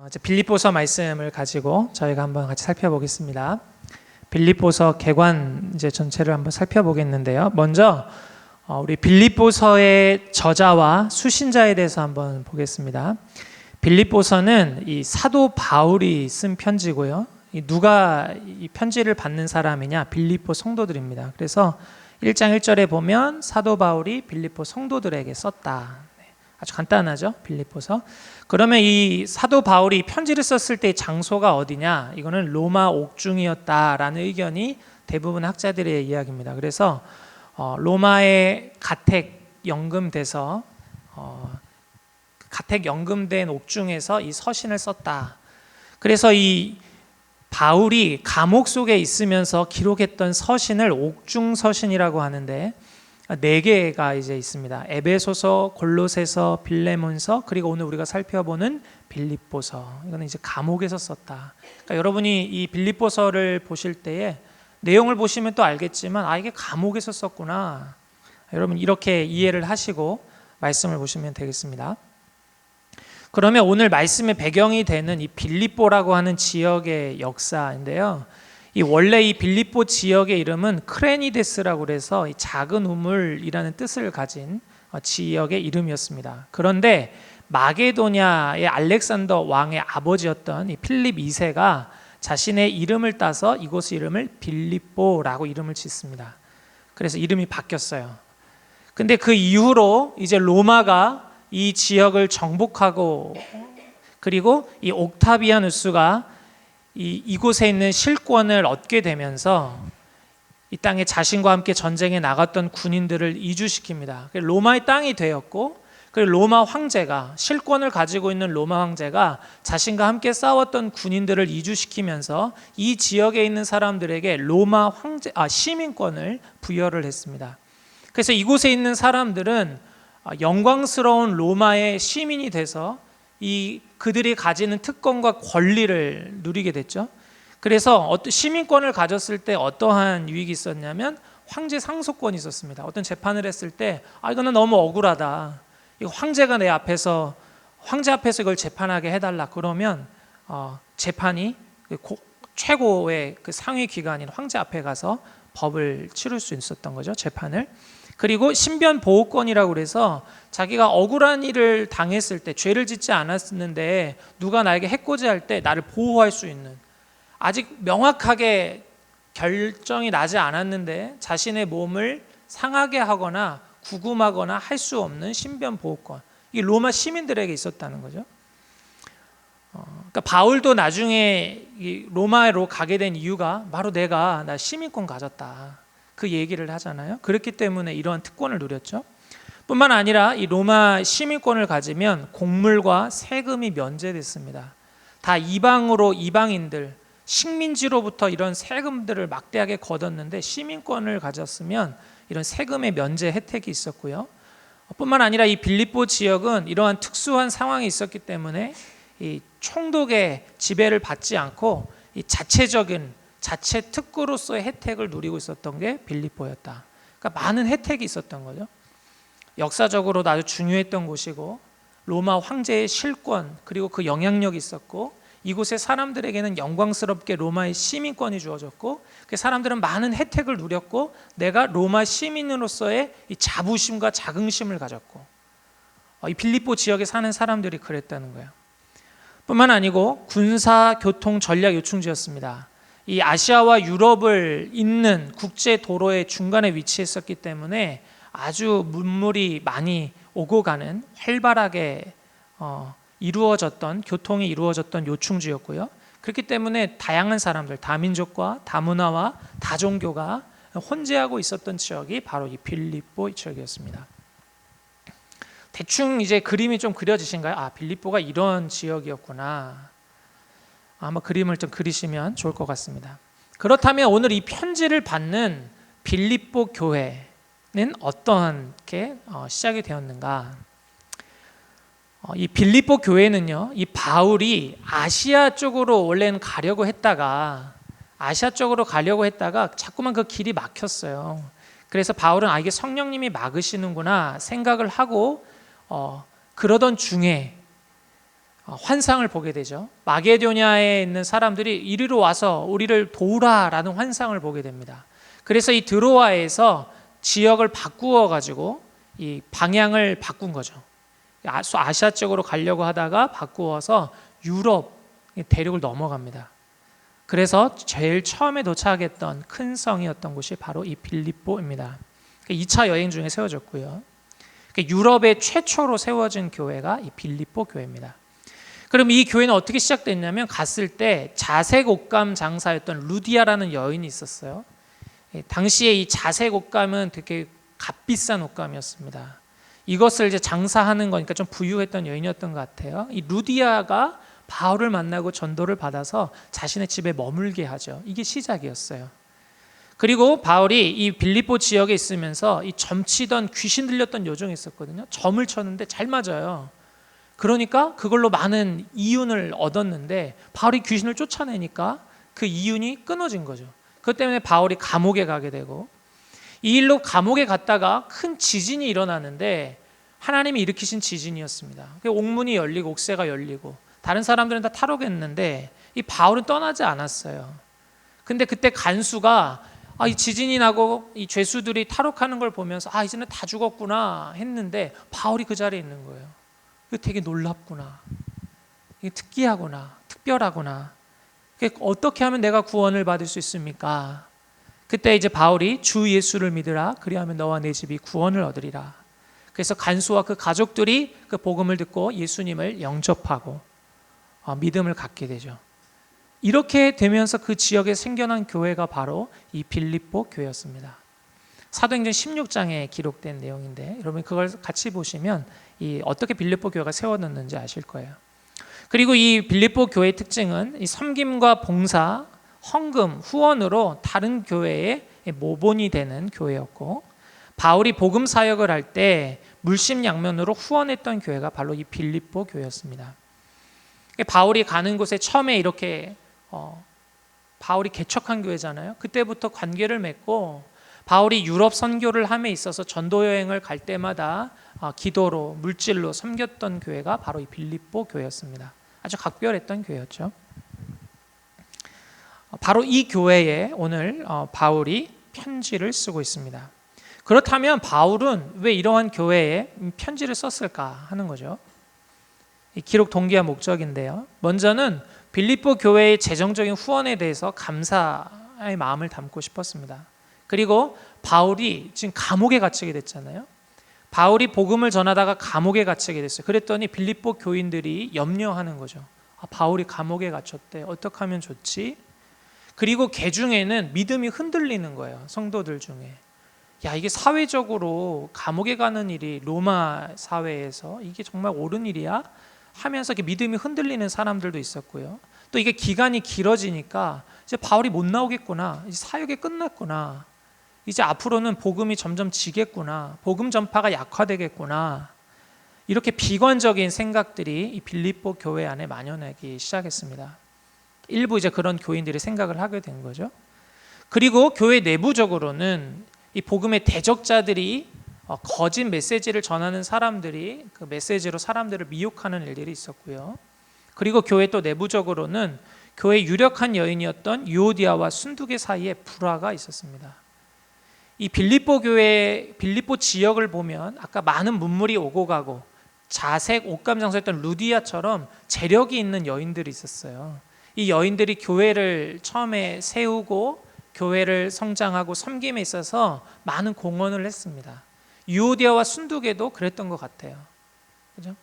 이제 빌립보서 말씀을 가지고 저희가 한번 같이 살펴보겠습니다. 빌립보서 개관 이제 전체를 한번 살펴보겠는데요. 먼저 우리 빌립보서의 저자와 수신자에 대해서 한번 보겠습니다. 빌립보서는 이 사도 바울이 쓴 편지고요. 누가 이 편지를 받는 사람이냐? 빌립보 성도들입니다. 그래서 1장 1절에 보면 사도 바울이 빌립보 성도들에게 썼다. 아주 간단하죠, 빌립보서. 그러면 이 사도 바울이 편지를 썼을 때 장소가 어디냐? 이거는 로마 옥중이었다라는 의견이 대부분 학자들의 이야기입니다. 그래서 로마의 가택 연금돼서 가택 연금된 옥중에서 이 서신을 썼다. 그래서 이 바울이 감옥 속에 있으면서 기록했던 서신을 옥중 서신이라고 하는데 4개가 이제 있습니다. 에베소서, 골로새서, 빌레몬서, 그리고 오늘 우리가 살펴보는 빌립보서. 이거는 이제 감옥에서 썼다. 그러니까 여러분이 이 빌립보서를 보실 때에 내용을 보시면 또 알겠지만 이게 감옥에서 썼구나. 여러분 이렇게 이해를 하시고 말씀을 보시면 되겠습니다. 그러면 오늘 말씀의 배경이 되는 이 빌립보라고 하는 지역의 역사인데요. 원래 이 빌립보 지역의 이름은 크레니데스라고 해서 작은 우물이라는 뜻을 가진 지역의 이름이었습니다. 그런데 마게도냐의 알렉산더 왕의 아버지였던 이 필립 2세가 자신의 이름을 따서 이곳의 이름을 빌립보라고 이름을 짓습니다. 그래서 이름이 바뀌었어요. 근데 그 이후로 이제 로마가 이 지역을 정복하고 그리고 이 옥타비아누스가 이곳에 있는 실권을 얻게 되면서 이 땅에 자신과 함께 전쟁에 나갔던 군인들을 이주시킵니다. 로마의 땅이 되었고, 그리고 로마 황제가 실권을 가지고 있는 로마 황제가 자신과 함께 싸웠던 군인들을 이주시키면서 이 지역에 있는 사람들에게 로마 시민권을 부여를 했습니다. 그래서 이곳에 있는 사람들은 영광스러운 로마의 시민이 돼서 그들이 가지는 특권과 권리를 누리게 됐죠. 그래서 시민권을 가졌을 때 어떠한 유익이 있었냐면 황제 상속권이 있었습니다. 어떤 재판을 했을 때 이거는 너무 억울하다. 황제가 내 앞에서 황제 앞에서 이걸 재판하게 해달라. 그러면 재판이 최고의 그 상위 기관인 황제 앞에 가서 법을 치를 수 있었던 거죠, 재판을. 그리고 신변 보호권이라고 그래서 자기가 억울한 일을 당했을 때, 죄를 짓지 않았는데 누가 나에게 해코지할 때 나를 보호할 수 있는, 아직 명확하게 결정이 나지 않았는데 자신의 몸을 상하게 하거나 구금하거나 할 수 없는 신변 보호권, 이 로마 시민들에게 있었다는 거죠. 그러니까 바울도 나중에 로마로 가게 된 이유가 바로 나 시민권 가졌다, 그 얘기를 하잖아요. 그렇기 때문에 이러한 특권을 누렸죠. 뿐만 아니라 이 로마 시민권을 가지면 곡물과 세금이 면제됐습니다. 다 이방인들, 식민지로부터 이런 세금들을 막대하게 걷었는데 시민권을 가졌으면 이런 세금의 면제 혜택이 있었고요. 뿐만 아니라 이 빌립보 지역은 이러한 특수한 상황이 있었기 때문에 이 총독의 지배를 받지 않고 이 자체 특구로서의 혜택을 누리고 있었던 게 빌립보였다. 그러니까 많은 혜택이 있었던 거죠. 역사적으로도 아주 중요했던 곳이고, 로마 황제의 실권 그리고 그 영향력이 있었고, 이곳의 사람들에게는 영광스럽게 로마의 시민권이 주어졌고, 그 사람들은 많은 혜택을 누렸고, 내가 로마 시민으로서의 이 자부심과 자긍심을 가졌고, 이 빌립보 지역에 사는 사람들이 그랬다는 거예요. 뿐만 아니고 군사, 교통, 전략 요충지였습니다. 이 아시아와 유럽을 잇는 국제 도로의 중간에 위치했었기 때문에 아주 문물이 많이 오고 가는, 활발하게 교통이 이루어졌던 요충지였고요. 그렇기 때문에 다양한 사람들, 다민족과 다문화와 다종교가 혼재하고 있었던 지역이 바로 이 빌립보 지역이었습니다. 대충 이제 그림이 좀 그려지신가요? 빌립보가 이런 지역이었구나. 한번 그림을 좀 그리시면 좋을 것 같습니다. 그렇다면 오늘 이 편지를 받는 빌립보 교회는 어떻게 시작이 되었는가? 이 빌립보 교회는요, 이 바울이 아시아 쪽으로 원래는 가려고 했다가 자꾸만 그 길이 막혔어요. 그래서 바울은 이게 성령님이 막으시는구나 생각을 하고 그러던 중에 환상을 보게 되죠. 마게도냐에 있는 사람들이 이리로 와서 우리를 도우라라는 환상을 보게 됩니다. 그래서 이 드로아에서 지역을 바꾸어 가지고 이 방향을 바꾼 거죠. 아시아 쪽으로 가려고 하다가 바꾸어서 유럽 대륙을 넘어갑니다. 그래서 제일 처음에 도착했던 큰 성이었던 곳이 바로 이 빌립보입니다. 2차 여행 중에 세워졌고요. 유럽의 최초로 세워진 교회가 이 빌립보 교회입니다. 그럼 이 교회는 어떻게 시작됐냐면 갔을 때 자색 옷감 장사였던 루디아라는 여인이 있었어요. 당시에 이 자색 옷감은 되게 값비싼 옷감이었습니다. 이것을 이제 장사하는 거니까 좀 부유했던 여인이었던 것 같아요. 이 루디아가 바울을 만나고 전도를 받아서 자신의 집에 머물게 하죠. 이게 시작이었어요. 그리고 바울이 이 빌립보 지역에 있으면서 이 점치던 귀신 들렸던 여종이 있었거든요. 점을 쳤는데 잘 맞아요. 그러니까 그걸로 많은 이윤을 얻었는데 바울이 귀신을 쫓아내니까 그 이윤이 끊어진 거죠. 그것 때문에 바울이 감옥에 가게 되고, 이 일로 감옥에 갔다가 큰 지진이 일어나는데 하나님이 일으키신 지진이었습니다. 옥문이 열리고 옥새가 열리고 다른 사람들은 다 탈옥했는데 이 바울은 떠나지 않았어요. 근데 그때 간수가 이 지진이 나고 이 죄수들이 탈옥하는 걸 보면서 이제는 다 죽었구나 했는데 바울이 그 자리에 있는 거예요. 이거 되게 놀랍구나. 이게 특이하구나. 특별하구나. 어떻게 하면 내가 구원을 받을 수 있습니까? 그때 이제 바울이 주 예수를 믿으라. 그리하면 너와 내 집이 구원을 얻으리라. 그래서 간수와 그 가족들이 그 복음을 듣고 예수님을 영접하고 믿음을 갖게 되죠. 이렇게 되면서 그 지역에 생겨난 교회가 바로 이 빌립보 교회였습니다. 사도행전 16장에 기록된 내용인데 여러분 그걸 같이 보시면 어떻게 빌립보 교회가 세워졌는지 아실 거예요. 그리고 이 빌립보 교회의 특징은 이 섬김과 봉사, 헌금, 후원으로 다른 교회의 모본이 되는 교회였고, 바울이 복음 사역을 할 때 물심양면으로 후원했던 교회가 바로 이 빌립보 교회였습니다. 바울이 가는 곳에 처음에 이렇게 바울이 개척한 교회잖아요. 그때부터 관계를 맺고 바울이 유럽 선교를 함에 있어서 전도 여행을 갈 때마다 기도로 물질로 섬겼던 교회가 바로 이 빌립보 교회였습니다. 아주 각별했던 교회였죠. 바로 이 교회에 오늘 바울이 편지를 쓰고 있습니다. 그렇다면 바울은 왜 이러한 교회에 편지를 썼을까 하는 거죠. 이 기록 동기와 목적인데요. 먼저는 빌립보 교회의 재정적인 후원에 대해서 감사의 마음을 담고 싶었습니다. 그리고 바울이 지금 감옥에 갇히게 됐잖아요. 바울이 복음을 전하다가 감옥에 갇히게 됐어요. 그랬더니 빌립보 교인들이 염려하는 거죠. 바울이 감옥에 갇혔대. 어떻게 하면 좋지? 그리고 개 중에는 믿음이 흔들리는 거예요. 성도들 중에. 이게 사회적으로 감옥에 가는 일이 로마 사회에서 이게 정말 옳은 일이야? 하면서 이렇게 믿음이 흔들리는 사람들도 있었고요. 또 이게 기간이 길어지니까 이제 바울이 못 나오겠구나. 이제 사역이 끝났구나. 이제 앞으로는 복음이 점점 지겠구나. 복음 전파가 약화되겠구나. 이렇게 비관적인 생각들이 이 빌립보 교회 안에 만연하기 시작했습니다. 일부 이제 그런 교인들이 생각을 하게 된 거죠. 그리고 교회 내부적으로는 이 복음의 대적자들이 거짓 메시지를 전하는 사람들이 그 메시지로 사람들을 미혹하는 일들이 있었고요. 그리고 교회 또 내부적으로는 교회 유력한 여인이었던 유오디아와 순두계 사이에 불화가 있었습니다. 이 빌립보 교회, 빌립보 지역을 보면 아까 많은 문물이 오고 가고 자색 옷감 장사였던 루디아처럼 재력이 있는 여인들이 있었어요. 이 여인들이 교회를 처음에 세우고 교회를 성장하고 섬김에 있어서 많은 공헌을 했습니다. 유오디아와 순두계도 그랬던 것 같아요. 그죠?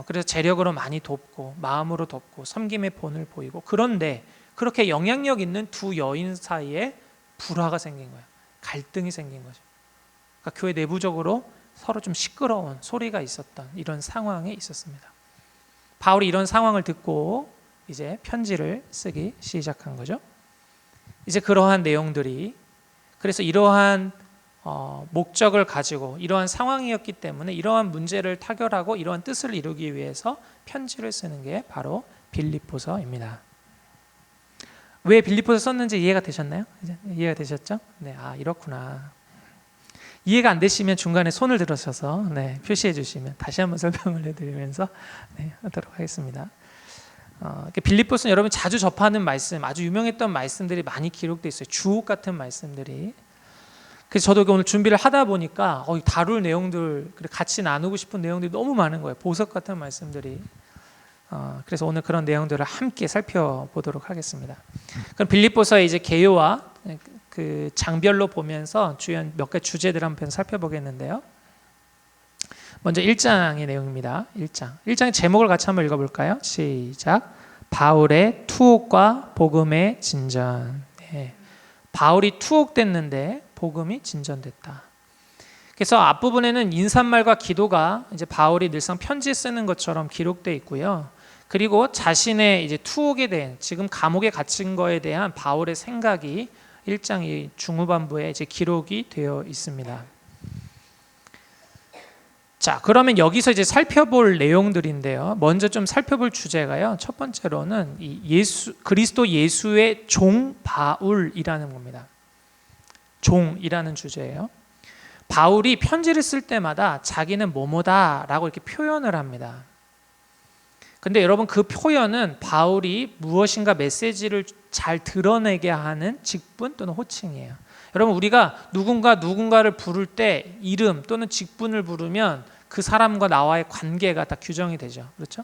그래서 재력으로 많이 돕고 마음으로 돕고 섬김의 본을 보이고, 그런데 그렇게 영향력 있는 두 여인 사이에 불화가 생긴 거예요. 갈등이 생긴 거죠. 그러니까 교회 내부적으로 서로 좀 시끄러운 소리가 있었던 이런 상황에 있었습니다. 바울이 이런 상황을 듣고 이제 편지를 쓰기 시작한 거죠. 이제 그러한 내용들이, 그래서 이러한 목적을 가지고 이러한 상황이었기 때문에 이러한 문제를 타결하고 이러한 뜻을 이루기 위해서 편지를 쓰는 게 바로 빌립보서입니다. 왜 빌립보서 썼는지 이해가 되셨나요? 이해가 되셨죠? 네, 이렇구나. 이해가 안 되시면 중간에 손을 들으셔서 표시해 주시면 다시 한번 설명을 해드리면서 하도록 하겠습니다. 빌립보서는 여러분 자주 접하는 말씀, 아주 유명했던 말씀들이 많이 기록되어 있어요. 주옥 같은 말씀들이. 그래서 저도 오늘 준비를 하다 보니까 다룰 내용들, 같이 나누고 싶은 내용들이 너무 많은 거예요. 보석 같은 말씀들이. 그래서 오늘 그런 내용들을 함께 살펴보도록 하겠습니다. 그럼 빌립보서의 이제 개요와 그 장별로 보면서 주요 몇 가지 주제들을 한번 살펴보겠는데요. 먼저 1장의 내용입니다. 1장의 제목을 같이 한번 읽어볼까요? 시작. 바울의 투옥과 복음의 진전. 네. 바울이 투옥됐는데 복음이 진전됐다. 그래서 앞부분에는 인사말과 기도가 이제 바울이 늘상 편지 쓰는 것처럼 기록되어 있고요. 그리고 자신의 이제 투옥에 대한, 지금 감옥에 갇힌 거에 대한 바울의 생각이 1장 중후반부에 이제 기록이 되어 있습니다. 자, 그러면 여기서 이제 살펴볼 내용들인데요. 먼저 좀 살펴볼 주제가요. 첫 번째로는 이 그리스도 예수의 종 바울이라는 겁니다. 종이라는 주제예요. 바울이 편지를 쓸 때마다 자기는 뭐뭐다라고 이렇게 표현을 합니다. 근데 여러분, 그 표현은 바울이 무엇인가 메시지를 잘 드러내게 하는 직분 또는 호칭이에요. 여러분, 우리가 누군가를 부를 때 이름 또는 직분을 부르면 그 사람과 나와의 관계가 다 규정이 되죠. 그렇죠?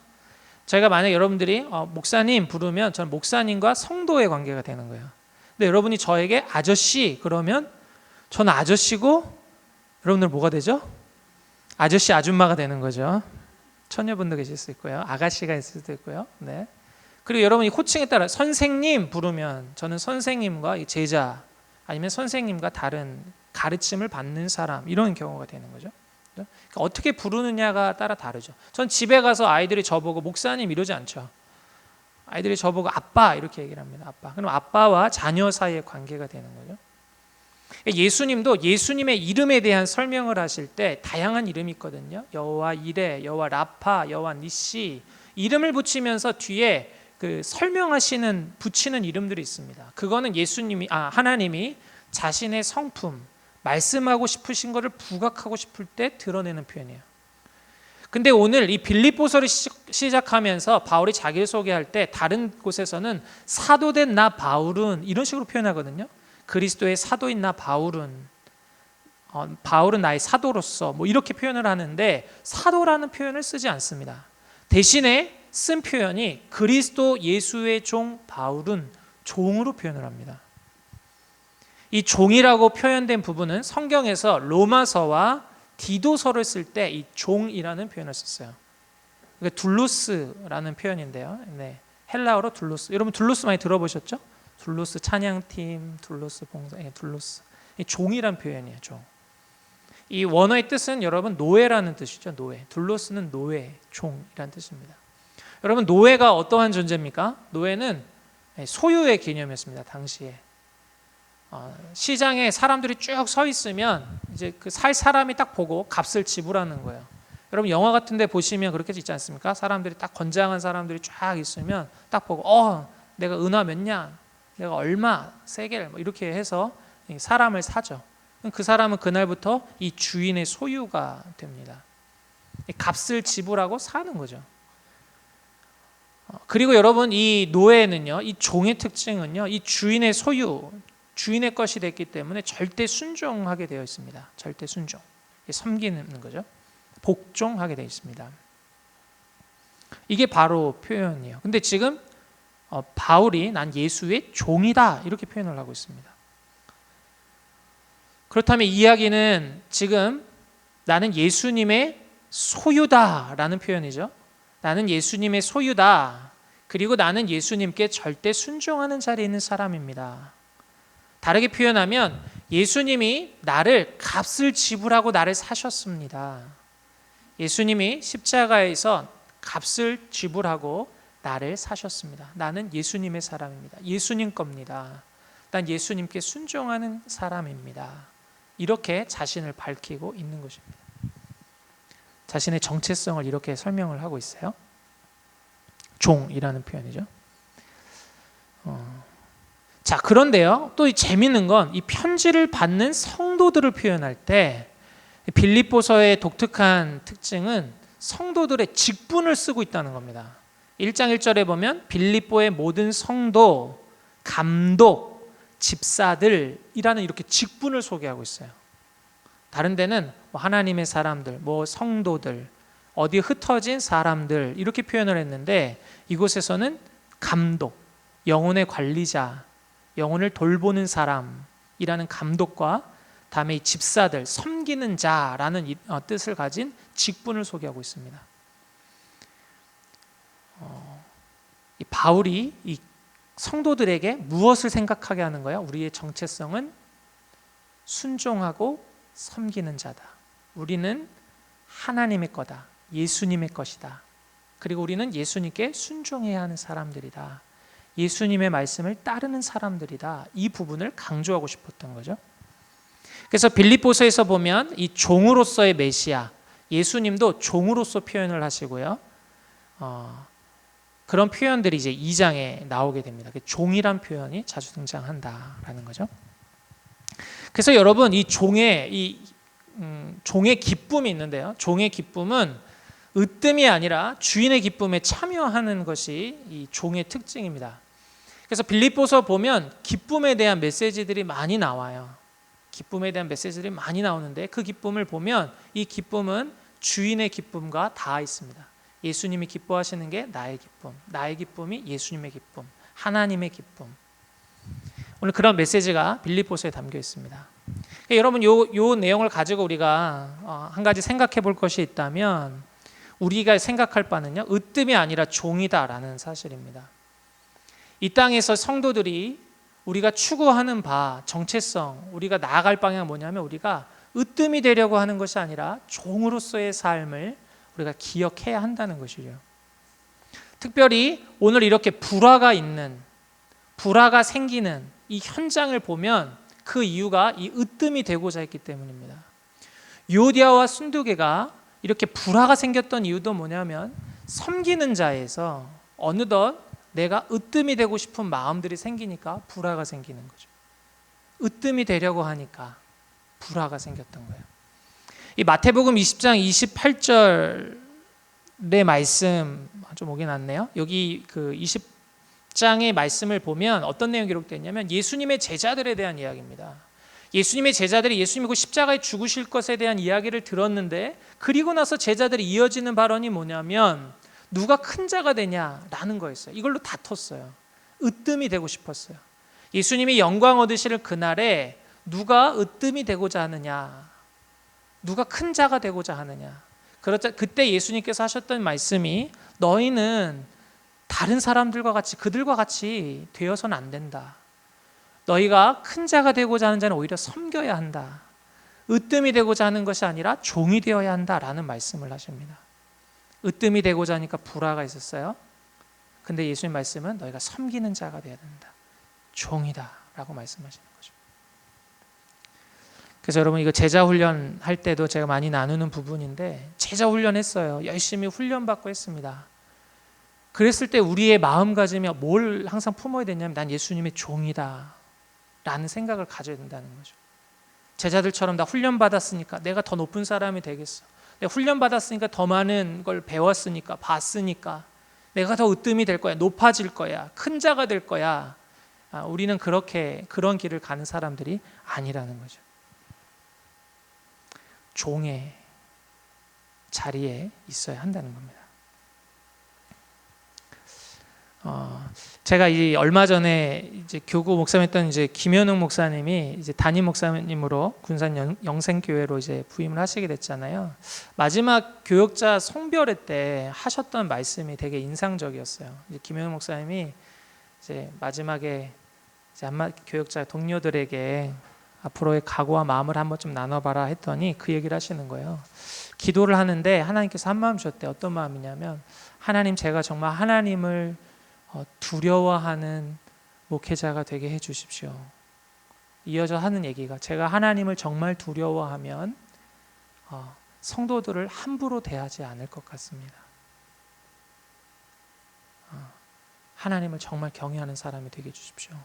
저희가 만약 여러분들이 목사님 부르면 저는 목사님과 성도의 관계가 되는 거예요. 근데 여러분이 저에게 아저씨 그러면 저는 아저씨고 여러분들 뭐가 되죠? 아저씨 아줌마가 되는 거죠. 처녀분도 계실 수 있고요. 아가씨가 있을 수도 있고요. 네. 그리고 여러분이 호칭에 따라 선생님 부르면 저는 선생님과 제자, 아니면 선생님과 다른 가르침을 받는 사람, 이런 경우가 되는 거죠. 그러니까 어떻게 부르느냐가 따라 다르죠. 전 집에 가서 아이들이 저보고 목사님 이러지 않죠. 아이들이 저보고 아빠 이렇게 얘기를 합니다. 아빠. 그럼 아빠와 자녀 사이의 관계가 되는 거죠. 예수님도 예수님의 이름에 대한 설명을 하실 때 다양한 이름이 있거든요. 여호와 이레, 여호와 라파, 여호와 니시, 이름을 붙이면서 뒤에 그 설명하시는 붙이는 이름들이 있습니다. 그거는 하나님이 자신의 성품, 말씀하고 싶으신 것을 부각하고 싶을 때 드러내는 표현이에요. 근데 오늘 이 빌립보서를 시작하면서 바울이 자기를 소개할 때 다른 곳에서는 사도된 나 바울은 이런 식으로 표현하거든요. 그리스도의 사도인 나 바울은 나의 사도로서 뭐 이렇게 표현을 하는데, 사도라는 표현을 쓰지 않습니다. 대신에 쓴 표현이 그리스도 예수의 종 바울은 종으로 표현을 합니다. 이 종이라고 표현된 부분은 성경에서 로마서와 디도서를 쓸 때 이 종이라는 표현을 썼어요. 그러니까 둘로스라는 표현인데요. 네. 헬라어로 둘로스. 여러분 둘로스 많이 들어보셨죠? 둘로스 찬양팀, 둘로스 봉사, 둘로스. 이 종이란 표현이에요. 종. 이 원어의 뜻은 여러분 노예라는 뜻이죠. 노예. 둘로스는 노예, 종이란 뜻입니다. 여러분, 노예가 어떠한 존재입니까? 노예는 소유의 개념이었습니다. 당시에. 시장에 사람들이 쭉 서 있으면 이제 그 살 사람이 딱 보고 값을 지불하는 거예요. 여러분, 영화 같은 데 보시면 그렇게 있지 않습니까? 사람들이 딱 건장한 사람들이 쫙 있으면 딱 보고 내가 은화 몇 냥, 내가 얼마, 세겔 뭐 이렇게 해서 사람을 사죠. 그 사람은 그날부터 이 주인의 소유가 됩니다. 값을 지불하고 사는 거죠. 그리고 여러분, 이 노예는요, 이 종의 특징은요, 이 주인의 소유, 주인의 것이 됐기 때문에 절대 순종하게 되어 있습니다. 절대 순종, 섬기는 거죠. 복종하게 되어 있습니다. 이게 바로 표현이에요. 근데 지금 바울이 난 예수의 종이다 이렇게 표현을 하고 있습니다. 그렇다면 이 이야기는 지금 나는 예수님의 소유다라는 표현이죠. 나는 예수님의 소유다. 그리고 나는 예수님께 절대 순종하는 자리에 있는 사람입니다. 다르게 표현하면 예수님이 나를 값을 지불하고 나를 사셨습니다. 예수님이 십자가에서 값을 지불하고 나를 사셨습니다. 나는 예수님의 사람입니다. 예수님 겁니다. 난 예수님께 순종하는 사람입니다. 이렇게 자신을 밝히고 있는 것입니다. 자신의 정체성을 이렇게 설명을 하고 있어요. 종이라는 표현이죠. 자, 그런데요, 또 재미있는 건 이 편지를 받는 성도들을 표현할 때 빌립보서의 독특한 특징은 성도들의 직분을 쓰고 있다는 겁니다. 1장 1절에 보면 빌립보의 모든 성도, 감독, 집사들이라는 이렇게 직분을 소개하고 있어요. 다른 데는 하나님의 사람들, 성도들, 어디 흩어진 사람들 이렇게 표현을 했는데 이곳에서는 감독, 영혼의 관리자, 영혼을 돌보는 사람이라는 감독과 다음에 이 집사들, 섬기는 자라는 뜻을 가진 직분을 소개하고 있습니다. 이 바울이 이 성도들에게 무엇을 생각하게 하는 거야? 우리의 정체성은 순종하고 섬기는 자다. 우리는 하나님의 거다. 예수님의 것이다. 그리고 우리는 예수님께 순종해야 하는 사람들이다. 예수님의 말씀을 따르는 사람들이다. 이 부분을 강조하고 싶었던 거죠. 그래서 빌립보서에서 보면 이 종으로서의 메시아, 예수님도 종으로서 표현을 하시고요. 그런 표현들이 이제 2장에 나오게 됩니다. 종이란 표현이 자주 등장한다라는 거죠. 그래서 여러분 이 종의 기쁨이 있는데요. 종의 기쁨은 으뜸이 아니라 주인의 기쁨에 참여하는 것이 이 종의 특징입니다. 그래서 빌립보서 보면 기쁨에 대한 메시지들이 많이 나와요. 기쁨에 대한 메시지들이 많이 나오는데 그 기쁨을 보면 이 기쁨은 주인의 기쁨과 닿아 있습니다. 예수님이 기뻐하시는 게 나의 기쁨, 나의 기쁨이 예수님의 기쁨, 하나님의 기쁨. 오늘 그런 메시지가 빌립보서에 담겨 있습니다. 여러분 요 내용을 가지고 우리가 한 가지 생각해 볼 것이 있다면 우리가 생각할 바는요, 으뜸이 아니라 종이다라는 사실입니다. 이 땅에서 성도들이 우리가 추구하는 바, 정체성, 우리가 나아갈 방향은 뭐냐면 우리가 으뜸이 되려고 하는 것이 아니라 종으로서의 삶을 우리가 기억해야 한다는 것이죠. 특별히 오늘 이렇게 불화가 생기는 이 현장을 보면 그 이유가 이 으뜸이 되고자 했기 때문입니다. 유오디아와 순두개가 이렇게 불화가 생겼던 이유도 뭐냐면 섬기는 자에서 어느덧 내가 으뜸이 되고 싶은 마음들이 생기니까 불화가 생기는 거죠. 으뜸이 되려고 하니까 불화가 생겼던 거예요. 이 마태복음 20장 28절의 말씀 좀 오긴 왔네요. 여기 그 20장의 말씀을 보면 어떤 내용이 기록되어 있냐면 예수님의 제자들에 대한 이야기입니다. 예수님의 제자들이 예수님이 그 십자가에 죽으실 것에 대한 이야기를 들었는데 그리고 나서 제자들이 이어지는 발언이 뭐냐면 누가 큰 자가 되냐라는 거였어요. 이걸로 다퉜어요. 으뜸이 되고 싶었어요. 예수님이 영광 얻으실 그날에 누가 으뜸이 되고자 하느냐, 누가 큰 자가 되고자 하느냐. 그때 예수님께서 하셨던 말씀이 너희는 다른 사람들과 같이 그들과 같이 되어서는 안 된다. 너희가 큰 자가 되고자 하는 자는 오히려 섬겨야 한다. 으뜸이 되고자 하는 것이 아니라 종이 되어야 한다라는 말씀을 하십니다. 으뜸이 되고자 하니까 불화가 있었어요. 근데 예수님 말씀은 너희가 섬기는 자가 되어야 된다. 종이다 라고 말씀하시는 거죠. 그래서 여러분 이거 제자 훈련 할 때도 제가 많이 나누는 부분인데 제자 훈련 했어요. 열심히 훈련받고 했습니다. 그랬을 때 우리의 마음가짐이 뭘 항상 품어야 되냐면 난 예수님의 종이다 라는 생각을 가져야 된다는 거죠. 제자들처럼 나 훈련받았으니까 내가 더 높은 사람이 되겠어. 내가 훈련받았으니까 더 많은 걸 배웠으니까 봤으니까 내가 더 으뜸이 될 거야. 높아질 거야. 큰 자가 될 거야. 우리는 그런 길을 가는 사람들이 아니라는 거죠. 종의 자리에 있어야 한다는 겁니다. 제가 얼마 전에 이제 교구 목사님했던 이제 김현웅 목사님이 이제 담임 목사님으로 군산 영생교회로 이제 부임을 하시게 됐잖아요. 마지막 교역자 송별회 때 하셨던 말씀이 되게 인상적이었어요. 이제 김현웅 목사님이 이제 마지막에 이제 교역자 동료들에게 앞으로의 각오와 마음을 한번 좀 나눠봐라 했더니 그 얘기를 하시는 거예요. 기도를 하는데 하나님께서 한 마음 주셨대. 어떤 마음이냐면 하나님, 제가 정말 하나님을 두려워하는 목회자가 되게 해주십시오. 이어져 하는 얘기가 제가 하나님을 정말 두려워하면 성도들을 함부로 대하지 않을 것 같습니다. 하나님을 정말 경외하는 사람이 되게 해주십시오.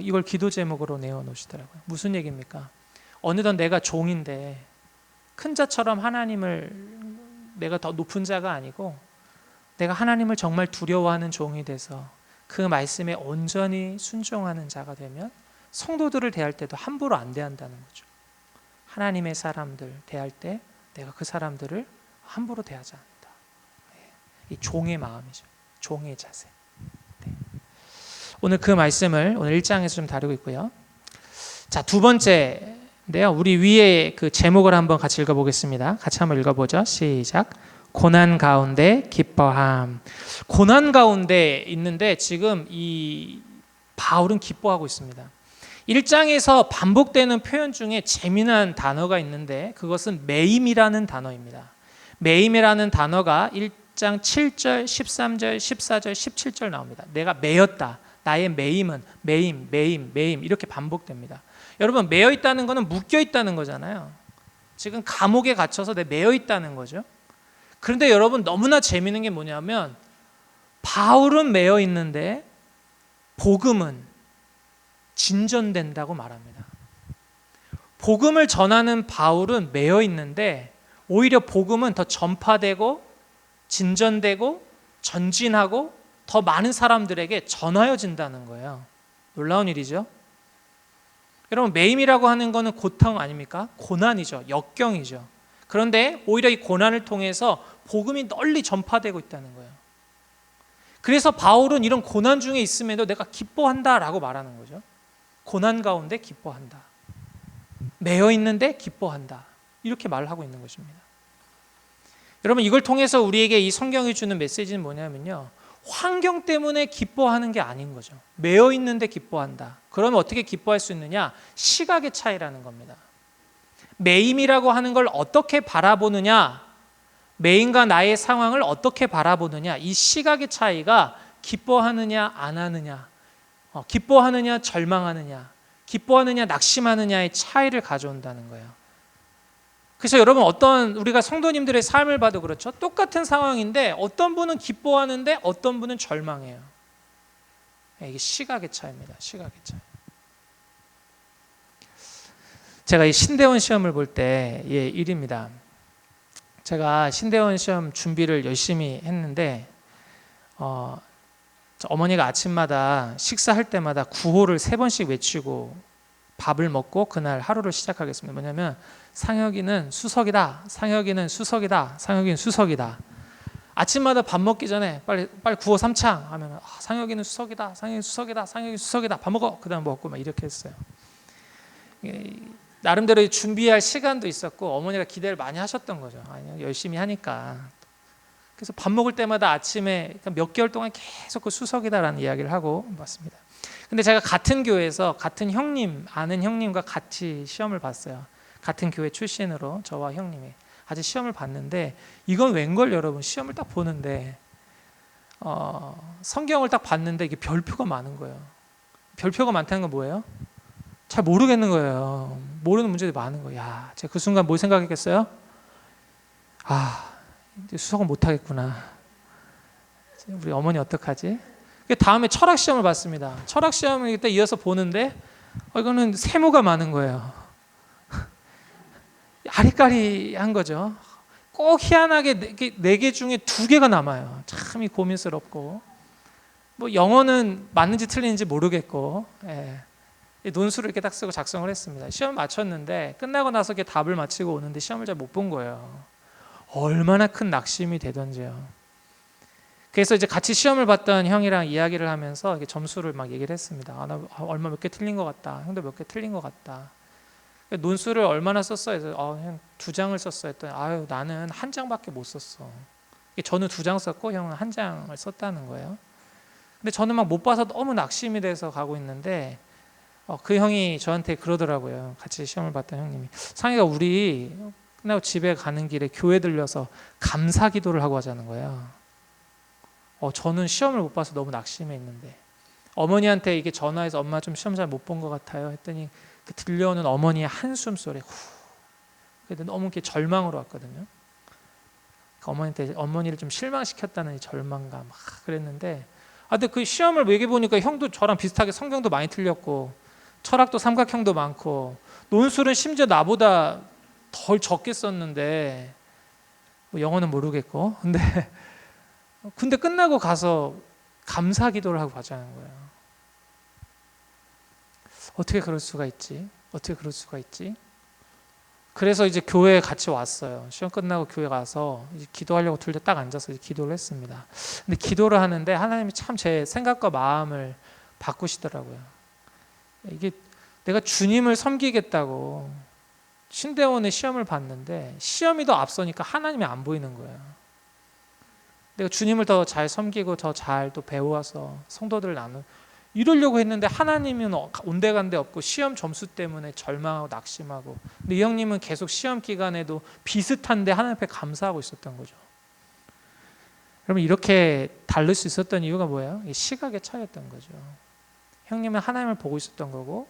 이걸 기도 제목으로 내어놓으시더라고요. 무슨 얘기입니까? 어느덧 내가 종인데 큰 자처럼 하나님을 내가 더 높은 자가 아니고 내가 하나님을 정말 두려워하는 종이 돼서 그 말씀에 온전히 순종하는 자가 되면 성도들을 대할 때도 함부로 안 대한다는 거죠. 하나님의 사람들 대할 때 내가 그 사람들을 함부로 대하지 않는다. 이 종의 마음이죠. 종의 자세. 네. 오늘 그 말씀을 오늘 1장에서 좀 다루고 있고요. 자, 두 번째인데요. 우리 위에 그 제목을 한번 같이 읽어보겠습니다. 같이 한번 읽어보죠. 시작. 고난 가운데 기뻐함. 고난 가운데 있는데 지금 이 바울은 기뻐하고 있습니다. 1장에서 반복되는 표현 중에 재미난 단어가 있는데 그것은 매임이라는 단어입니다. 매임이라는 단어가 1장 7절, 13절, 14절, 17절 나옵니다. 내가 매였다. 나의 매임은 매임, 매임, 매임 이렇게 반복됩니다. 여러분, 매여 있다는 것은 묶여 있다는 거잖아요. 지금 감옥에 갇혀서 내 매여 있다는 거죠. 그런데 여러분, 너무나 재미있는 게 뭐냐면 바울은 매여 있는데 복음은 진전된다고 말합니다. 복음을 전하는 바울은 매여 있는데 오히려 복음은 더 전파되고 진전되고 전진하고 더 많은 사람들에게 전하여진다는 거예요. 놀라운 일이죠. 여러분, 매임이라고 하는 것은 고통 아닙니까? 고난이죠. 역경이죠. 그런데 오히려 이 고난을 통해서 복음이 널리 전파되고 있다는 거예요. 그래서 바울은 이런 고난 중에 있음에도 내가 기뻐한다라고 말하는 거죠. 고난 가운데 기뻐한다. 매여 있는데 기뻐한다. 이렇게 말을 하고 있는 것입니다. 여러분, 이걸 통해서 우리에게 이 성경이 주는 메시지는 뭐냐면요. 환경 때문에 기뻐하는 게 아닌 거죠. 매여 있는데 기뻐한다. 그러면 어떻게 기뻐할 수 있느냐? 시각의 차이라는 겁니다. 매임이라고 하는 걸 어떻게 바라보느냐, 매임과 나의 상황을 어떻게 바라보느냐, 이 시각의 차이가 기뻐하느냐 안 하느냐, 기뻐하느냐 절망하느냐, 기뻐하느냐 낙심하느냐의 차이를 가져온다는 거예요. 그래서 여러분, 어떤 우리가 성도님들의 삶을 봐도 그렇죠. 똑같은 상황인데 어떤 분은 기뻐하는데 어떤 분은 절망해요. 이게 시각의 차이입니다. 시각의 차이. 제가 이 신대원 시험을 볼 때 일입니다. 제가 신대원 시험 준비를 열심히 했는데 어머니가 아침마다 식사할 때마다 구호를 3번씩 외치고 밥을 먹고 그날 하루를 시작하겠습니다. 뭐냐면 상혁이는 수석이다. 상혁이는 수석이다. 상혁이는 수석이다. 아침마다 밥 먹기 전에 빨리 구호 3창 하면 상혁이는 수석이다. 상혁이 수석이다. 상혁이 수석이다. 밥 먹어. 그다음 먹고 막 이렇게 했어요. 나름대로 준비할 시간도 있었고 어머니가 기대를 많이 하셨던 거죠. 아니, 열심히 하니까. 그래서 밥 먹을 때마다 아침에 몇 개월 동안 계속 그 수석이다라는 이야기를 하고 왔습니다. 근데 제가 같은 교회에서 같은 형님, 아는 형님과 같이 시험을 봤어요. 같은 교회 출신으로 저와 형님이 같이 시험을 봤는데 이건 웬걸 여러분, 시험을 딱 보는데 성경을 딱 봤는데 이게 별표가 많은 거예요. 별표가 많다는 건 뭐예요? 잘 모르겠는 거예요. 모르는 문제들이 많은 거예요. 야, 제가 그 순간 뭘 생각했겠어요? 수석은 못하겠구나. 우리 어머니 어떡하지? 다음에 철학 시험을 봤습니다. 철학 시험을 그때 이어서 보는데 이거는 세모가 많은 거예요. 아리까리한 거죠. 꼭 희한하게 4개 중에 2개가 남아요. 참 고민스럽고, 뭐 영어는 맞는지 틀리는지 모르겠고, 논술을 이렇게 딱 쓰고 작성을 했습니다. 시험 마쳤는데 끝나고 나서 이렇게 답을 마치고 오는데 시험을 잘 못 본 거예요. 얼마나 큰 낙심이 되던지요. 그래서 이제 같이 시험을 봤던 형이랑 이야기를 하면서 이렇게 점수를 막 얘기를 했습니다. 나 얼마 몇 개 틀린 것 같다. 형도 몇 개 틀린 것 같다. 논술을 얼마나 썼어요? 형 2장을 썼어요. 했더니 나는 1장밖에 못 썼어. 저는 2장 썼고 형은 1장을 썼다는 거예요. 근데 저는 막 못 봐서 너무 낙심이 돼서 가고 있는데 그 형이 저한테 그러더라고요. 같이 시험을 봤던 형님이, 상희가 우리 끝나고 집에 가는 길에 교회 들려서 감사 기도를 하고 하자는 거예요. 저는 시험을 못 봐서 너무 낙심해 있는데 어머니한테 이게 전화해서 엄마 좀 시험 잘 못 본 것 같아요 했더니 그 들려오는 어머니의 한숨 소리, 너무 이렇게 절망으로 왔거든요. 어머니한테 어머니를 좀 실망시켰다는 이 절망감 막 그랬는데, 근데 그 시험을 얘기해 보니까 형도 저랑 비슷하게 성경도 많이 틀렸고 철학도 삼각형도 많고 논술은 심지어 나보다 덜 적게 썼는데 뭐 영어는 모르겠고, 근데 근데 끝나고 가서 감사 기도를 하고 가자는 거예요. 어떻게 그럴 수가 있지? 어떻게 그럴 수가 있지? 그래서 이제 교회에 같이 왔어요. 시험 끝나고 교회 가서 이제 기도하려고 둘 다 딱 앉아서 이제 기도를 했습니다. 근데 기도를 하는데 하나님이 참 제 생각과 마음을 바꾸시더라고요. 이게 내가 주님을 섬기겠다고 신대원의 시험을 봤는데 시험이 더 앞서니까 하나님이 안 보이는 거예요. 내가 주님을 더 잘 섬기고 더 잘 또 배워서 성도들을 이러려고 했는데 하나님은 온데간데 없고 시험 점수 때문에 절망하고 낙심하고, 근데 이 형님은 계속 시험 기간에도 비슷한데 하나님 앞에 감사하고 있었던 거죠. 여러분, 이렇게 다를 수 있었던 이유가 뭐예요? 시각의 차이였던 거죠. 형님은 하나님을 보고 있었던 거고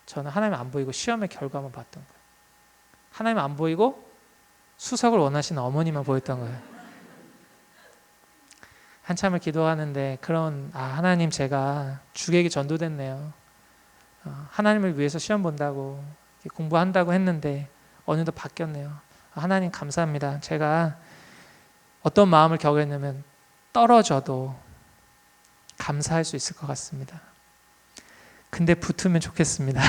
저는 하나님 안 보이고 시험의 결과만 봤던 거예요. 하나님 안 보이고 수석을 원하시는 어머니만 보였던 거예요. 한참을 기도하는데 하나님, 제가 주객이 전도됐네요. 하나님을 위해서 시험 본다고 공부한다고 했는데 어느덧 바뀌었네요. 하나님 감사합니다. 제가 어떤 마음을 겪었냐면 떨어져도 감사할 수 있을 것 같습니다. 근데 붙으면 좋겠습니다.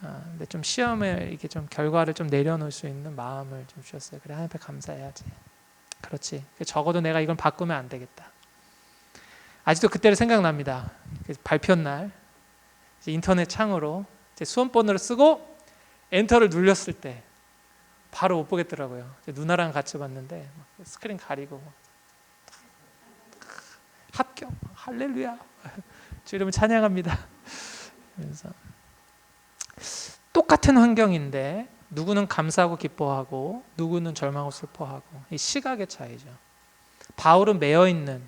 근데 좀 시험을 이렇게 좀 결과를 좀 내려놓을 수 있는 마음을 좀 주셨어요. 그래, 하나님 앞에 감사해야지. 그렇지. 적어도 내가 이건 바꾸면 안 되겠다. 아직도 그때를 생각납니다. 발표 날 인터넷 창으로 수험번호를 쓰고 엔터를 눌렸을 때 바로 못 보겠더라고요. 누나랑 같이 봤는데 스크린 가리고 합격, 할렐루야, 주 이름을 찬양합니다. 그래서 똑같은 환경인데 누구는 감사하고 기뻐하고 누구는 절망하고 슬퍼하고, 이 시각의 차이죠. 바울은 매여있는,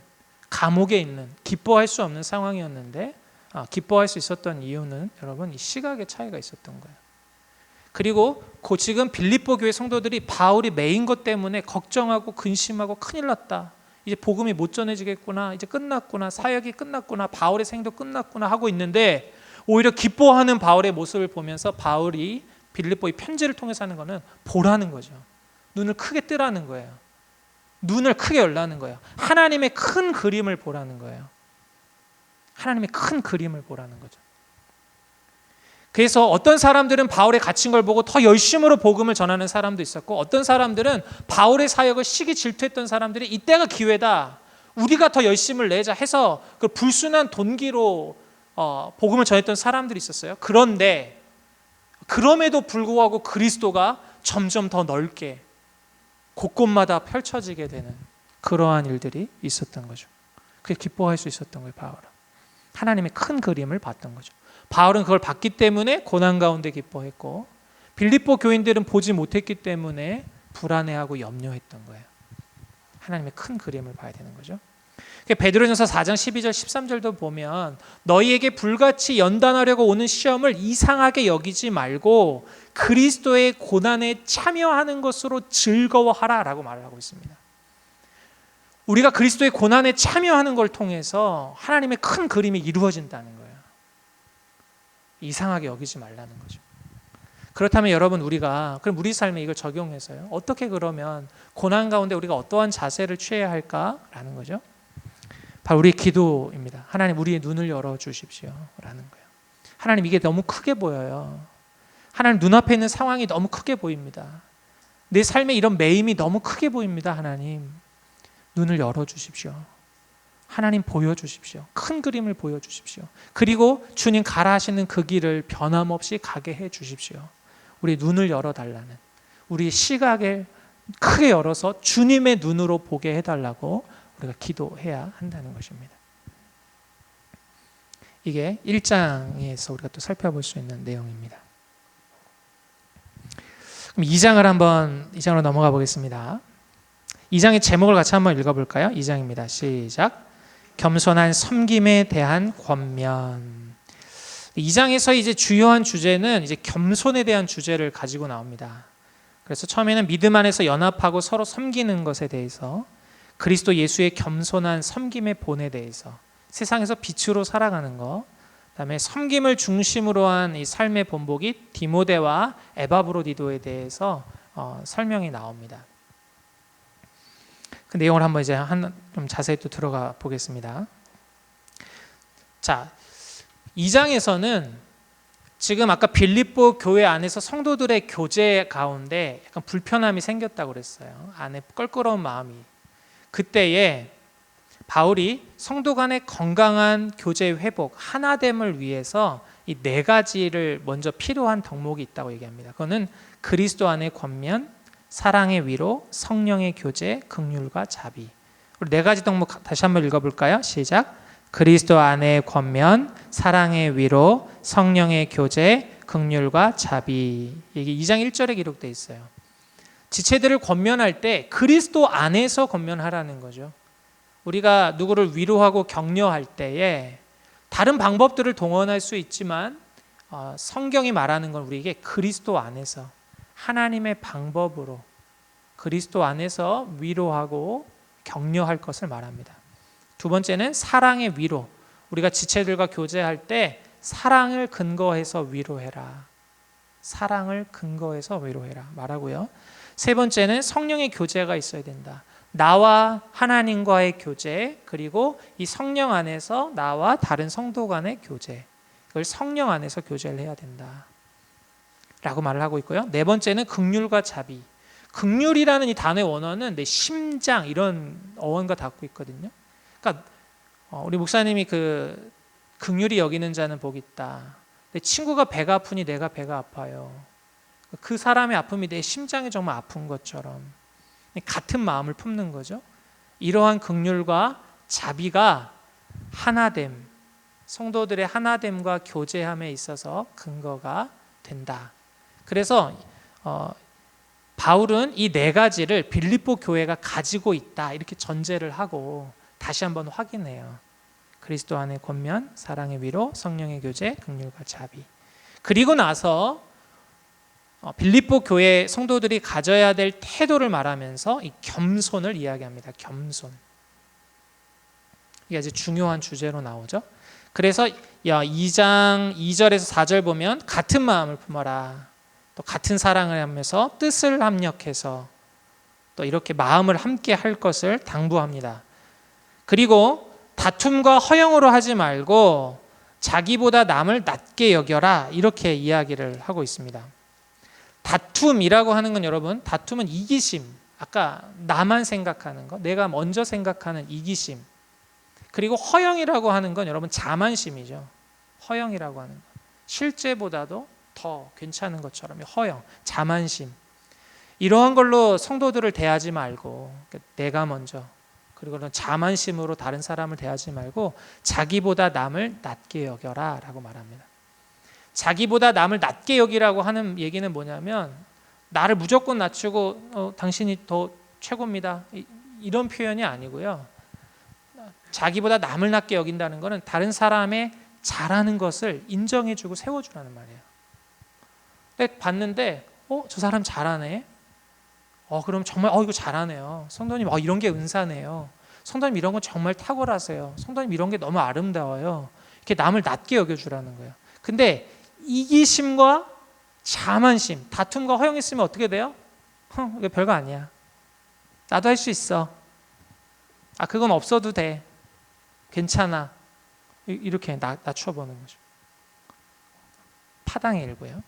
감옥에 있는, 기뻐할 수 없는 상황이었는데 기뻐할 수 있었던 이유는 여러분, 이 시각의 차이가 있었던 거예요. 그리고 지금 빌립보 교회 성도들이 바울이 매인 것 때문에 걱정하고 근심하고 큰일 났다, 이제 복음이 못 전해지겠구나, 이제 끝났구나, 사역이 끝났구나, 바울의 생도 끝났구나 하고 있는데, 오히려 기뻐하는 바울의 모습을 보면서 바울이 빌립보의 편지를 통해서 하는 거는 보라는 거죠. 눈을 크게 뜨라는 거예요. 눈을 크게 열라는 거예요. 하나님의 큰 그림을 보라는 거예요. 하나님의 큰 그림을 보라는 거죠. 그래서 어떤 사람들은 바울의 갇힌 걸 보고 더 열심으로 복음을 전하는 사람도 있었고, 어떤 사람들은 바울의 사역을 시기 질투했던 사람들이 이때가 기회다, 우리가 더 열심을 내자 해서 그 불순한 동기로 복음을 전했던 사람들이 있었어요. 그런데 그럼에도 불구하고 그리스도가 점점 더 넓게 곳곳마다 펼쳐지게 되는 그러한 일들이 있었던 거죠. 그게 기뻐할 수 있었던 거예요. 바울은 하나님의 큰 그림을 봤던 거죠. 바울은 그걸 봤기 때문에 고난 가운데 기뻐했고, 빌립보 교인들은 보지 못했기 때문에 불안해하고 염려했던 거예요. 하나님의 큰 그림을 봐야 되는 거죠. 베드로전서 4장 12절 13절도 보면 너희에게 불같이 연단하려고 오는 시험을 이상하게 여기지 말고 그리스도의 고난에 참여하는 것으로 즐거워하라 라고 말을 하고 있습니다. 우리가 그리스도의 고난에 참여하는 걸 통해서 하나님의 큰 그림이 이루어진다는 거예요. 이상하게 여기지 말라는 거죠. 그렇다면 여러분, 그럼 우리 삶에 이걸 적용해서요, 어떻게 그러면 고난 가운데 우리가 어떠한 자세를 취해야 할까라는 거죠. 바로 우리의 기도입니다. 하나님, 우리의 눈을 열어주십시오 라는 거예요. 하나님, 이게 너무 크게 보여요. 하나님, 눈앞에 있는 상황이 너무 크게 보입니다. 내 삶에 이런 매임이 너무 크게 보입니다. 하나님, 눈을 열어주십시오. 하나님, 보여주십시오. 큰 그림을 보여주십시오. 그리고 주님 가라 하시는 그 길을 변함없이 가게 해주십시오. 우리 눈을 열어달라는, 우리 시각을 크게 열어서 주님의 눈으로 보게 해달라고 우리가 기도해야 한다는 것입니다. 이게 1장에서 우리가 또 살펴볼 수 있는 내용입니다. 그럼 2장으로 넘어가 보겠습니다. 2장의 제목을 같이 한번 읽어볼까요? 2장입니다. 시작. 겸손한 섬김에 대한 권면. 2장에서 이제 주요한 주제는 이제 겸손에 대한 주제를 가지고 나옵니다. 그래서 처음에는 믿음 안에서 연합하고 서로 섬기는 것에 대해서, 그리스도 예수의 겸손한 섬김의 본에 대해서, 세상에서 빛으로 살아가는 것, 그다음에 섬김을 중심으로 한 이 삶의 본보기 디모데와 에바브로디도에 대해서 설명이 나옵니다. 그 내용을 한번 이제 좀 자세히 또 들어가 보겠습니다. 자, 2장에서는 지금 아까 빌립보 교회 안에서 성도들의 교제 가운데 약간 불편함이 생겼다고 그랬어요. 안에 껄끄러운 마음이. 그때에 바울이 성도 간의 건강한 교제 회복, 하나됨을 위해서 이 4가지를 먼저 필요한 덕목이 있다고 얘기합니다. 그거는 그리스도 안의 권면, 사랑의 위로, 성령의 교제, 긍휼과 자비. 우리 4가지 덕목 다시 한번 읽어볼까요? 시작. 그리스도 안의 권면, 사랑의 위로, 성령의 교제, 긍휼과 자비. 이게 2장 1절에 기록되어 있어요. 지체들을 권면할 때 그리스도 안에서 권면하라는 거죠. 우리가 누구를 위로하고 격려할 때에 다른 방법들을 동원할 수 있지만 성경이 말하는 건 우리에게 그리스도 안에서 하나님의 방법으로 그리스도 안에서 위로하고 격려할 것을 말합니다. 두 번째는 사랑의 위로. 우리가 지체들과 교제할 때 사랑을 근거해서 위로해라. 사랑을 근거해서 위로해라 말하고요. 세 번째는 성령의 교제가 있어야 된다. 나와 하나님과의 교제, 그리고 이 성령 안에서 나와 다른 성도 간의 교제, 이걸 성령 안에서 교제를 해야 된다 라고 말을 하고 있고요. 네 번째는 긍휼과 자비. 긍휼이라는 이 단어의 원어는 내 심장 이런 어원과 닿고 있거든요. 그러니까 우리 목사님이 그 긍휼히 여기는 자는 복이 있다. 내 친구가 배가 아프니 내가 배가 아파요. 그 사람의 아픔이 내 심장이 정말 아픈 것처럼 같은 마음을 품는 거죠. 이러한 긍휼과 자비가 하나됨, 성도들의 하나됨과 교제함에 있어서 근거가 된다. 그래서 바울은 이 4가지를 빌립보 교회가 가지고 있다 이렇게 전제를 하고 다시 한번 확인해요. 그리스도 안의 권면, 사랑의 위로, 성령의 교제, 긍휼과 자비. 그리고 나서 빌립보 교회 성도들이 가져야 될 태도를 말하면서 이 겸손을 이야기합니다. 겸손. 이게 아주 중요한 주제로 나오죠. 그래서 2장 2절에서 4절 보면 같은 마음을 품어라. 또 같은 사랑을 하면서 뜻을 합력해서 또 이렇게 마음을 함께 할 것을 당부합니다. 그리고 다툼과 허영으로 하지 말고 자기보다 남을 낮게 여겨라 이렇게 이야기를 하고 있습니다. 다툼이라고 하는 건 여러분, 다툼은 이기심, 아까 나만 생각하는 거, 내가 먼저 생각하는 이기심. 그리고 허영이라고 하는 건 여러분 자만심이죠. 허영이라고 하는 거, 실제보다도 더 괜찮은 것처럼 허영, 자만심. 이러한 걸로 성도들을 대하지 말고 내가 먼저, 그리고 자만심으로 다른 사람을 대하지 말고 자기보다 남을 낮게 여겨라 라고 말합니다. 자기보다 남을 낮게 여기라고 하는 얘기는 뭐냐면 나를 무조건 낮추고 당신이 더 최고입니다 이런 표현이 아니고요. 자기보다 남을 낮게 여긴다는 것은 다른 사람의 잘하는 것을 인정해주고 세워주라는 말이에요. 근데 봤는데 저 사람 잘하네. 그럼 정말 이거 잘하네요. 성도님 이런 게 은사네요. 성도님 이런 건 정말 탁월하세요. 성도님 이런 게 너무 아름다워요. 이렇게 남을 낮게 여겨주라는 거예요. 근데 이기심과 자만심, 다툼과 허영이 있으면 어떻게 돼요? 이거 별거 아니야. 나도 할 수 있어. 그건 없어도 돼. 괜찮아. 이렇게 낮춰보는 거죠. 파당의 일부예요.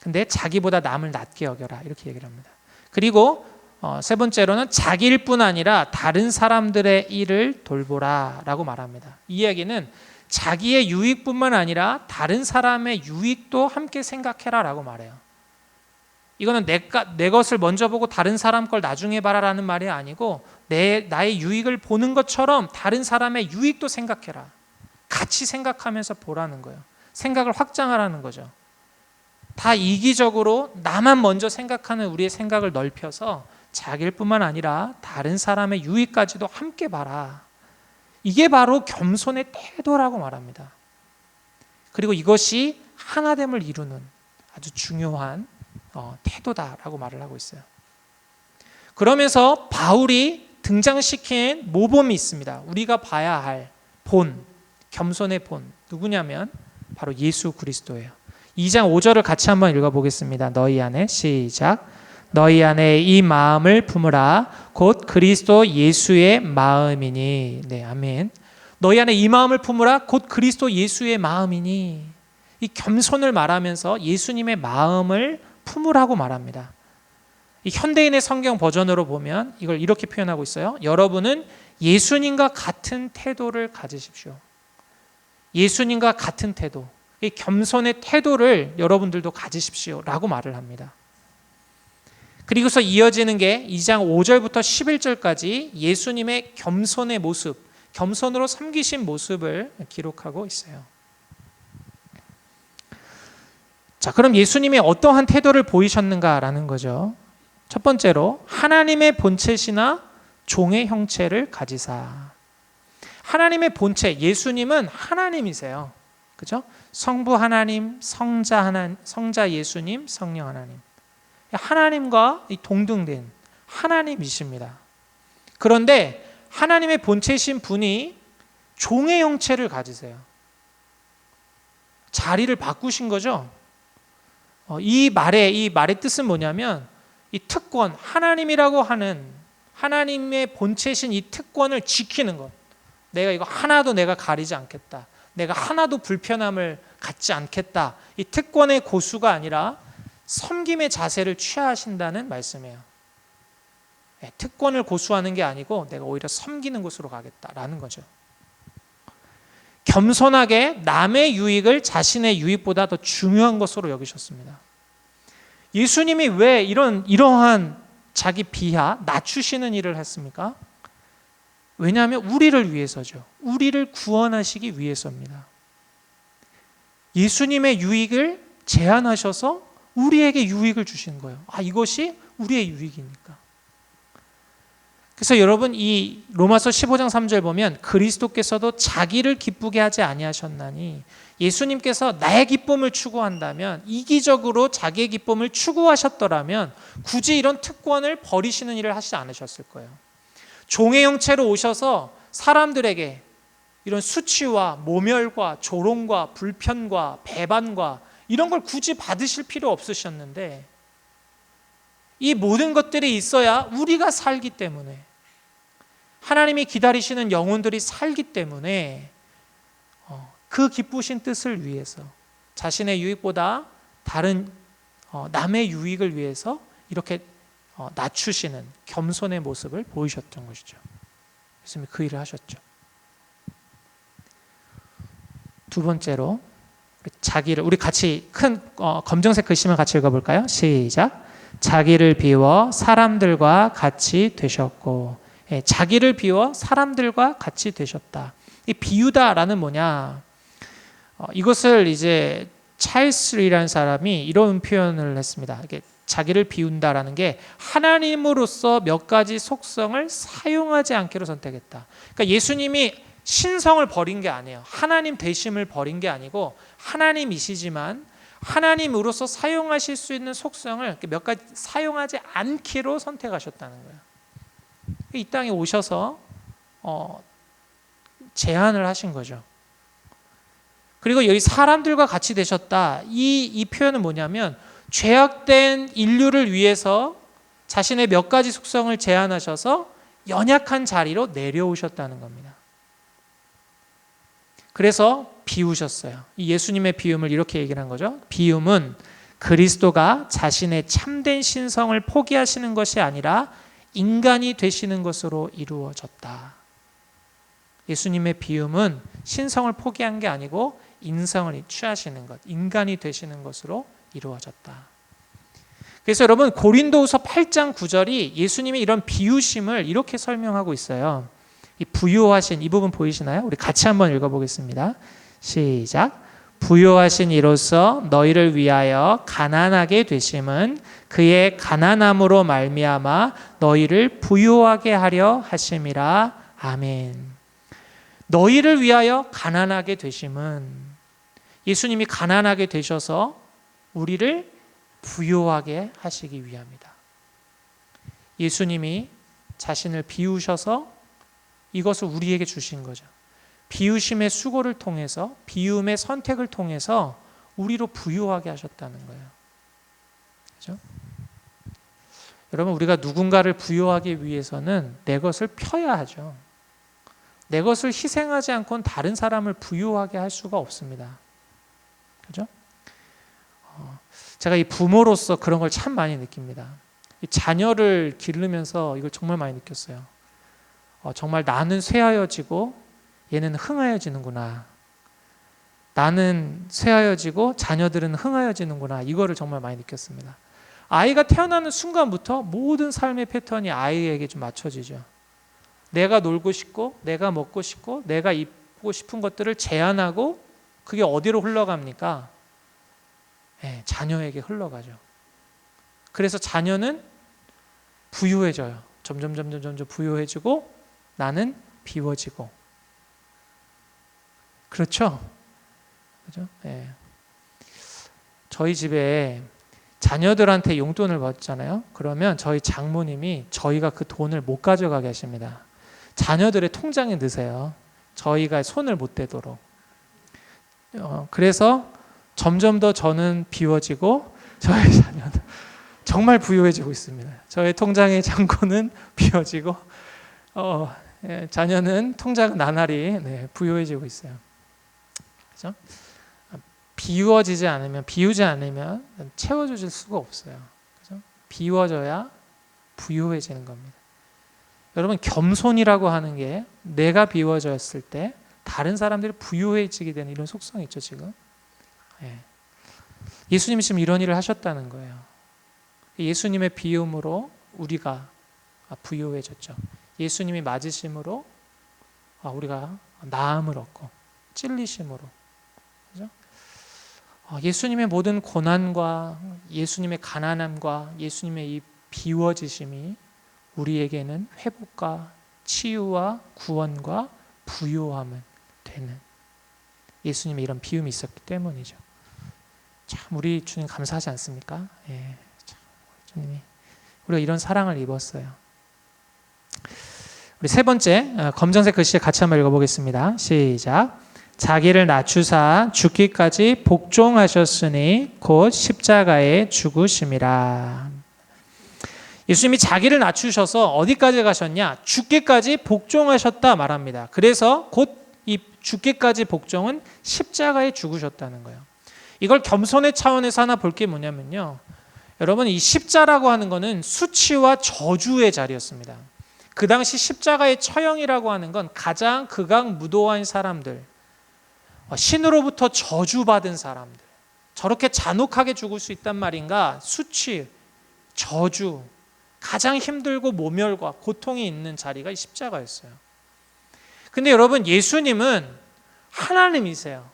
근데 자기보다 남을 낮게 여겨라 이렇게 얘기를 합니다. 그리고 세 번째로는 자기 일뿐 아니라 다른 사람들의 일을 돌보라 라고 말합니다. 이 이야기는 자기의 유익뿐만 아니라 다른 사람의 유익도 함께 생각해라 라고 말해요. 이거는 내 것을 먼저 보고 다른 사람 걸 나중에 봐라라는 말이 아니고 나의 유익을 보는 것처럼 다른 사람의 유익도 생각해라. 같이 생각하면서 보라는 거예요. 생각을 확장하라는 거죠. 다 이기적으로 나만 먼저 생각하는 우리의 생각을 넓혀서 자기일 뿐만 아니라 다른 사람의 유익까지도 함께 봐라. 이게 바로 겸손의 태도라고 말합니다. 그리고 이것이 하나됨을 이루는 아주 중요한 태도다라고 말을 하고 있어요. 그러면서 바울이 등장시킨 모범이 있습니다. 우리가 봐야 할 본, 겸손의 본 누구냐면 바로 예수 그리스도예요. 2장 5절을 같이 한번 읽어보겠습니다. 너희 안에 시작. 너희 안에 이 마음을 품으라. 곧 그리스도 예수의 마음이니. 네, 아멘. 너희 안에 이 마음을 품으라. 곧 그리스도 예수의 마음이니. 이 겸손을 말하면서 예수님의 마음을 품으라고 말합니다. 이 현대인의 성경 버전으로 보면 이걸 이렇게 표현하고 있어요. 여러분은 예수님과 같은 태도를 가지십시오. 예수님과 같은 태도, 이 겸손의 태도를 여러분들도 가지십시오 라고 말을 합니다. 그리고서 이어지는 게 2장 5절부터 11절까지 예수님의 겸손의 모습, 겸손으로 섬기신 모습을 기록하고 있어요. 자, 그럼 예수님이 어떠한 태도를 보이셨는가라는 거죠. 첫 번째로 하나님의 본체시나 종의 형체를 가지사. 하나님의 본체, 예수님은 하나님이세요. 그죠? 성부 하나님, 성자 예수님, 성령 하나님. 하나님과 동등된 하나님이십니다. 그런데 하나님의 본체이신 분이 종의 형체를 가지세요. 자리를 바꾸신 거죠. 이 말의 뜻은 뭐냐면 이 특권, 하나님이라고 하는 하나님의 본체이신 이 특권을 지키는 것. 내가 이거 하나도 내가 가리지 않겠다. 내가 하나도 불편함을 갖지 않겠다. 이 특권의 고수가 아니라 섬김의 자세를 취하신다는 말씀이에요. 특권을 고수하는 게 아니고 내가 오히려 섬기는 곳으로 가겠다라는 거죠. 겸손하게 남의 유익을 자신의 유익보다 더 중요한 것으로 여기셨습니다. 예수님이 왜 이러한 자기 비하, 낮추시는 일을 했습니까? 왜냐하면 우리를 위해서죠. 우리를 구원하시기 위해서입니다. 예수님의 유익을 제한하셔서 우리에게 유익을 주시는 거예요. 이것이 우리의 유익이니까. 그래서 여러분 이 로마서 15장 3절 보면 그리스도께서도 자기를 기쁘게 하지 아니하셨나니, 예수님께서 나의 기쁨을 추구한다면, 이기적으로 자기의 기쁨을 추구하셨더라면 굳이 이런 특권을 버리시는 일을 하시지 않으셨을 거예요. 종의 형체로 오셔서 사람들에게 이런 수치와 모멸과 조롱과 불편과 배반과 이런 걸 굳이 받으실 필요 없으셨는데, 이 모든 것들이 있어야 우리가 살기 때문에, 하나님이 기다리시는 영혼들이 살기 때문에 그 기쁘신 뜻을 위해서 자신의 유익보다 다른 남의 유익을 위해서 이렇게 낮추시는 겸손의 모습을 보이셨던 것이죠. 예수님이 그 일을 하셨죠. 두 번째로 자기를, 우리 같이 큰 검정색 글씨만 같이 읽어볼까요? 시작. 자기를 비워 사람들과 같이 되셨고. 자기를 비워 사람들과 같이 되셨다. 이 비유다라는 뭐냐? 이것을 이제 찰스리라는 사람이 이런 표현을 했습니다. 이게 자기를 비운다라는 게 하나님으로서 몇 가지 속성을 사용하지 않기로 선택했다. 그러니까 예수님이 신성을 버린 게 아니에요. 하나님 되심을 버린 게 아니고 하나님이시지만 하나님으로서 사용하실 수 있는 속성을 몇 가지 사용하지 않기로 선택하셨다는 거예요. 이 땅에 오셔서 제안을 하신 거죠. 그리고 여기 사람들과 같이 되셨다. 이 표현은 뭐냐면 죄악된 인류를 위해서 자신의 몇 가지 속성을 제안하셔서 연약한 자리로 내려오셨다는 겁니다. 그래서 비우셨어요. 이 예수님의 비움을 이렇게 얘기를 한 거죠. 비움은 그리스도가 자신의 참된 신성을 포기하시는 것이 아니라 인간이 되시는 것으로 이루어졌다. 예수님의 비움은 신성을 포기한 게 아니고 인성을 취하시는 것, 인간이 되시는 것으로 이루어졌다. 그래서 여러분 고린도후서 8장 9절이 예수님이 이런 비우심을 이렇게 설명하고 있어요. 이 부요하신 이 부분 보이시나요? 우리 같이 한번 읽어보겠습니다. 시작. 부요하신 이로써 너희를 위하여 가난하게 되심은 그의 가난함으로 말미암아 너희를 부요하게 하려 하심이라. 아멘. 너희를 위하여 가난하게 되심은, 예수님이 가난하게 되셔서 우리를 부요하게 하시기 위함이다. 예수님이 자신을 비우셔서 이것을 우리에게 주신 거죠. 비우심의 수고를 통해서, 비움의 선택을 통해서 우리로 부요하게 하셨다는 거예요. 그렇죠? 여러분, 우리가 누군가를 부여하기 위해서는 내 것을 펴야 하죠. 내 것을 희생하지 않고는 다른 사람을 부유하게 할 수가 없습니다. 그죠? 제가 이 부모로서 그런 걸 참 많이 느낍니다. 이 자녀를 기르면서 이걸 정말 많이 느꼈어요. 정말 나는 쇠하여지고 얘는 흥하여지는구나. 나는 쇠하여지고 자녀들은 흥하여지는구나. 이거를 정말 많이 느꼈습니다. 아이가 태어나는 순간부터 모든 삶의 패턴이 아이에게 좀 맞춰지죠. 내가 놀고 싶고, 내가 먹고 싶고, 내가 입고 싶은 것들을 제한하고 그게 어디로 흘러갑니까? 자녀에게 흘러가죠. 그래서 자녀는 부유해져요. 점점 부유해지고 나는 비워지고. 그렇죠? 그죠? 저희 집에 자녀들한테 용돈을 받잖아요. 그러면 저희 장모님이 저희가 그 돈을 못 가져가게 하십니다. 자녀들의 통장에 넣으세요. 저희가 손을 못 대도록. 그래서 점점 더 저는 비워지고 저희 자녀는 정말 부유해지고 있습니다. 저의 통장의 잔고는 비워지고 자녀는 통장은 나날이 부유해지고 있어요. 그렇죠? 비우지 않으면 채워줄 수가 없어요. 그렇죠? 비워져야 부유해지는 겁니다. 여러분, 겸손이라고 하는 게 내가 비워졌을 때 다른 사람들이 부유해지게 되는 이런 속성이 있죠, 지금. 예수님이 지금 이런 일을 하셨다는 거예요. 예수님의 비움으로 우리가 부유해졌죠. 예수님이 맞으심으로 우리가 나음을 얻고 찔리심으로. 그죠? 예수님의 모든 고난과 예수님의 가난함과 예수님의 이 비워지심이 우리에게는 회복과 치유와 구원과 부요함을 되는 예수님의 이런 비움이 있었기 때문이죠. 참 우리 주님 감사하지 않습니까? 참 주님이 우리가 이런 사랑을 입었어요. 우리 세 번째 검정색 글씨 같이 한번 읽어보겠습니다. 시작. 자기를 낮추사 죽기까지 복종하셨으니 곧 십자가에 죽으심이라. 예수님이 자기를 낮추셔서 어디까지 가셨냐? 죽기까지 복종하셨다 말합니다. 그래서 곧 이 죽기까지 복종은 십자가에 죽으셨다는 거예요. 이걸 겸손의 차원에서 하나 볼 게 뭐냐면요. 여러분, 이 십자라고 하는 거는 수치와 저주의 자리였습니다. 그 당시 십자가의 처형이라고 하는 건 가장 극악무도한 사람들, 신으로부터 저주받은 사람들, 저렇게 잔혹하게 죽을 수 있단 말인가? 수치, 저주, 가장 힘들고 모멸과 고통이 있는 자리가 이 십자가였어요. 근데 여러분, 예수님은 하나님이세요.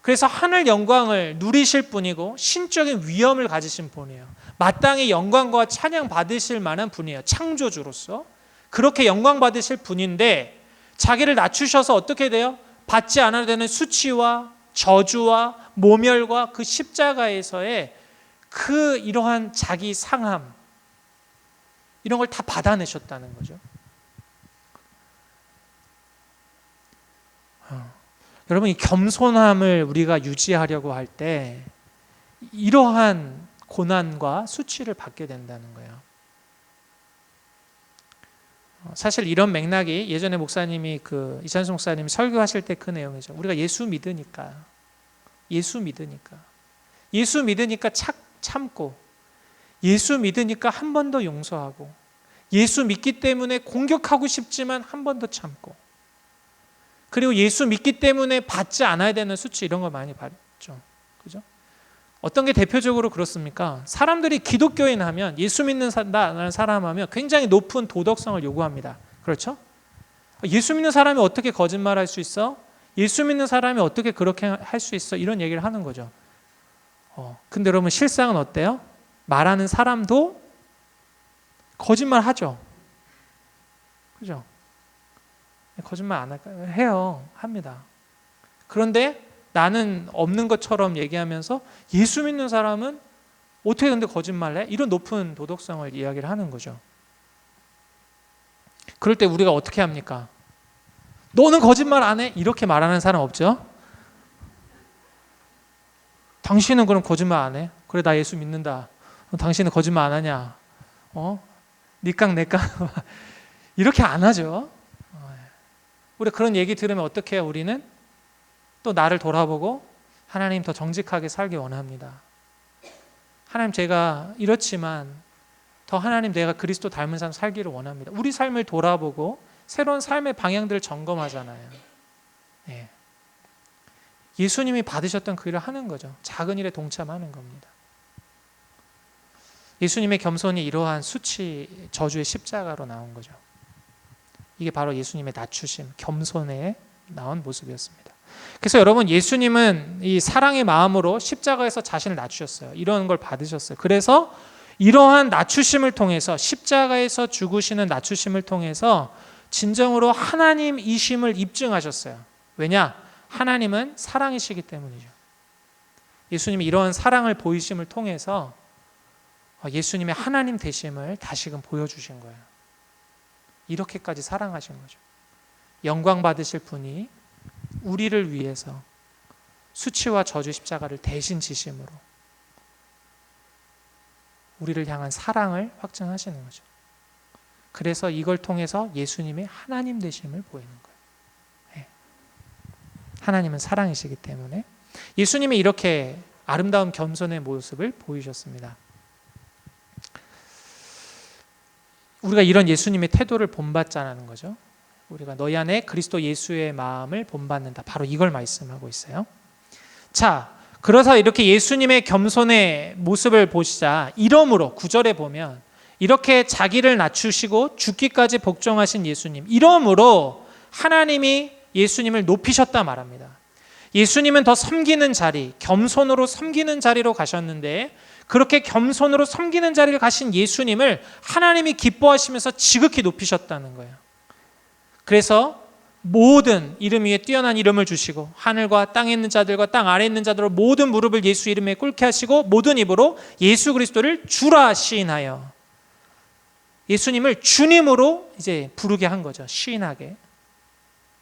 그래서 하늘 영광을 누리실 분이고 신적인 위엄을 가지신 분이에요. 마땅히 영광과 찬양 받으실 만한 분이에요. 창조주로서 그렇게 영광 받으실 분인데 자기를 낮추셔서 어떻게 돼요? 받지 않아도 되는 수치와 저주와 모멸과 그 십자가에서의 그 이러한 자기 상함, 이런 걸 다 받아내셨다는 거죠. 여러분, 이 겸손함을 우리가 유지하려고 할 때 이러한 고난과 수치를 받게 된다는 거예요. 사실 이런 맥락이 예전에 목사님이 이찬수 목사님이 설교하실 때 그 내용이죠. 우리가 예수 믿으니까 참고, 예수 믿으니까 한 번 더 용서하고, 예수 믿기 때문에 공격하고 싶지만 한 번 더 참고, 그리고 예수 믿기 때문에 받지 않아야 되는 수치, 이런 걸 많이 받죠. 그죠? 어떤 게 대표적으로 그렇습니까? 사람들이 기독교인 하면, 예수 믿는 사람 하면 굉장히 높은 도덕성을 요구합니다. 그렇죠? 예수 믿는 사람이 어떻게 거짓말할 수 있어? 예수 믿는 사람이 어떻게 그렇게 할 수 있어? 이런 얘기를 하는 거죠. 근데 여러분, 실상은 어때요? 말하는 사람도 거짓말 하죠. 그죠? 거짓말 안 할까요? 해요. 합니다. 그런데 나는 없는 것처럼 얘기하면서 예수 믿는 사람은 어떻게 근데 거짓말해? 이런 높은 도덕성을 이야기를 하는 거죠. 그럴 때 우리가 어떻게 합니까? 너는 거짓말 안 해? 이렇게 말하는 사람 없죠? 당신은 그럼 거짓말 안 해? 그래, 나 예수 믿는다. 당신은 거짓말 안 하냐? 니깡 내깡 이렇게 안 하죠. 우리 그런 얘기 들으면 어떻게 해요? 우리는 또 나를 돌아보고 하나님 더 정직하게 살기 원합니다. 하나님 제가 이렇지만 더 하나님 내가 그리스도 닮은 삶 살기를 원합니다. 우리 삶을 돌아보고 새로운 삶의 방향들을 점검하잖아요. 예. 예수님이 받으셨던 그 일을 하는 거죠. 작은 일에 동참하는 겁니다. 예수님의 겸손이 이러한 수치 저주의 십자가로 나온 거죠. 이게 바로 예수님의 낮추심, 겸손에 나온 모습이었습니다. 그래서 여러분, 예수님은 이 사랑의 마음으로 십자가에서 자신을 낮추셨어요. 이런 걸 받으셨어요. 그래서 이러한 낮추심을 통해서, 십자가에서 죽으시는 낮추심을 통해서 진정으로 하나님이심을 입증하셨어요. 왜냐? 하나님은 사랑이시기 때문이죠. 예수님이 이러한 사랑을 보이심을 통해서 예수님의 하나님 되심을 다시금 보여주신 거예요. 이렇게까지 사랑하신 거죠. 영광 받으실 분이 우리를 위해서 수치와 저주 십자가를 대신 지심으로 우리를 향한 사랑을 확증하시는 거죠. 그래서 이걸 통해서 예수님의 하나님 되심을 보이는 거예요. 네. 하나님은 사랑이시기 때문에 예수님이 이렇게 아름다운 겸손의 모습을 보이셨습니다. 우리가 이런 예수님의 태도를 본받자는 거죠. 우리가 너희 안에 그리스도 예수의 마음을 본받는다. 바로 이걸 말씀하고 있어요. 자, 그래서 이렇게 예수님의 겸손의 모습을 보시자. 이러므로 9절에 보면 이렇게 자기를 낮추시고 죽기까지 복종하신 예수님, 이러므로 하나님이 예수님을 높이셨다 말합니다. 예수님은 더 섬기는 자리, 겸손으로 섬기는 자리로 가셨는데, 그렇게 겸손으로 섬기는 자리를 가신 예수님을 하나님이 기뻐하시면서 지극히 높이셨다는 거예요. 그래서 모든 이름 위에 뛰어난 이름을 주시고 하늘과 땅에 있는 자들과 땅 아래에 있는 자들로 모든 무릎을 예수 이름에 꿇게 하시고 모든 입으로 예수 그리스도를 주라 시인하여, 예수님을 주님으로 이제 부르게 한 거죠. 시인하게.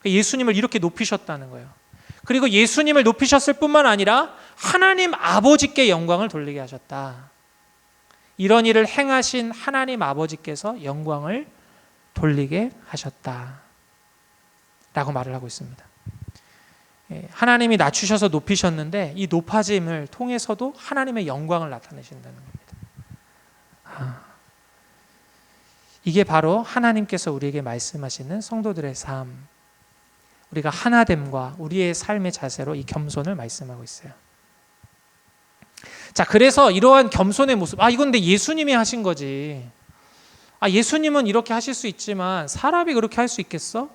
예수님을 이렇게 높이셨다는 거예요. 그리고 예수님을 높이셨을 뿐만 아니라 하나님 아버지께 영광을 돌리게 하셨다. 이런 일을 행하신 하나님 아버지께서 영광을 돌리게 하셨다 라고 말을 하고 있습니다. 하나님이 낮추셔서 높이셨는데 이 높아짐을 통해서도 하나님의 영광을 나타내신다는 겁니다. 이게 바로 하나님께서 우리에게 말씀하시는 성도들의 삶, 우리가 하나됨과 우리의 삶의 자세로 이 겸손을 말씀하고 있어요. 자, 그래서 이러한 겸손의 모습, 이건 근데 예수님이 하신 거지. 예수님은 이렇게 하실 수 있지만 사람이 그렇게 할 수 있겠어?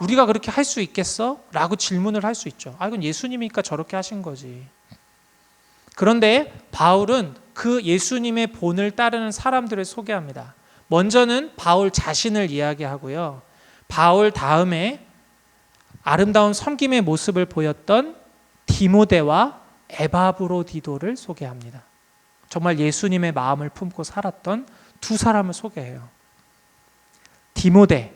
우리가 그렇게 할 수 있겠어? 라고 질문을 할 수 있죠. 이건 예수님이니까 저렇게 하신 거지. 그런데 바울은 그 예수님의 본을 따르는 사람들을 소개합니다. 먼저는 바울 자신을 이야기하고요. 바울 다음에 아름다운 섬김의 모습을 보였던 디모데와 에바브로디도를 소개합니다. 정말 예수님의 마음을 품고 살았던 두 사람을 소개해요. 디모데,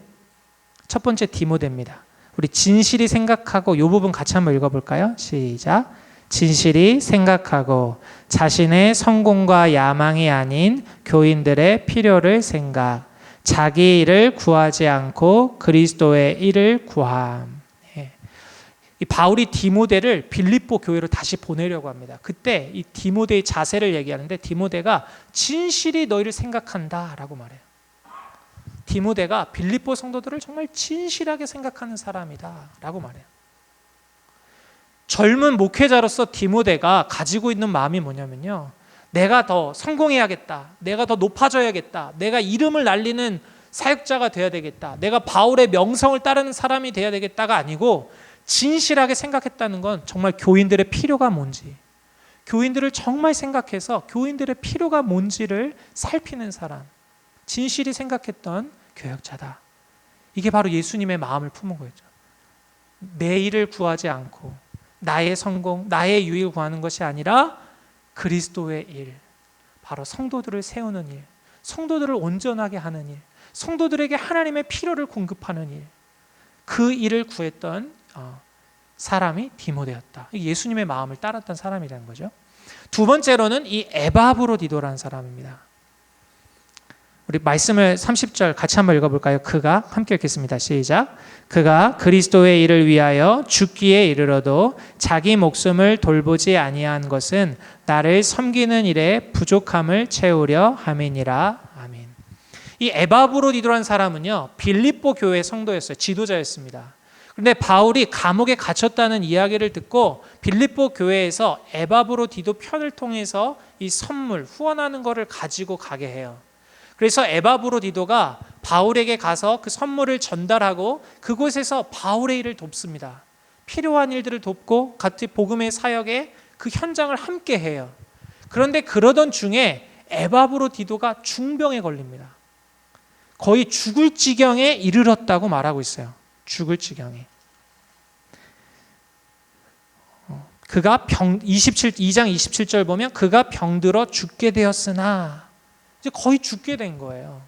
첫 번째 디모데입니다. 우리 진실이 생각하고 이 부분 같이 한번 읽어볼까요? 시작. 진실이 생각하고 자신의 성공과 야망이 아닌 교인들의 필요를 생각, 자기 일을 구하지 않고 그리스도의 일을 구함. 이 바울이 디모데를 빌립보 교회로 다시 보내려고 합니다. 그때 이 디모데의 자세를 얘기하는데 디모데가 진실이 너희를 생각한다라고 말해요. 디모데가 빌립보 성도들을 정말 진실하게 생각하는 사람이다라고 말해요. 젊은 목회자로서 디모데가 가지고 있는 마음이 뭐냐면요. 내가 더 성공해야겠다. 내가 더 높아져야겠다. 내가 이름을 날리는 사역자가 돼야 되겠다. 내가 바울의 명성을 따르는 사람이 돼야 되겠다가 아니고 진실하게 생각했다는 건 정말 교인들의 필요가 뭔지, 교인들을 정말 생각해서 교인들의 필요가 뭔지를 살피는 사람, 진실이 생각했던 교역자다. 이게 바로 예수님의 마음을 품은 거죠. 내 일을 구하지 않고 나의 성공, 나의 유익을 구하는 것이 아니라 그리스도의 일, 바로 성도들을 세우는 일, 성도들을 온전하게 하는 일, 성도들에게 하나님의 필요를 공급하는 일, 그 일을 구했던 사람이 디모데였다. 예수님의 마음을 따랐던 사람이라는 거죠. 두 번째로는 이 에바브로디도라는 사람입니다. 우리 말씀을 30절 같이 한번 읽어볼까요? 그가 함께 읽겠습니다. 시작. 그가 그리스도의 일을 위하여 죽기에 이르러도 자기 목숨을 돌보지 아니한 것은 나를 섬기는 일에 부족함을 채우려 함이니라. 아멘. 이 에바브로디도라는 사람은요, 빌립보 교회 성도였어요. 지도자였습니다. 그런데 바울이 감옥에 갇혔다는 이야기를 듣고 빌립보 교회에서 에바브로디도 편을 통해서 이 선물, 후원하는 것을 가지고 가게 해요. 그래서 에바브로디도가 바울에게 가서 그 선물을 전달하고 그곳에서 바울의 일을 돕습니다. 필요한 일들을 돕고 같이 복음의 사역에 그 현장을 함께 해요. 그런데 그러던 중에 에바브로디도가 중병에 걸립니다. 거의 죽을 지경에 이르렀다고 말하고 있어요. 죽을 지경에. 그가 2장 27절 보면 그가 병들어 죽게 되었으나 이제 거의 죽게 된 거예요.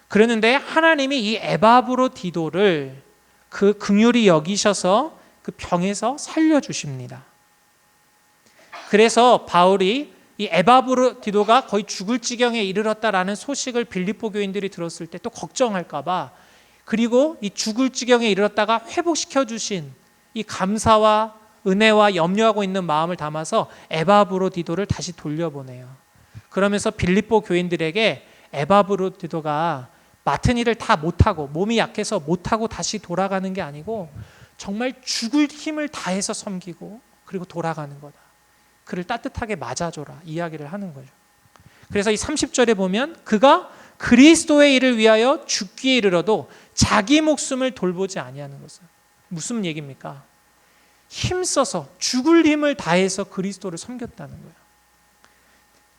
그랬는데 하나님이 이 에바브로디도를 그 긍휼히 여기셔서 그 병에서 살려주십니다. 그래서 바울이 이 에바브로디도가 거의 죽을 지경에 이르렀다라는 소식을 빌립보 교인들이 들었을 때 또 걱정할까 봐, 그리고 이 죽을 지경에 이르렀다가 회복시켜 주신 이 감사와 은혜와 염려하고 있는 마음을 담아서 에바브로디도를 다시 돌려보내요. 그러면서 빌립보 교인들에게 에바브로디도가 맡은 일을 다 못하고 몸이 약해서 못하고 다시 돌아가는 게 아니고 정말 죽을 힘을 다해서 섬기고 그리고 돌아가는 거다. 그를 따뜻하게 맞아줘라 이야기를 하는 거죠. 그래서 이 30절에 보면 그가 그리스도의 일을 위하여 죽기에 이르러도 자기 목숨을 돌보지 아니하는 것은 무슨 얘기입니까? 힘써서 죽을 힘을 다해서 그리스도를 섬겼다는 거예요.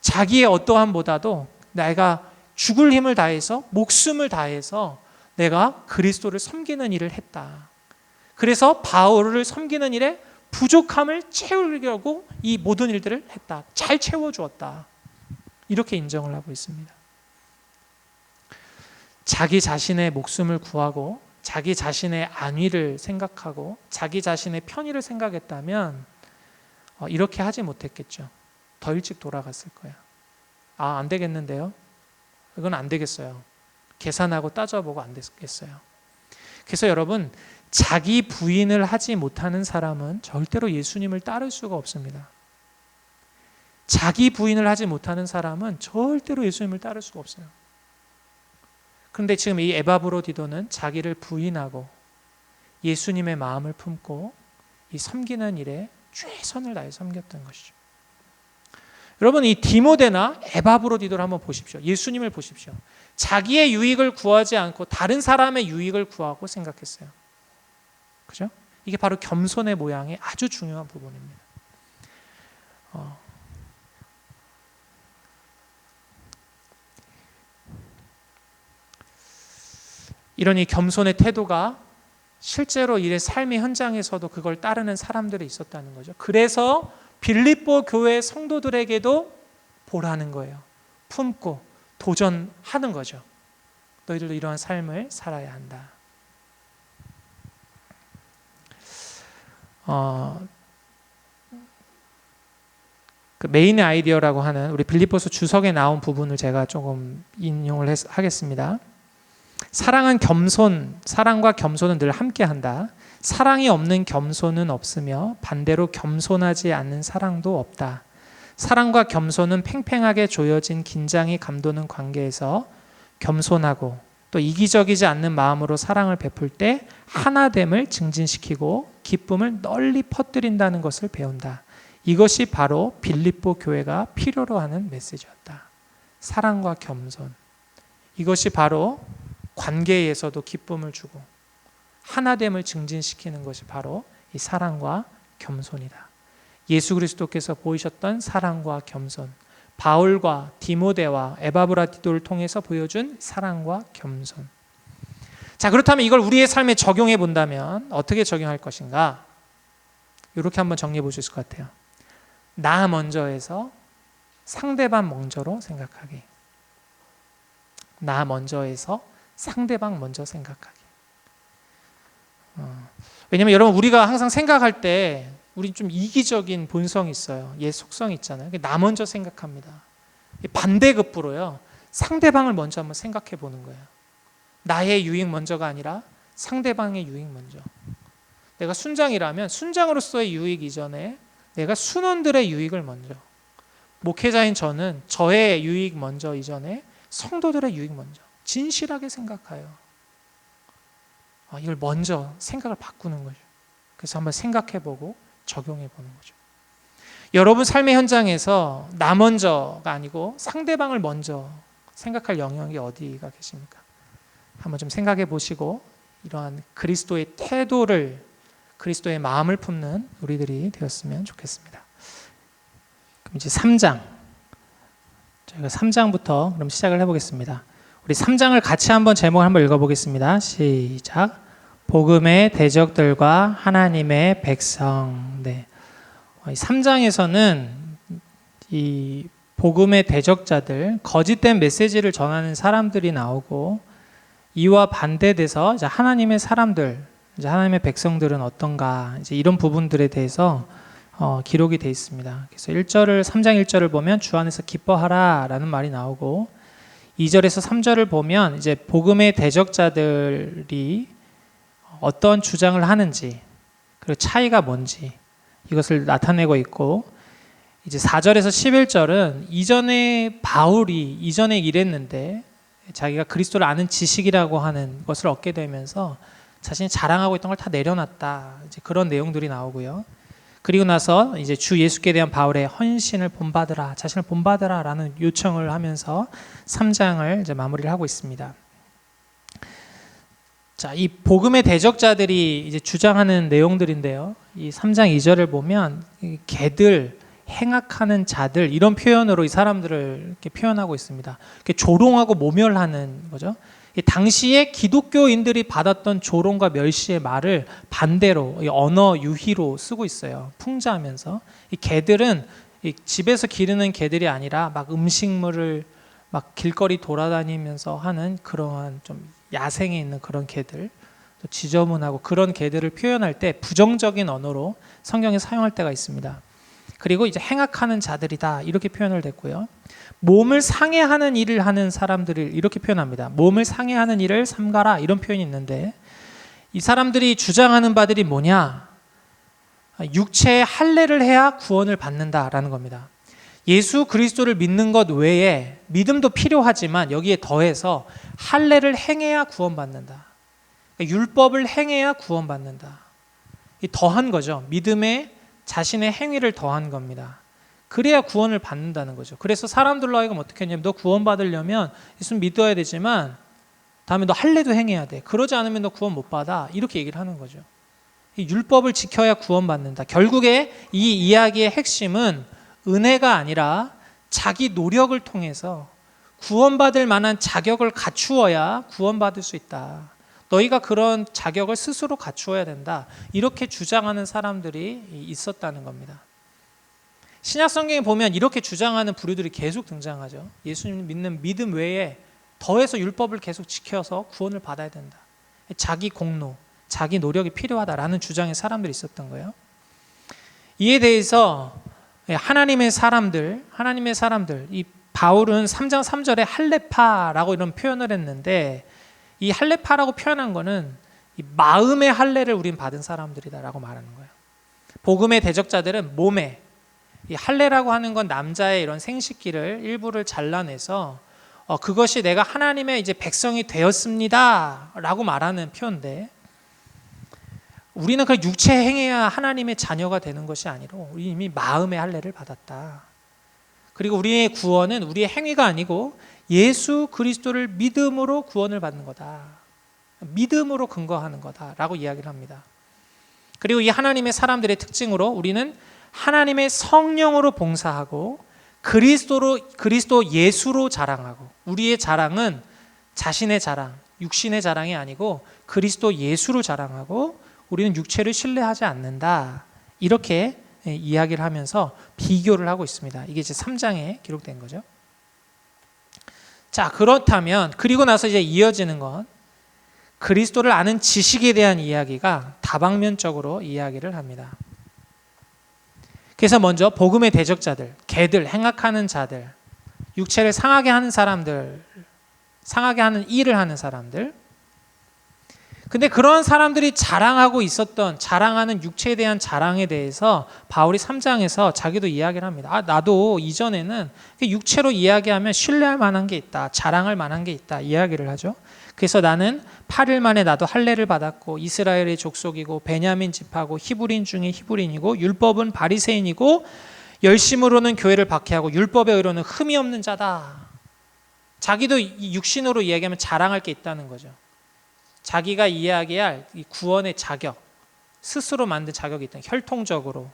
자기의 어떠함보다도 내가 죽을 힘을 다해서 목숨을 다해서 내가 그리스도를 섬기는 일을 했다. 그래서 바울을 섬기는 일에 부족함을 채우려고 이 모든 일들을 했다. 잘 채워주었다. 이렇게 인정을 하고 있습니다. 자기 자신의 목숨을 구하고 자기 자신의 안위를 생각하고 자기 자신의 편의를 생각했다면 이렇게 하지 못했겠죠. 더 일찍 돌아갔을 거야. 안 되겠는데요? 이건 안 되겠어요. 계산하고 따져보고 안 되겠어요. 그래서 여러분, 자기 부인을 하지 못하는 사람은 절대로 예수님을 따를 수가 없습니다. 자기 부인을 하지 못하는 사람은 절대로 예수님을 따를 수가 없어요. 그런데 지금 이 에바브로디도는 자기를 부인하고 예수님의 마음을 품고 이 섬기는 일에 최선을 다해 섬겼던 것이죠. 여러분, 이 디모데나 에바브로디도를 한번 보십시오. 예수님을 보십시오. 자기의 유익을 구하지 않고 다른 사람의 유익을 구하고 생각했어요. 그죠? 이게 바로 겸손의 모양의 아주 중요한 부분입니다. 이런 이 겸손의 태도가 실제로 이 삶의 현장에서도 그걸 따르는 사람들이 있었다는 거죠. 그래서 빌립보 교회 성도들에게도 보라는 거예요. 품고 도전하는 거죠. 너희들도 이러한 삶을 살아야 한다. 그 메인의 아이디어라고 하는 우리 빌립보서 주석에 나온 부분을 제가 조금 인용을 하겠습니다. 사랑과 겸손은 늘 함께한다. 사랑이 없는 겸손은 없으며 반대로 겸손하지 않는 사랑도 없다. 사랑과 겸손은 팽팽하게 조여진 긴장이 감도는 관계에서 겸손하고 또 이기적이지 않는 마음으로 사랑을 베풀 때 하나됨을 증진시키고 기쁨을 널리 퍼뜨린다는 것을 배운다. 이것이 바로 빌립보 교회가 필요로 하는 메시지였다. 사랑과 겸손. 이것이 바로 관계에서도 기쁨을 주고 하나됨을 증진시키는 것이 바로 이 사랑과 겸손이다. 예수 그리스도께서 보이셨던 사랑과 겸손, 바울과 디모데와 에바브로디도를 통해서 보여준 사랑과 겸손. 자, 그렇다면 이걸 우리의 삶에 적용해 본다면 어떻게 적용할 것인가? 이렇게 한번 정리해 볼 수 있을 것 같아요. 나 먼저에서 상대방 먼저로 생각하기. 나 먼저에서 상대방 먼저 생각하기. 왜냐하면 여러분, 우리가 항상 생각할 때 우리 좀 이기적인 본성이 있어요. 속성이 있잖아요. 나 먼저 생각합니다. 반대급부로요. 상대방을 먼저 한번 생각해 보는 거예요. 나의 유익 먼저가 아니라 상대방의 유익 먼저. 내가 순장이라면 순장으로서의 유익 이전에 내가 순원들의 유익을 먼저, 목회자인 저는 저의 유익 먼저 이전에 성도들의 유익 먼저 진실하게 생각하여 이걸 먼저 생각을 바꾸는 거죠. 그래서 한번 생각해보고 적용해보는 거죠. 여러분 삶의 현장에서 나 먼저가 아니고 상대방을 먼저 생각할 영역이 어디가 계십니까? 한번 좀 생각해 보시고 이러한 그리스도의 태도를, 그리스도의 마음을 품는 우리들이 되었으면 좋겠습니다. 그럼 이제 3장, 저희가 3장부터 그럼 시작을 해보겠습니다. 우리 3장을 같이 한번 제목을 한번 읽어보겠습니다. 시작. 복음의 대적들과 하나님의 백성. 네. 3장에서는 이 복음의 대적자들, 거짓된 메시지를 전하는 사람들이 나오고, 이와 반대돼서 이제 하나님의 사람들, 이제 하나님의 백성들은 어떤가, 이제 이런 부분들에 대해서 기록이 되어 있습니다. 그래서 3장 1절을 보면 주 안에서 기뻐하라 라는 말이 나오고, 2절에서 3절을 보면 이제 복음의 대적자들이 어떤 주장을 하는지, 그리고 차이가 뭔지 이것을 나타내고 있고, 이제 4절에서 11절은 이전에 바울이 이전에 이랬는데 자기가 그리스도를 아는 지식이라고 하는 것을 얻게 되면서 자신이 자랑하고 있던 걸 다 내려놨다, 이제 그런 내용들이 나오고요. 그리고 나서 이제 주 예수께 대한 바울의 헌신을 본받으라, 자신을 본받으라라는 요청을 하면서 3장을 이제 마무리를 하고 있습니다. 자, 이 복음의 대적자들이 이제 주장하는 내용들인데요. 이 3장 2절을 보면 개들, 행악하는 자들, 이런 표현으로 이 사람들을 이렇게 표현하고 있습니다. 이렇게 조롱하고 모멸하는 거죠. 당시에 기독교인들이 받았던 조롱과 멸시의 말을 반대로 언어 유희로 쓰고 있어요. 풍자하면서. 이 개들은 집에서 기르는 개들이 아니라 막 음식물을 막 길거리 돌아다니면서 하는 그러한 좀 야생에 있는 그런 개들, 또 지저분하고 그런 개들을 표현할 때 부정적인 언어로 성경에 사용할 때가 있습니다. 그리고 이제 행악하는 자들이다, 이렇게 표현을 됐고요. 몸을 상해하는 일을 하는 사람들을 이렇게 표현합니다. 몸을 상해하는 일을 삼가라, 이런 표현이 있는데, 이 사람들이 주장하는 바들이 뭐냐? 육체의 할례를 해야 구원을 받는다라는 겁니다. 예수 그리스도를 믿는 것 외에 믿음도 필요하지만 여기에 더해서 할례를 행해야 구원받는다. 그러니까 율법을 행해야 구원받는다. 이 더한 거죠. 믿음에 자신의 행위를 더한 겁니다. 그래야 구원을 받는다는 거죠. 그래서 사람들로 하여금 어떻게 했냐면, 너 구원받으려면 예수 믿어야 되지만 다음에 너 할례도 행해야 돼. 그러지 않으면 너 구원 못 받아. 이렇게 얘기를 하는 거죠. 이 율법을 지켜야 구원받는다. 결국에 이 이야기의 핵심은 은혜가 아니라 자기 노력을 통해서 구원받을 만한 자격을 갖추어야 구원받을 수 있다. 너희가 그런 자격을 스스로 갖추어야 된다. 이렇게 주장하는 사람들이 있었다는 겁니다. 신약 성경에 보면 이렇게 주장하는 부류들이 계속 등장하죠. 예수님 믿는 믿음 외에 더해서 율법을 계속 지켜서 구원을 받아야 된다. 자기 공로, 자기 노력이 필요하다라는 주장의 사람들이 있었던 거예요. 이에 대해서 하나님의 사람들, 이 바울은 3장 3절에 할례파라고 이런 표현을 했는데, 이 할례파라고 표현한 거는 이 마음의 할례를 우린 받은 사람들이다라고 말하는 거예요. 복음의 대적자들은 몸에, 이 할례라고 하는 건 남자의 이런 생식기를 일부를 잘라내서 그것이 내가 하나님의 이제 백성이 되었습니다라고 말하는 표현인데, 우리는 그 육체 행해야 하나님의 자녀가 되는 것이 아니로 우리 이미 마음의 할례를 받았다. 그리고 우리의 구원은 우리의 행위가 아니고 예수 그리스도를 믿음으로 구원을 받는 거다. 믿음으로 근거하는 거다라고 이야기를 합니다. 그리고 이 하나님의 사람들의 특징으로 우리는 하나님의 성령으로 봉사하고 그리스도 예수로 자랑하고, 우리의 자랑은 자신의 자랑, 육신의 자랑이 아니고 그리스도 예수로 자랑하고, 우리는 육체를 신뢰하지 않는다. 이렇게 이야기를 하면서 비교를 하고 있습니다. 이게 이제 3장에 기록된 거죠. 자, 그렇다면 그리고 나서 이제 이어지는 건 그리스도를 아는 지식에 대한 이야기가 다방면적으로 이야기를 합니다. 그래서 먼저 복음의 대적자들, 개들, 행악하는 자들, 육체를 상하게 하는 사람들, 상하게 하는 일을 하는 사람들. 근데 그런 사람들이 자랑하는 육체에 대한 자랑에 대해서 바울이 3장에서 자기도 이야기를 합니다. 나도 이전에는 육체로 이야기하면 신뢰할 만한 게 있다, 자랑할 만한 게 있다 이야기를 하죠. 그래서 나는 8일 만에 나도 할례를 받았고 이스라엘의 족속이고 베냐민 지파고 히브리인 중에 히브리인이고 율법은 바리새인이고 열심으로는 교회를 박해하고 율법의 의로는 흠이 없는 자다. 자기도 육신으로 이야기하면 자랑할 게 있다는 거죠. 자기가 이야기할 이 구원의 자격, 스스로 만든 자격이 있다. 혈통적으로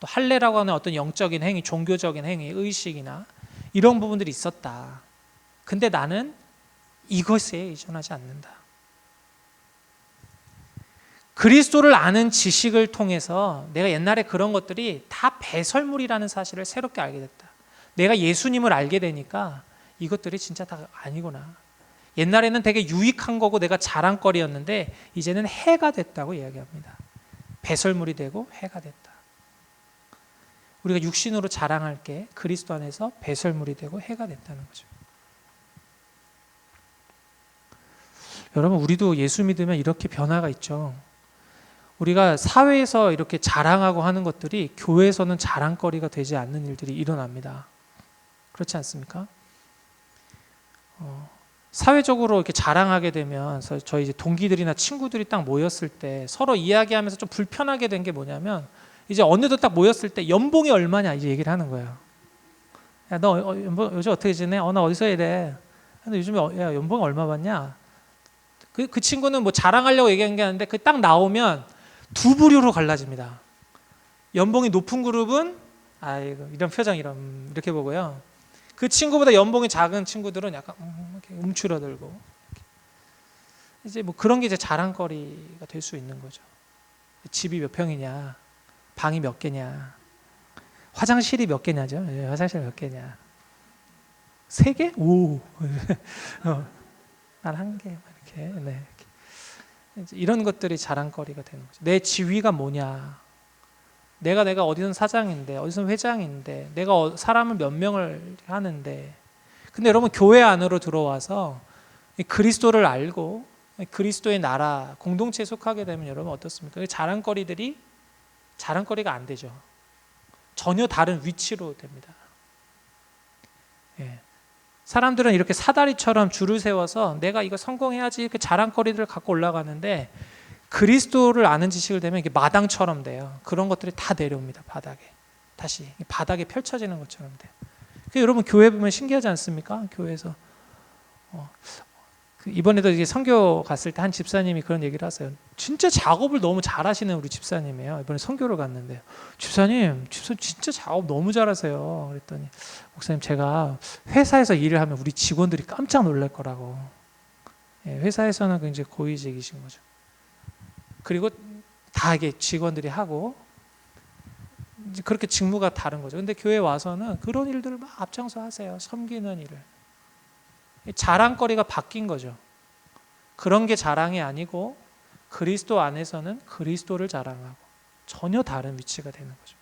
또 할례라고 하는 어떤 영적인 행위, 종교적인 행위, 의식이나 이런 부분들이 있었다. 근데 나는 이것에 의존하지 않는다. 그리스도를 아는 지식을 통해서 내가 옛날에 그런 것들이 다 배설물이라는 사실을 새롭게 알게 됐다. 내가 예수님을 알게 되니까 이것들이 진짜 다 아니구나. 옛날에는 되게 유익한 거고 내가 자랑거리였는데 이제는 해가 됐다고 이야기합니다. 배설물이 되고 해가 됐다. 우리가 육신으로 자랑할 게 그리스도 안에서 배설물이 되고 해가 됐다는 거죠. 여러분, 우리도 예수 믿으면 이렇게 변화가 있죠. 우리가 사회에서 이렇게 자랑하고 하는 것들이 교회에서는 자랑거리가 되지 않는 일들이 일어납니다. 그렇지 않습니까? 사회적으로 이렇게 자랑하게 되면 저희 이제 동기들이나 친구들이 딱 모였을 때 서로 이야기하면서 좀 불편하게 된 게 뭐냐면 이제 어느덧 딱 모였을 때 연봉이 얼마냐 이제 얘기를 하는 거예요. 야, 너 요즘 어떻게 지내? 나 어디서 일해? 근데 요즘에 야, 연봉 얼마 받냐? 그 친구는 뭐 자랑하려고 얘기한 게 아닌데 그 딱 나오면 두 부류로 갈라집니다. 연봉이 높은 그룹은 아이고 이런 표정 이렇게 보고요. 그 친구보다 연봉이 작은 친구들은 약간 이렇게 움츠러들고 이제 뭐 그런 게 이제 자랑거리가 될 수 있는 거죠. 집이 몇 평이냐, 방이 몇 개냐, 화장실이 몇 개냐죠. 화장실 몇 개냐, 3개? 오, 난 1개 이렇게. 네. 이런 것들이 자랑거리가 되는 거죠. 내 지위가 뭐냐. 내가 어디선 사장인데 어디선 회장인데 내가 사람을 몇 명을 하는데 근데 여러분 교회 안으로 들어와서 그리스도를 알고 그리스도의 나라 공동체에 속하게 되면 여러분 어떻습니까? 자랑거리가 안 되죠. 전혀 다른 위치로 됩니다. 예. 사람들은 이렇게 사다리처럼 줄을 세워서 내가 이거 성공해야지 이렇게 자랑거리들을 갖고 올라가는데 그리스도를 아는 지식을 되면 이게 마당처럼 돼요. 그런 것들이 다 내려옵니다. 다시 바닥에 펼쳐지는 것처럼 돼요. 여러분 교회 보면 신기하지 않습니까? 교회에서 이번에도 이제 선교 갔을 때 한 집사님이 그런 얘기를 하세요. 진짜 작업을 너무 잘하시는 우리 집사님이에요. 이번에 선교를 갔는데 집사님 진짜 작업 너무 잘하세요. 그랬더니 목사님 제가 회사에서 일을 하면 우리 직원들이 깜짝 놀랄 거라고. 예, 회사에서는 굉장히 고위직이신 거죠. 그리고 다 이게 직원들이 하고 이제 그렇게 직무가 다른 거죠. 근데 교회 와서는 그런 일들을 막 앞장서 하세요. 섬기는 일을. 자랑거리가 바뀐 거죠. 그런 게 자랑이 아니고 그리스도 안에서는 그리스도를 자랑하고 전혀 다른 위치가 되는 거죠.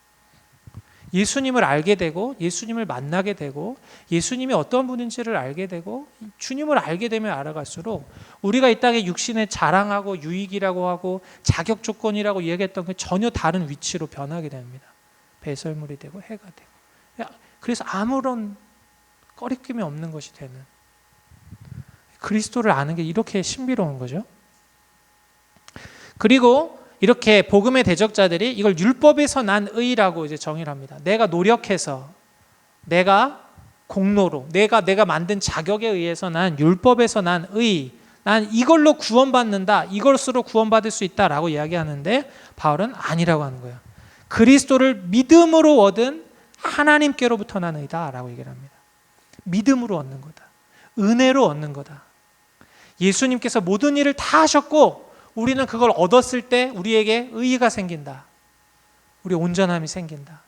예수님을 알게 되고 예수님을 만나게 되고 예수님이 어떤 분인지를 알게 되고 주님을 알게 되면 알아갈수록 우리가 이 땅에 육신에 자랑하고 유익이라고 하고 자격 조건이라고 이야기했던 게 전혀 다른 위치로 변하게 됩니다. 배설물이 되고 해가 되고. 그래서 아무런 꺼리낌이 없는 것이 되는 그리스도를 아는 게 이렇게 신비로운 거죠. 그리고 이렇게 복음의 대적자들이 이걸 율법에서 난 의라고 이제 정의를 합니다. 내가 노력해서, 내가 공로로, 내가 만든 자격에 의해서 난 율법에서 난 의, 난 이걸로 구원받는다, 이것으로 구원받을 수 있다라고 이야기하는데 바울은 아니라고 하는 거예요. 그리스도를 믿음으로 얻은 하나님께로부터 난 의다라고 얘기를 합니다. 믿음으로 얻는 거다. 은혜로 얻는 거다. 예수님께서 모든 일을 다 하셨고 우리는 그걸 얻었을 때 우리에게 의의가 생긴다. 우리 온전함이 생긴다.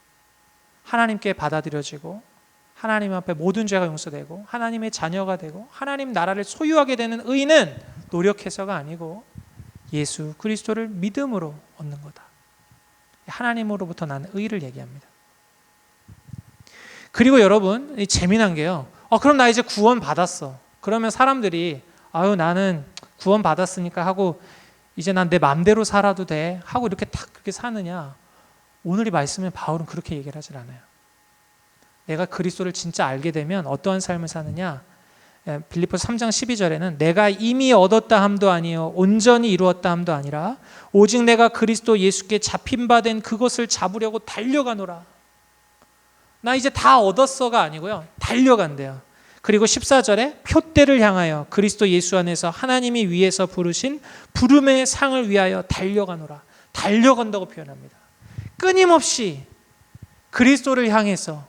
하나님께 받아들여지고 하나님 앞에 모든 죄가 용서되고 하나님의 자녀가 되고 하나님 나라를 소유하게 되는 의의는 노력해서가 아니고 예수 그리스도를 믿음으로 얻는 거다. 하나님으로부터 난 의의를 얘기합니다. 그리고 여러분, 재미난 게요. 그럼 나 이제 구원 받았어. 그러면 사람들이 아유 나는 구원 받았으니까 하고 이제 난 내 맘대로 살아도 돼 하고 이렇게 딱 그렇게 사느냐? 오늘 이 말씀에 바울은 그렇게 얘기를 하질 않아요. 내가 그리스도를 진짜 알게 되면 어떠한 삶을 사느냐? 빌립보서 3장 12절에는 내가 이미 얻었다 함도 아니요 온전히 이루었다 함도 아니라 오직 내가 그리스도 예수께 잡힌 바 된 그것을 잡으려고 달려가노라. 나 이제 다 얻었어가 아니고요. 달려간대요. 그리고 14절에 표대를 향하여 그리스도 예수 안에서 하나님이 위에서 부르신 부름의 상을 위하여 달려가노라. 달려간다고 표현합니다. 끊임없이 그리스도를 향해서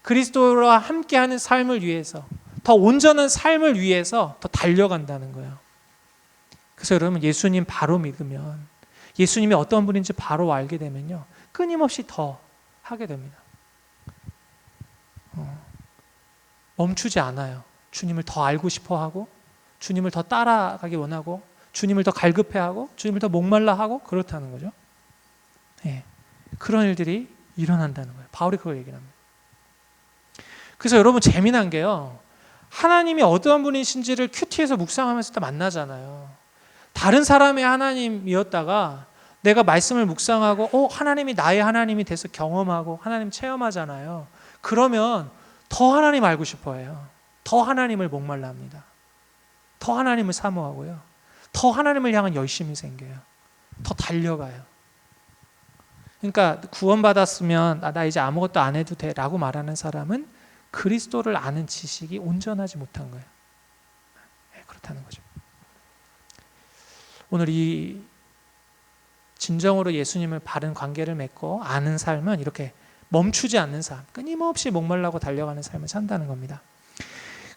그리스도와 함께하는 삶을 위해서 더 온전한 삶을 위해서 더 달려간다는 거예요. 그래서 여러분 예수님 바로 믿으면 예수님이 어떤 분인지 바로 알게 되면요. 끊임없이 더 하게 됩니다. 멈추지 않아요. 주님을 더 알고 싶어하고 주님을 더 따라가기 원하고 주님을 더 갈급해하고 주님을 더 목말라하고 그렇다는 거죠. 네. 그런 일들이 일어난다는 거예요. 바울이 그걸 얘기를 합니다. 그래서 여러분 재미난 게요. 하나님이 어떠한 분이신지를 큐티에서 묵상하면서 다 만나잖아요. 다른 사람의 하나님이었다가 내가 말씀을 묵상하고 하나님이 나의 하나님이 돼서 경험하고 하나님 체험하잖아요. 그러면 더 하나님 알고 싶어해요. 더 하나님을 목말라 합니다. 더 하나님을 사모하고요. 더 하나님을 향한 열심이 생겨요. 더 달려가요. 그러니까 구원받았으면 나 이제 아무것도 안 해도 돼 라고 말하는 사람은 그리스도를 아는 지식이 온전하지 못한 거예요. 네, 그렇다는 거죠. 오늘 이 진정으로 예수님을 바른 관계를 맺고 아는 삶은 이렇게 멈추지 않는 삶, 끊임없이 목말라고 달려가는 삶을 산다는 겁니다.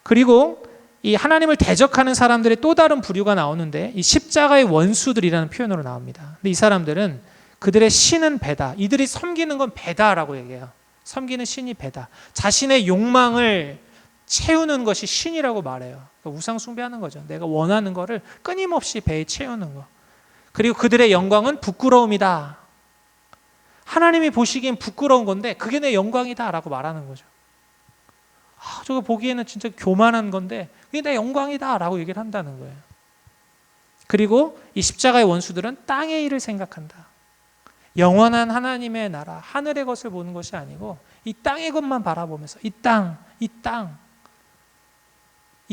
그리고 이 하나님을 대적하는 사람들의 또 다른 부류가 나오는데 이 십자가의 원수들이라는 표현으로 나옵니다. 근데 이 사람들은 그들의 신은 배다. 이들이 섬기는 건 배다라고 얘기해요. 섬기는 신이 배다. 자신의 욕망을 채우는 것이 신이라고 말해요. 그러니까 우상 숭배하는 거죠. 내가 원하는 거를 끊임없이 배에 채우는 거. 그리고 그들의 영광은 부끄러움이다. 하나님이 보시기엔 부끄러운 건데 그게 내 영광이다 라고 말하는 거죠. 저거 보기에는 진짜 교만한 건데 그게 내 영광이다 라고 얘기를 한다는 거예요. 그리고 이 십자가의 원수들은 땅의 일을 생각한다. 영원한 하나님의 나라, 하늘의 것을 보는 것이 아니고 이 땅의 것만 바라보면서 이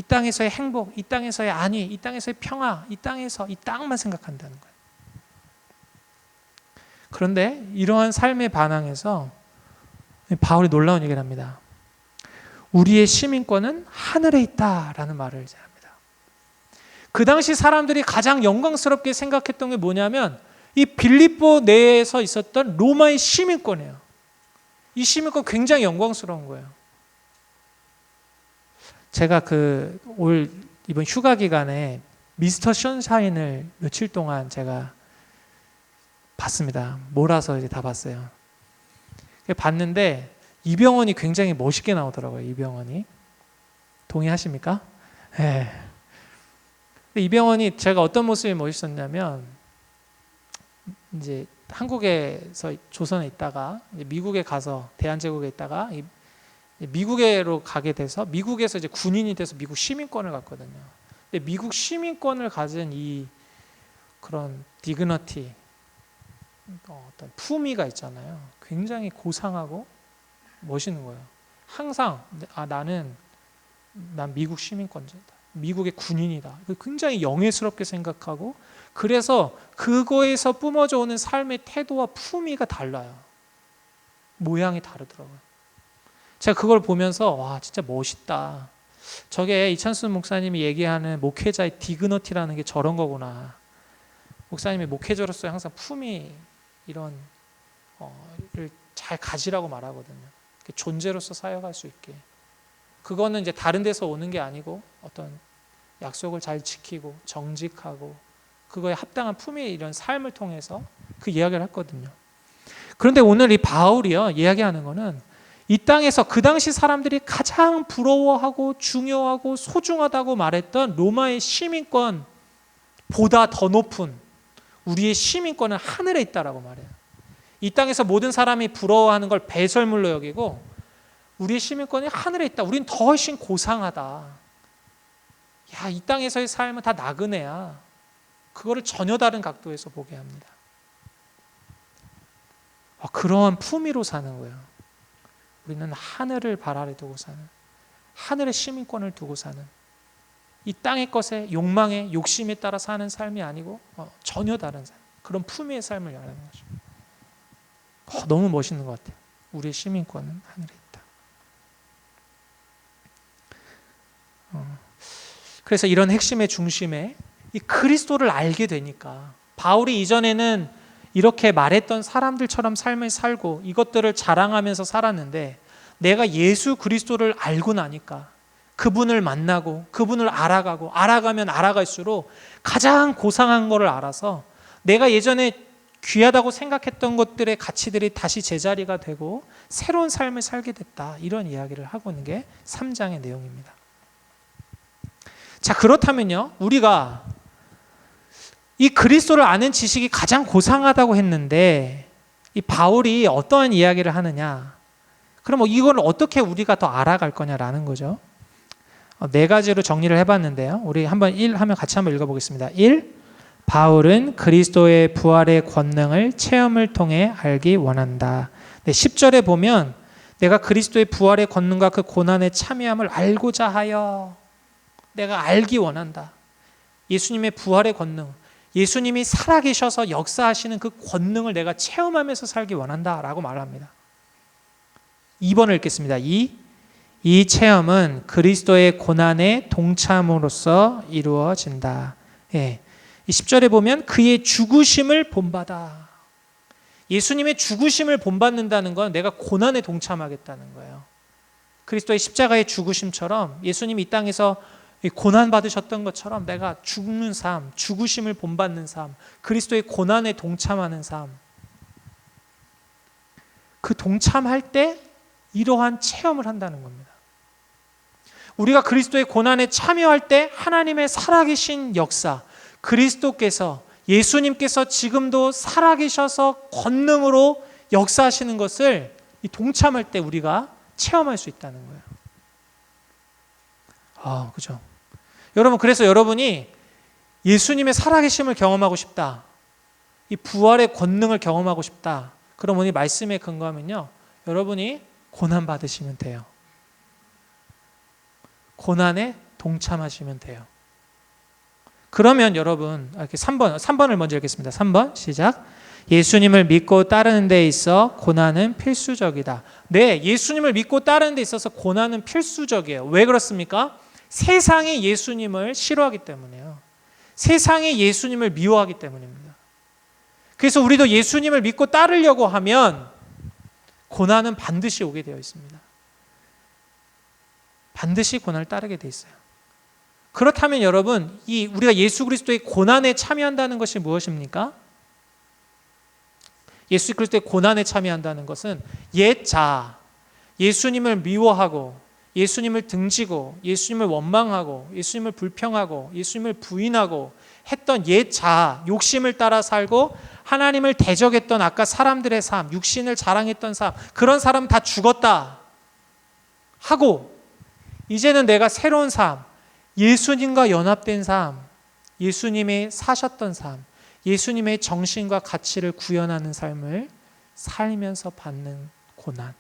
땅에서의 행복, 이 땅에서의 안위, 이 땅에서의 평화, 이 땅만 생각한다는 거예요. 그런데 이러한 삶의 반항에서 바울이 놀라운 얘기를 합니다. 우리의 시민권은 하늘에 있다라는 말을 이제 합니다. 그 당시 사람들이 가장 영광스럽게 생각했던 게 뭐냐면 이 빌립보 내에서 있었던 로마의 시민권이에요. 이 시민권 굉장히 영광스러운 거예요. 제가 이번 휴가 기간에 미스터 션샤인을 며칠 동안 제가 봤습니다. 몰아서 이제 다 봤어요. 봤는데 이병헌이 굉장히 멋있게 나오더라고요. 이병헌이. 동의하십니까? 네. 이병헌이 제가 어떤 모습이 멋있었냐면 이제 한국에서 조선에 있다가 미국에 가서 대한제국에 있다가 미국으로 가게 돼서 미국에서 이제 군인이 돼서 미국 시민권을 갖거든요. 근데 미국 시민권을 가진 이 그런 디그너티 어떤 품위가 있잖아요. 굉장히 고상하고 멋있는 거예요. 항상 난 미국 시민권자다. 미국의 군인이다. 굉장히 영예스럽게 생각하고 그래서 그거에서 뿜어져 오는 삶의 태도와 품위가 달라요. 모양이 다르더라고요. 제가 그걸 보면서 와 진짜 멋있다. 저게 이찬수 목사님이 얘기하는 목회자의 디그너티라는 게 저런 거구나. 목사님이 목회자로서 항상 품위 이런 를 잘 가지라고 말하거든요. 존재로서 사역할 수 있게. 그거는 이제 다른 데서 오는 게 아니고 어떤 약속을 잘 지키고 정직하고 그거에 합당한 품위 이런 삶을 통해서 그 이야기를 했거든요. 그런데 오늘 이 바울이요 이야기하는 거는 이 땅에서 그 당시 사람들이 가장 부러워하고 중요하고 소중하다고 말했던 로마의 시민권보다 더 높은 우리의 시민권은 하늘에 있다라고 말해요. 이 땅에서 모든 사람이 부러워하는 걸 배설물로 여기고 우리의 시민권이 하늘에 있다. 우린 더 훨씬 고상하다. 야, 이 땅에서의 삶은 다 나그네야. 그거를 전혀 다른 각도에서 보게 합니다. 그러한 품위로 사는 거예요. 우리는 하늘을 발 아래 두고 사는, 하늘의 시민권을 두고 사는, 이 땅의 것에 욕망에 욕심에 따라 사는 삶이 아니고 전혀 다른 삶, 그런 품위의 삶을 말하는 거죠. 너무 멋있는 것 같아요. 우리의 시민권은 하늘에 있다. 그래서 이런 핵심의 중심에 이 그리스도를 알게 되니까, 바울이 이전에는 이렇게 말했던 사람들처럼 삶을 살고 이것들을 자랑하면서 살았는데, 내가 예수 그리스도를 알고 나니까, 그분을 만나고 그분을 알아가고 알아가면 알아갈수록 가장 고상한 것을 알아서 내가 예전에 귀하다고 생각했던 것들의 가치들이 다시 제자리가 되고 새로운 삶을 살게 됐다. 이런 이야기를 하고 있는 게 3장의 내용입니다. 자, 그렇다면요, 우리가 이 그리스도를 아는 지식이 가장 고상하다고 했는데, 이 바울이 어떠한 이야기를 하느냐? 그럼 이걸 어떻게 우리가 더 알아갈 거냐라는 거죠. 네 가지로 정리를 해봤는데요. 우리 한번 1 하면 같이 한번 읽어보겠습니다. 1. 바울은 그리스도의 부활의 권능을 체험을 통해 알기 원한다. 네, 10절에 보면 내가 그리스도의 부활의 권능과 그 고난의 참여함을 알고자 하여, 내가 알기 원한다. 예수님의 부활의 권능, 예수님이 살아계셔서 역사하시는 그 권능을 내가 체험하면서 살기 원한다라고 말합니다. 2번을 읽겠습니다. 이 체험은 그리스도의 고난의 동참으로서 이루어진다. 예. 이 10절에 보면 그의 죽으심을 본받아. 예수님의 죽으심을 본받는다는 건 내가 고난에 동참하겠다는 거예요. 그리스도의 십자가의 죽으심처럼 예수님이 이 땅에서 고난 받으셨던 것처럼 내가 죽는 삶, 죽으심을 본받는 삶, 그리스도의 고난에 동참하는 삶, 그 동참할 때 이러한 체험을 한다는 겁니다. 우리가 그리스도의 고난에 참여할 때 하나님의 살아계신 역사, 그리스도께서, 예수님께서 지금도 살아계셔서 권능으로 역사하시는 것을 동참할 때 우리가 체험할 수 있다는 거예요. 그죠? 여러분, 그래서 여러분이 예수님의 살아계심을 경험하고 싶다, 이 부활의 권능을 경험하고 싶다, 그러면 이 말씀에 근거하면요, 여러분이 고난 받으시면 돼요. 고난에 동참하시면 돼요. 그러면 여러분, 이렇게 3번을 먼저 읽겠습니다. 3번 시작. 예수님을 믿고 따르는 데 있어 고난은 필수적이다. 네, 예수님을 믿고 따르는 데 있어서 고난은 필수적이에요. 왜 그렇습니까? 세상이 예수님을 싫어하기 때문에요. 세상이 예수님을 미워하기 때문입니다. 그래서 우리도 예수님을 믿고 따르려고 하면 고난은 반드시 오게 되어 있습니다. 반드시 고난을 따르게 되어 있어요. 그렇다면 여러분, 우리가 예수 그리스도의 고난에 참여한다는 것이 무엇입니까? 예수 그리스도의 고난에 참여한다는 것은 옛 자아, 예수님을 미워하고 예수님을 등지고 예수님을 원망하고 예수님을 불평하고 예수님을 부인하고 했던 옛 자아, 욕심을 따라 살고 하나님을 대적했던 아까 사람들의 삶, 육신을 자랑했던 삶, 그런 사람 다 죽었다 하고 이제는 내가 새로운 삶, 예수님과 연합된 삶, 예수님이 사셨던 삶, 예수님의 정신과 가치를 구현하는 삶을 살면서 받는 고난,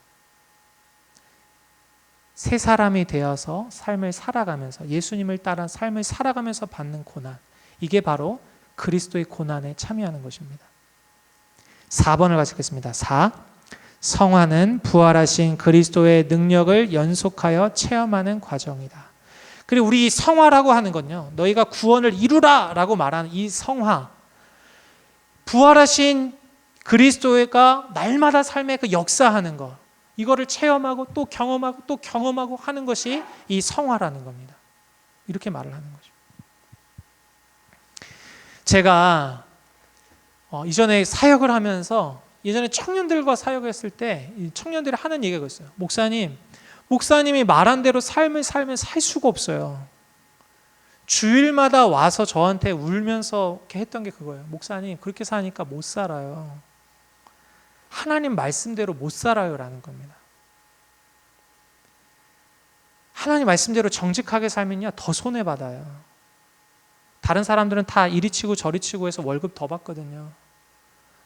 새 사람이 되어서 삶을 살아가면서 예수님을 따라 삶을 살아가면서 받는 고난, 이게 바로 그리스도의 고난에 참여하는 것입니다. 4번을 같이 읽겠습니다. 4. 성화는 부활하신 그리스도의 능력을 연속하여 체험하는 과정이다. 그리고 우리 성화라고 하는 건요, 너희가 구원을 이루라 라고 말하는 이 성화, 부활하신 그리스도가 날마다 삶에 그 역사하는 것, 이거를 체험하고 또 경험하고 또 경험하고 하는 것이 이 성화라는 겁니다. 이렇게 말을 하는 거죠. 제가 이전에 사역을 하면서 예전에 청년들과 사역을 했을 때 청년들이 하는 얘기가 있어요. 목사님이 말한 대로 삶을 살면 살 수가 없어요. 주일마다 와서 저한테 울면서 이렇게 했던 게 그거예요. 목사님, 그렇게 사니까 못 살아요. 하나님 말씀대로 못 살아요 라는 겁니다. 하나님 말씀대로 정직하게 살면요 더 손해받아요. 다른 사람들은 다 이리 치고 저리 치고 해서 월급 더 받거든요.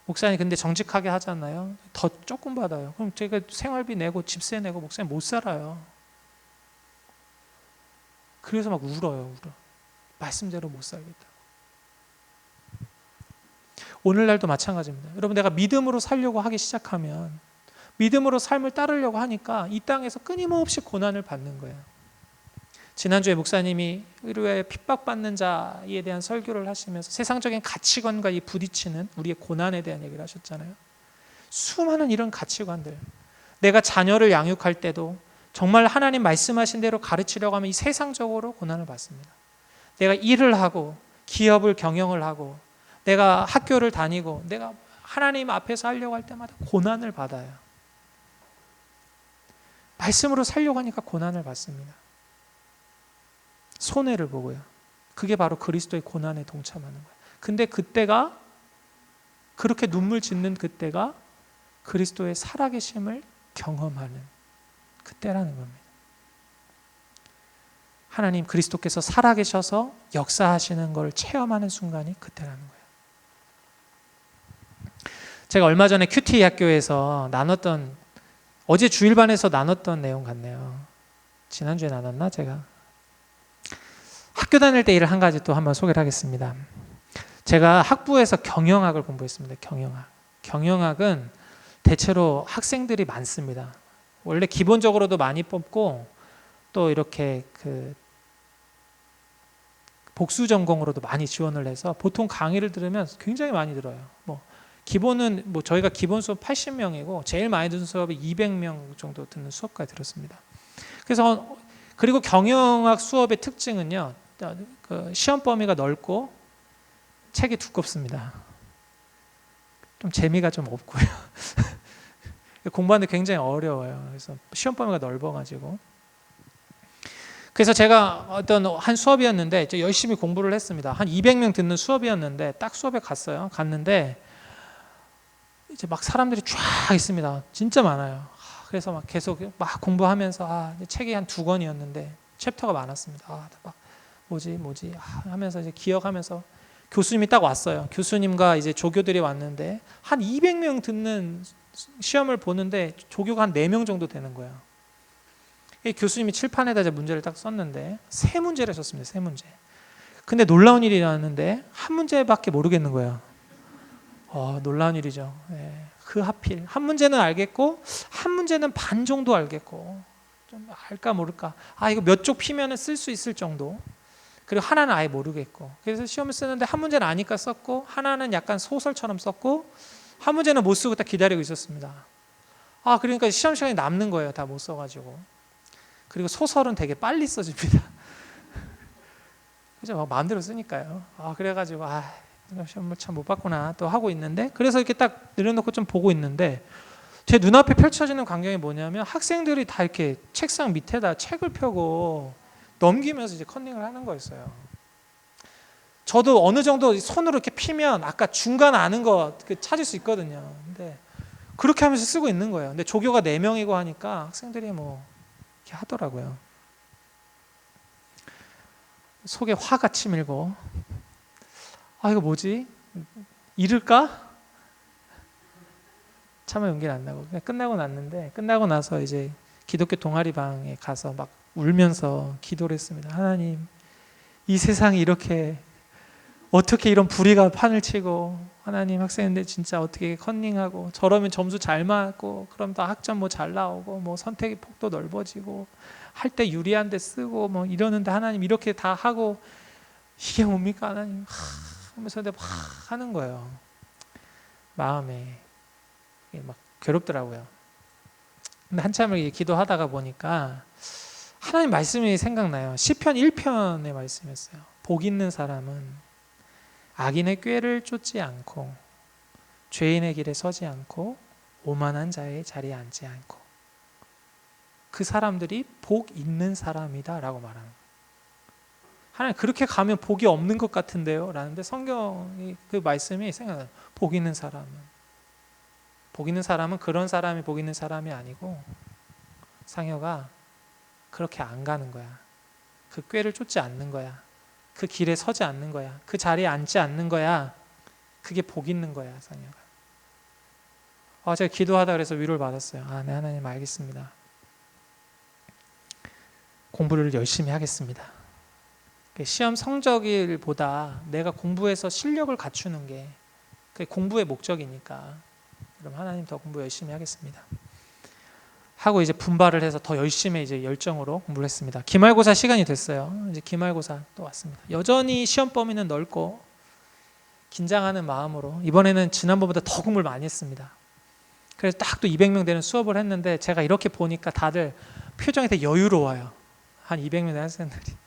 목사님 근데 정직하게 하잖아요. 더 조금 받아요. 그럼 제가 생활비 내고 집세 내고 목사님 못 살아요. 그래서 막 울어요. 말씀대로 못 살겠다. 오늘날도 마찬가지입니다. 여러분 내가 믿음으로 살려고 하기 시작하면 믿음으로 삶을 따르려고 하니까 이 땅에서 끊임없이 고난을 받는 거예요. 지난주에 목사님이 의료에 핍박받는 자에 대한 설교를 하시면서 세상적인 가치관과 이 부딪히는 우리의 고난에 대한 얘기를 하셨잖아요. 수많은 이런 가치관들, 내가 자녀를 양육할 때도 정말 하나님 말씀하신 대로 가르치려고 하면 이 세상적으로 고난을 받습니다. 내가 일을 하고 기업을 경영을 하고 내가 학교를 다니고 내가 하나님 앞에서 하려고 할 때마다 고난을 받아요. 말씀으로 살려고 하니까 고난을 받습니다. 손해를 보고요. 그게 바로 그리스도의 고난에 동참하는 거예요. 근데 그때가 그렇게 눈물 짓는 그때가 그리스도의 살아계심을 경험하는 그때라는 겁니다. 하나님 그리스도께서 살아계셔서 역사하시는 걸 체험하는 순간이 그때라는 거예요. 제가 얼마 전에 큐티 학교에서 나눴던 어제 주일반에서 나눴던 내용 같네요. 지난주에 나눴나 제가? 학교 다닐 때 일을 한 가지 또 한번 소개를 하겠습니다. 제가 학부에서 경영학을 공부했습니다. 경영학은 대체로 학생들이 많습니다. 원래 기본적으로도 많이 뽑고 또 이렇게 복수 전공으로도 많이 지원을 해서 보통 강의를 들으면 굉장히 많이 들어요. 기본은 저희가 기본 수업 80명이고 제일 많이 듣는 수업이 200명 정도 듣는 수업까지 들었습니다. 그리고 경영학 수업의 특징은요, 시험 범위가 넓고 책이 두껍습니다. 좀 재미가 좀 없고요. 공부하는데 굉장히 어려워요. 그래서 시험 범위가 넓어가지고. 그래서 제가 어떤 한 수업이었는데 열심히 공부를 했습니다. 한 200명 듣는 수업이었는데 딱 수업에 갔는데 이제 막 사람들이 쫙 있습니다. 진짜 많아요. 그래서 막 계속 막 공부하면서 책이 한 2권이었는데 챕터가 많았습니다. 막 뭐지 하면서 이제 기억하면서 교수님이 딱 왔어요. 교수님과 이제 조교들이 왔는데 한 200명 듣는 시험을 보는데 조교가 한 4명 정도 되는 거예요. 교수님이 칠판에다 이제 문제를 딱 썼는데 3문제를 썼습니다. 3문제. 근데 놀라운 일이 나왔는데 한 문제밖에 모르겠는 거예요. 놀라운 일이죠. 네. 그 하필 한 문제는 알겠고 한 문제는 반 정도 알겠고 좀 알까 모를까. 이거 몇 쪽 피면은 쓸 수 있을 정도. 그리고 하나는 아예 모르겠고. 그래서 시험을 쓰는데 한 문제는 아니까 썼고 하나는 약간 소설처럼 썼고 한 문제는 못 쓰고 딱 기다리고 있었습니다. 그러니까 시험 시간이 남는 거예요. 다 못 써가지고. 그리고 소설은 되게 빨리 써집니다. 그죠? 마음대로 쓰니까요. 그래가지고 시험을 참 못 봤구나 또 하고 있는데, 그래서 이렇게 딱 내려놓고 좀 보고 있는데 제 눈앞에 펼쳐지는 광경이 뭐냐면 학생들이 다 이렇게 책상 밑에다 책을 펴고 넘기면서 이제 컨닝을 하는 거였어요. 저도 어느 정도 손으로 이렇게 피면 아까 중간 아는 거 찾을 수 있거든요. 근데 그렇게 하면서 쓰고 있는 거예요. 근데 조교가 4명이고 하니까 학생들이 이렇게 하더라고요. 속에 화가 치밀고 이거 뭐지? 잃을까? 차마 용기는 안 나고 그냥 끝나고 나서 이제 기독교 동아리 방에 가서 막 울면서 기도를 했습니다. 하나님, 이 세상이 이렇게 어떻게 이런 불의가 판을 치고, 하나님 학생인데 진짜 어떻게 컨닝하고 저러면 점수 잘 맞고 그럼 다 학점 잘 나오고 선택의 폭도 넓어지고 할 때 유리한 데 쓰고 이러는데 하나님 이렇게 다 하고 이게 뭡니까 하나님 하면서 막 하는 거예요. 마음에 막 괴롭더라고요. 근데 한참을 기도하다가 보니까 하나님 말씀이 생각나요. 시편 1편의 말씀이었어요. 복 있는 사람은 악인의 꾀를 쫓지 않고 죄인의 길에 서지 않고 오만한 자의 자리에 앉지 않고 그 사람들이 복 있는 사람이다 라고 말하는 거예요. 하나님 그렇게 가면 복이 없는 것 같은데요 라는데 성경이 그 말씀이 생각나요. 복 있는 사람은 그런 사람이 복 있는 사람이 아니고 상여가 그렇게 안 가는 거야. 그 꾀를 쫓지 않는 거야. 그 길에 서지 않는 거야. 그 자리에 앉지 않는 거야. 그게 복 있는 거야, 상혁아. 제가 기도하다 그래서 위로를 받았어요. 네, 하나님 알겠습니다. 공부를 열심히 하겠습니다. 시험 성적일보다 내가 공부해서 실력을 갖추는 게 그게 공부의 목적이니까 그럼 하나님 더 공부 열심히 하겠습니다. 하고 이제 분발을 해서 더 열심히 이제 열정으로 공부를 했습니다. 기말고사 시간이 됐어요. 이제 기말고사 또 왔습니다. 여전히 시험 범위는 넓고 긴장하는 마음으로 이번에는 지난번보다 더 공부를 많이 했습니다. 그래서 딱 또 200명 되는 수업을 했는데 제가 이렇게 보니까 다들 표정이 되게 여유로워요. 한 200명 되는 학생들이.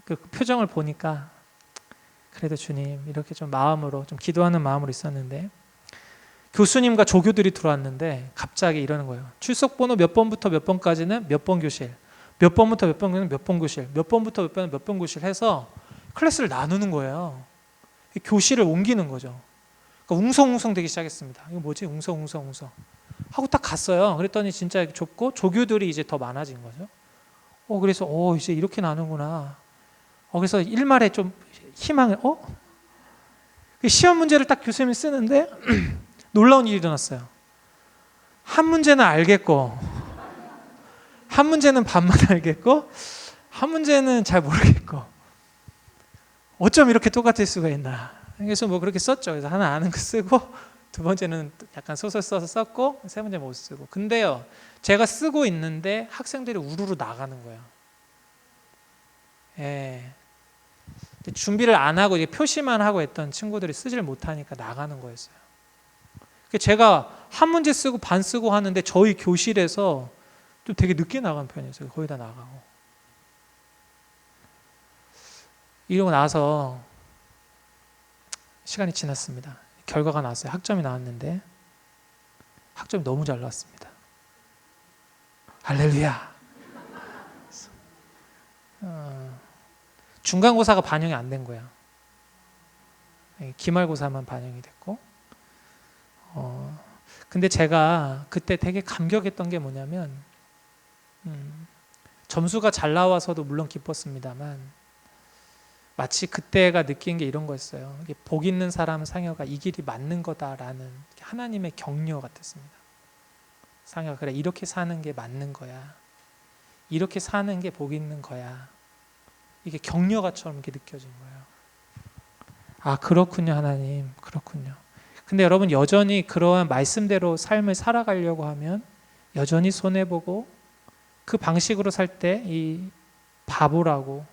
그 표정을 보니까 그래도 주님 이렇게 좀 마음으로 좀 기도하는 마음으로 있었는데 교수님과 조교들이 들어왔는데 갑자기 이러는 거예요. 출석번호 몇 번부터 몇 번까지는 몇 번 교실, 몇 번부터 몇 번까지는 몇 번 교실, 몇 번부터 몇 번은 몇 번 교실 해서 클래스를 나누는 거예요. 교실을 옮기는 거죠. 그러니까 웅성웅성 되기 시작했습니다. 이거 뭐지? 웅성웅성 하고 딱 갔어요. 그랬더니 진짜 좁고 조교들이 이제 더 많아진 거죠. 그래서 이제 이렇게 나누구나. 그래서 일말에 좀 희망을 시험 문제를 딱 교수님이 쓰는데 놀라운 일이 일어났어요. 한 문제는 알겠고 한 문제는 반만 알겠고 한 문제는 잘 모르겠고 어쩜 이렇게 똑같을 수가 있나. 그래서 뭐 그렇게 썼죠. 그래서 하나 아는 거 쓰고 두 번째는 약간 소설 써서 썼고 세 번째 못 쓰고. 근데요, 제가 쓰고 있는데 학생들이 우르르 나가는 거예요. 예. 준비를 안 하고 이제 표시만 하고 했던 친구들이 쓰지를 못하니까 나가는 거였어요. 제가 한 문제 쓰고 반 쓰고 하는데 저희 교실에서 좀 되게 늦게 나간 편이었어요. 거의 다 나가고. 이러고 나서 시간이 지났습니다. 결과가 나왔어요. 학점이 나왔는데 학점이 너무 잘 나왔습니다. 할렐루야. 중간고사가 반영이 안 된 거야. 기말고사만 반영이 됐고. 근데 제가 그때 되게 감격했던 게 뭐냐면 점수가 잘 나와서도 물론 기뻤습니다만 마치 그때가 느낀 게 이런 거였어요. 복 있는 사람 상여가 이 길이 맞는 거다라는 하나님의 격려 같았습니다. 상여가 그래 이렇게 사는 게 맞는 거야. 이렇게 사는 게 복 있는 거야. 이게 격려가처럼 이렇게 느껴진 거예요. 그렇군요, 하나님. 그렇군요. 근데 여러분 여전히 그러한 말씀대로 삶을 살아가려고 하면 여전히 손해보고 그 방식으로 살 때 이 바보라고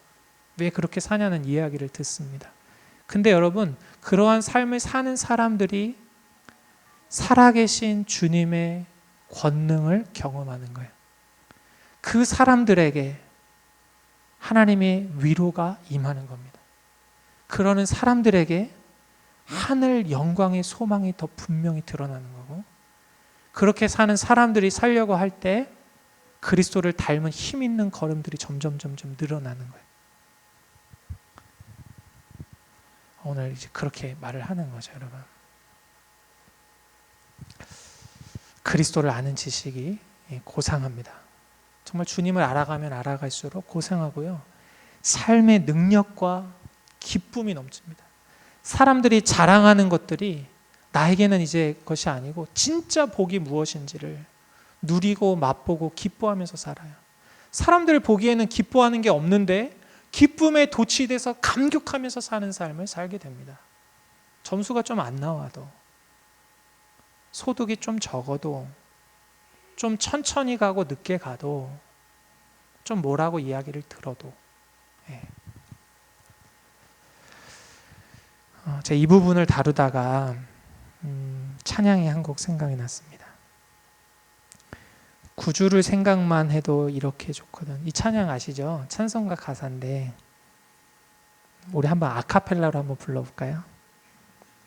왜 그렇게 사냐는 이야기를 듣습니다. 근데 여러분 그러한 삶을 사는 사람들이 살아계신 주님의 권능을 경험하는 거예요. 그 사람들에게 하나님의 위로가 임하는 겁니다. 그러는 사람들에게 하늘 영광의 소망이 더 분명히 드러나는 거고 그렇게 사는 사람들이 살려고 할 때 그리스도를 닮은 힘 있는 걸음들이 점점 늘어나는 거예요. 오늘 이제 그렇게 말을 하는 거죠, 여러분. 그리스도를 아는 지식이 고상합니다. 정말 주님을 알아가면 알아갈수록 고상하고요. 삶의 능력과 기쁨이 넘칩니다. 사람들이 자랑하는 것들이 나에게는 이제 것이 아니고 진짜 복이 무엇인지를 누리고 맛보고 기뻐하면서 살아요. 사람들 보기에는 기뻐하는 게 없는데 기쁨에 도취돼서 감격하면서 사는 삶을 살게 됩니다. 점수가 좀 안 나와도 소득이 좀 적어도 좀 천천히 가고 늦게 가도 좀 뭐라고 이야기를 들어도 제가 이 부분을 다루다가 찬양의 한 곡 생각이 났습니다. 구주를 생각만 해도 이렇게 좋거든. 이 찬양 아시죠? 찬송가 가사인데 우리 한번 아카펠라로 한번 불러볼까요?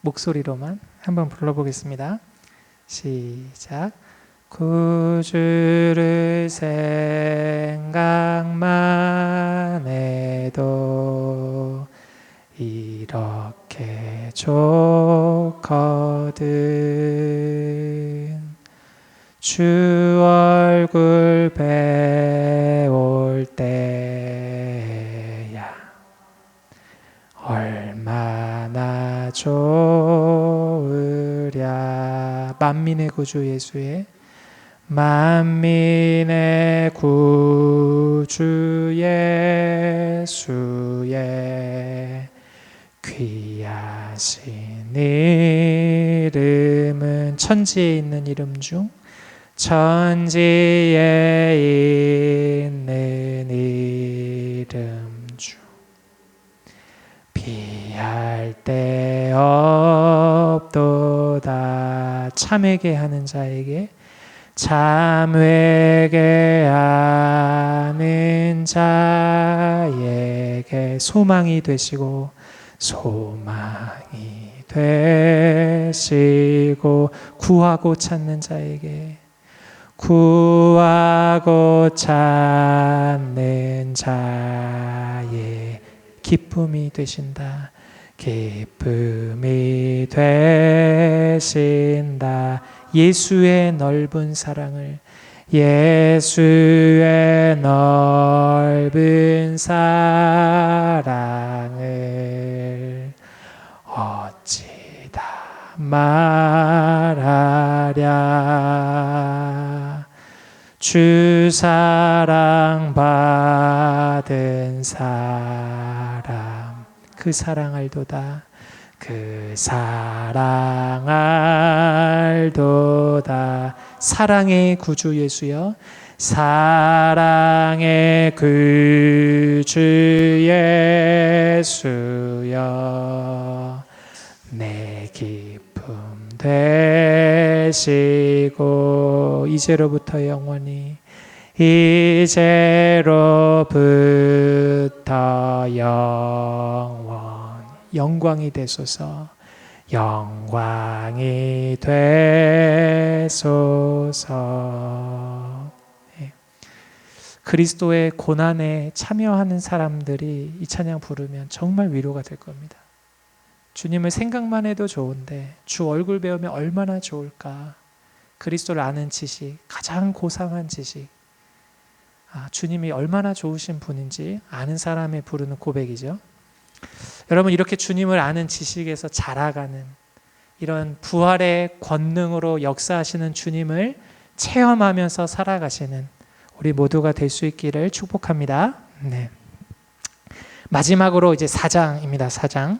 목소리로만 한번 불러보겠습니다. 시작. 구주를 생각만 해도 이렇게 좋거든. 주 얼굴 배울 때야 얼마나 좋으랴. 만민의 구주 예수의 만민의 구주 예수의 귀하신 이름은 천지에 있는 이름 중 천지에 있는 이름 중 비할 데 없도다. 참 회개하는 자에게 참 회개하는 자에게 소망이 되시고 소망이 되시고 구하고 찾는 자에게 구하고 찾는 자의 기쁨이 되신다. 기쁨이 되신다. 예수의 넓은 사랑을 예수의 넓은 사랑을 어찌 다 말하랴. 주 사랑 받은 사람 그 사랑 알도다. 그 사랑 알도다. 사랑의 구주 예수여 사랑의 구주 예수여 내 기쁨 되시고 이제로부터 영원히 이제로부터 영광이 되소서. 영광이 되소서. 네. 그리스도의 고난에 참여하는 사람들이 이 찬양 부르면 정말 위로가 될 겁니다. 주님을 생각만 해도 좋은데 주 얼굴 배우면 얼마나 좋을까. 그리스도를 아는 지식, 가장 고상한 지식, 주님이 얼마나 좋으신 분인지 아는 사람이 부르는 고백이죠. 여러분, 이렇게 주님을 아는 지식에서 자라가는 이런 부활의 권능으로 역사하시는 주님을 체험하면서 살아가시는 우리 모두가 될 수 있기를 축복합니다. 네. 마지막으로 이제 4장입니다. 4장.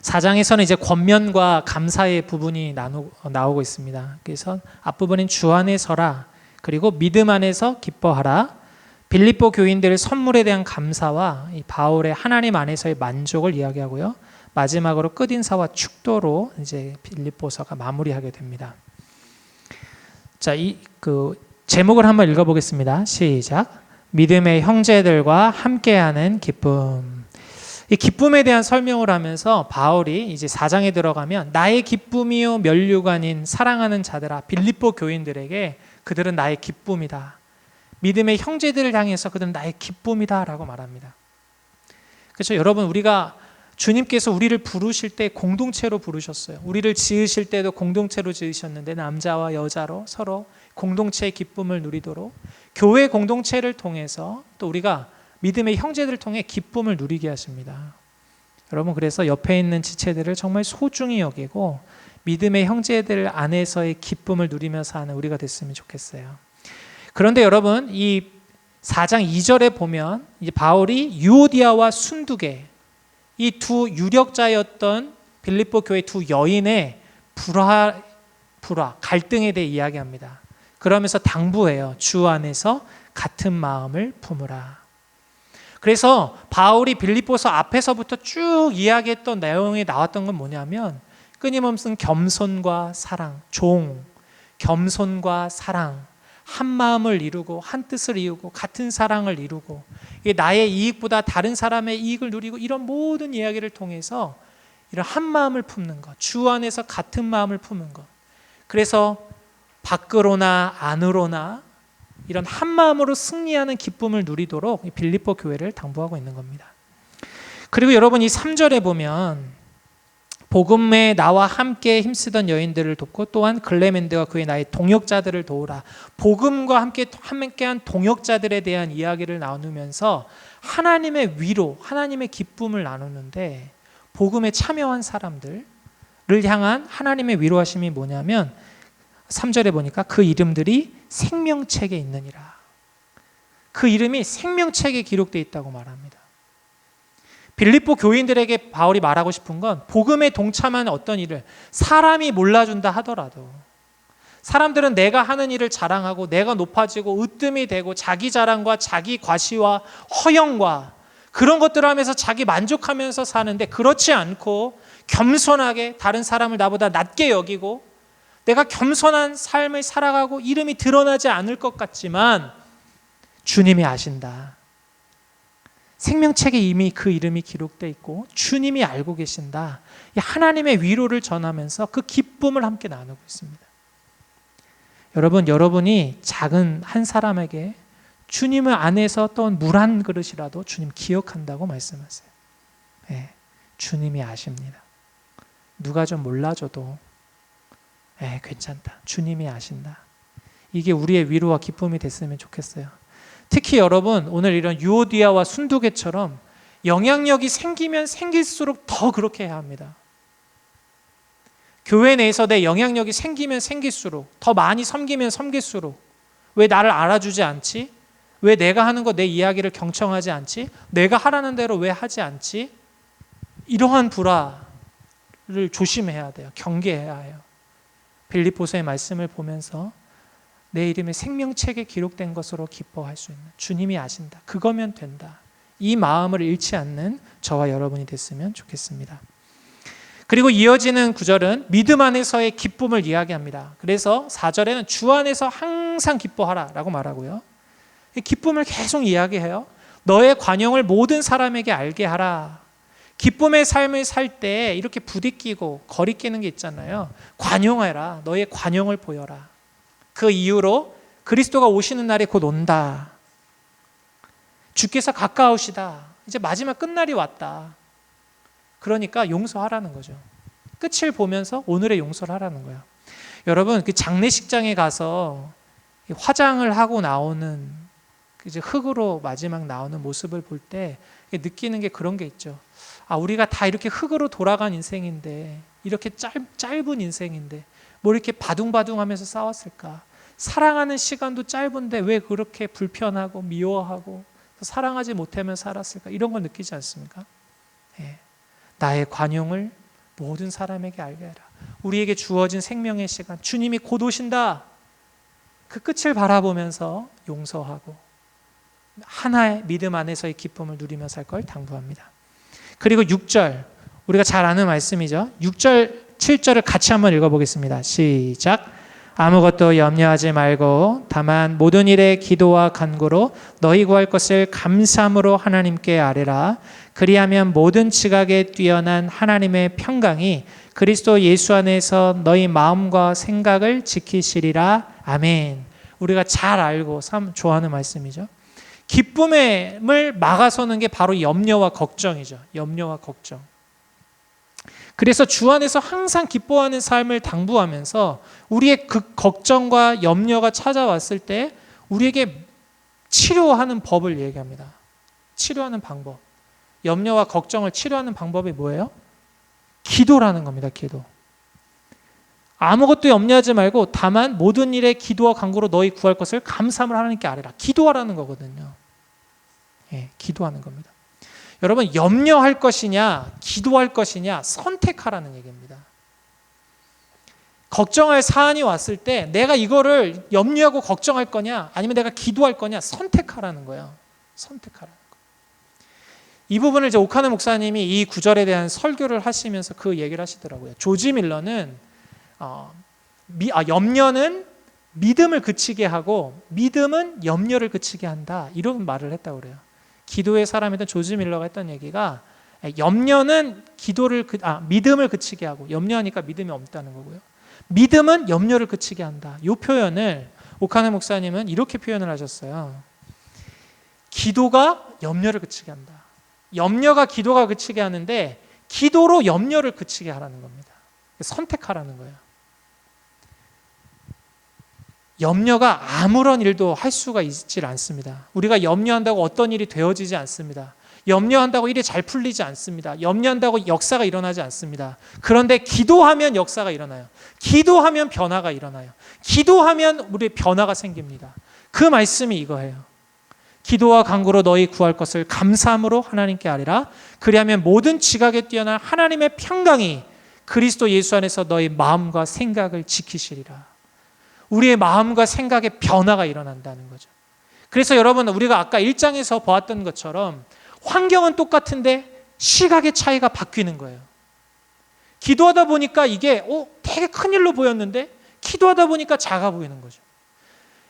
4장에서는 이제 권면과 감사의 부분이 나오고 있습니다. 그래서 앞부분인 주 안에 서라, 그리고 믿음 안에서 기뻐하라, 빌립보 교인들의 선물에 대한 감사와 이 바울의 하나님 안에서의 만족을 이야기하고요. 마지막으로 끝인사와 축도로 이제 빌립보서가 마무리하게 됩니다. 자, 제목을 한번 읽어보겠습니다. 시작. 믿음의 형제들과 함께하는 기쁨. 이 기쁨에 대한 설명을 하면서 바울이 이제 4장에 들어가면 나의 기쁨이요 면류가 아닌 사랑하는 자들아, 빌립보 교인들에게 그들은 나의 기쁨이다. 믿음의 형제들을 향해서 그들은 나의 기쁨이다 라고 말합니다. 그렇죠. 여러분, 우리가 주님께서 우리를 부르실 때 공동체로 부르셨어요. 우리를 지으실 때도 공동체로 지으셨는데 남자와 여자로 서로 공동체의 기쁨을 누리도록 교회 공동체를 통해서 또 우리가 믿음의 형제들을 통해 기쁨을 누리게 하십니다. 여러분, 그래서 옆에 있는 지체들을 정말 소중히 여기고 믿음의 형제들 안에서의 기쁨을 누리면서 사는 우리가 됐으면 좋겠어요. 그런데 여러분, 이 4장 2절에 보면 이제 바울이 유오디아와 순두계, 이 두 유력자였던 빌립보 교회 두 여인의 불화, 갈등에 대해 이야기합니다. 그러면서 당부해요. 주 안에서 같은 마음을 품으라. 그래서 바울이 빌립보서 앞에서부터 쭉 이야기했던 내용이 나왔던 건 뭐냐면 끊임없는 겸손과 사랑, 겸손과 사랑, 한 마음을 이루고 한 뜻을 이루고 같은 사랑을 이루고 나의 이익보다 다른 사람의 이익을 누리고 이런 모든 이야기를 통해서 이런 한 마음을 품는 것, 주 안에서 같은 마음을 품는 것. 그래서 밖으로나 안으로나 이런 한 마음으로 승리하는 기쁨을 누리도록 빌립보 교회를 당부하고 있는 겁니다. 그리고 여러분, 이 3절에 보면 복음에 나와 함께 힘쓰던 여인들을 돕고 또한 글레멘드와 그의 나의 동역자들을 도우라. 복음과 함께한 동역자들에 대한 이야기를 나누면서 하나님의 위로, 하나님의 기쁨을 나누는데 복음에 참여한 사람들을 향한 하나님의 위로하심이 뭐냐면 3절에 보니까 그 이름들이 생명책에 있느니라. 그 이름이 생명책에 기록되어 있다고 말합니다. 빌립보 교인들에게 바울이 말하고 싶은 건 복음에 동참한 어떤 일을 사람이 몰라준다 하더라도 사람들은 내가 하는 일을 자랑하고 내가 높아지고 으뜸이 되고 자기 자랑과 자기 과시와 허영과 그런 것들을 하면서 자기 만족하면서 사는데 그렇지 않고 겸손하게 다른 사람을 나보다 낮게 여기고 내가 겸손한 삶을 살아가고 이름이 드러나지 않을 것 같지만 주님이 아신다. 생명책에 이미 그 이름이 기록되어 있고 주님이 알고 계신다. 하나님의 위로를 전하면서 그 기쁨을 함께 나누고 있습니다. 여러분이 작은 한 사람에게 주님을 안에서 떠온 물 한 그릇이라도 주님 기억한다고 말씀하세요. 네, 주님이 아십니다. 누가 좀 몰라줘도 괜찮다. 주님이 아신다. 이게 우리의 위로와 기쁨이 됐으면 좋겠어요. 특히 여러분 오늘 이런 유오디아와 순두개처럼 영향력이 생기면 생길수록 더 그렇게 해야 합니다. 교회 내에서 내 영향력이 생기면 생길수록 더 많이 섬기면 섬길수록 왜 나를 알아주지 않지? 왜 내가 하는 거 내 이야기를 경청하지 않지? 내가 하라는 대로 왜 하지 않지? 이러한 불화를 조심해야 돼요. 경계해야 해요. 빌립보서의 말씀을 보면서 내 이름이 생명책에 기록된 것으로 기뻐할 수 있는 주님이 아신다. 그거면 된다. 이 마음을 잃지 않는 저와 여러분이 됐으면 좋겠습니다. 그리고 이어지는 구절은 믿음 안에서의 기쁨을 이야기합니다. 그래서 4절에는 주 안에서 항상 기뻐하라 라고 말하고요. 기쁨을 계속 이야기해요. 너의 관용을 모든 사람에게 알게 하라. 기쁨의 삶을 살 때 이렇게 부딪히고 거리끼는 게 있잖아요. 관용해라. 너의 관용을 보여라. 그 이후로 그리스도가 오시는 날이 곧 온다. 주께서 가까우시다. 이제 마지막 끝날이 왔다. 그러니까 용서하라는 거죠. 끝을 보면서 오늘의 용서를 하라는 거예요. 여러분 그 장례식장에 가서 화장을 하고 나오는 이제 흙으로 마지막 나오는 모습을 볼 때 느끼는 게 그런 게 있죠. 우리가 다 이렇게 흙으로 돌아간 인생인데 이렇게 짧은 인생인데 뭐 이렇게 바둥바둥하면서 싸웠을까? 사랑하는 시간도 짧은데 왜 그렇게 불편하고 미워하고 사랑하지 못하며 살았을까? 이런 걸 느끼지 않습니까? 나의 관용을 모든 사람에게 알게 해라. 우리에게 주어진 생명의 시간, 주님이 곧 오신다. 그 끝을 바라보면서 용서하고 하나의 믿음 안에서의 기쁨을 누리며 살 걸 당부합니다. 그리고 6절, 우리가 잘 아는 말씀이죠. 6절, 7절을 같이 한번 읽어보겠습니다. 시작. 아무것도 염려하지 말고 다만 모든 일에 기도와 간구로 너희 구할 것을 감사함으로 하나님께 아뢰라. 그리하면 모든 지각에 뛰어난 하나님의 평강이 그리스도 예수 안에서 너희 마음과 생각을 지키시리라. 아멘. 우리가 잘 알고 참 좋아하는 말씀이죠. 기쁨을 막아서는 게 바로 염려와 걱정이죠. 염려와 걱정. 그래서 주 안에서 항상 기뻐하는 삶을 당부하면서 우리의 그 걱정과 염려가 찾아왔을 때 우리에게 치료하는 법을 얘기합니다. 치료하는 방법. 염려와 걱정을 치료하는 방법이 뭐예요? 기도라는 겁니다. 기도. 아무것도 염려하지 말고 다만 모든 일에 기도와 간구로 너희 구할 것을 감사함을 하나님께 아뢰라. 기도하라는 거거든요. 기도하는 겁니다. 여러분 염려할 것이냐 기도할 것이냐 선택하라는 얘기입니다. 걱정할 사안이 왔을 때 내가 이거를 염려하고 걱정할 거냐 아니면 내가 기도할 거냐 선택하라는 거예요. 선택하라는 거. 이 부분을 이제 오카노 목사님이 이 구절에 대한 설교를 하시면서 그 얘기를 하시더라고요. 조지 밀러는 염려는 믿음을 그치게 하고 믿음은 염려를 그치게 한다. 이런 말을 했다고 그래요. 기도의 사람이던 조지 밀러가 했던 얘기가 염려는 믿음을 그치게 하고 염려하니까 믿음이 없다는 거고요. 믿음은 염려를 그치게 한다. 이 표현을 오카노 목사님은 이렇게 표현을 하셨어요. 기도가 염려를 그치게 한다. 염려가 기도가 그치게 하는데 기도로 염려를 그치게 하라는 겁니다. 선택하라는 거예요. 염려가 아무런 일도 할 수가 있질 않습니다. 우리가 염려한다고 어떤 일이 되어지지 않습니다. 염려한다고 일이 잘 풀리지 않습니다. 염려한다고 역사가 일어나지 않습니다. 그런데 기도하면 역사가 일어나요. 기도하면 변화가 일어나요. 기도하면 우리의 변화가 생깁니다. 그 말씀이 이거예요. 기도와 간구로 너희 구할 것을 감사함으로 하나님께 아뢰라. 그리하면 모든 지각에 뛰어난 하나님의 평강이 그리스도 예수 안에서 너희 마음과 생각을 지키시리라. 우리의 마음과 생각의 변화가 일어난다는 거죠. 그래서 여러분, 우리가 아까 1장에서 보았던 것처럼 환경은 똑같은데 시각의 차이가 바뀌는 거예요. 기도하다 보니까 이게 되게 큰일로 보였는데 기도하다 보니까 작아 보이는 거죠.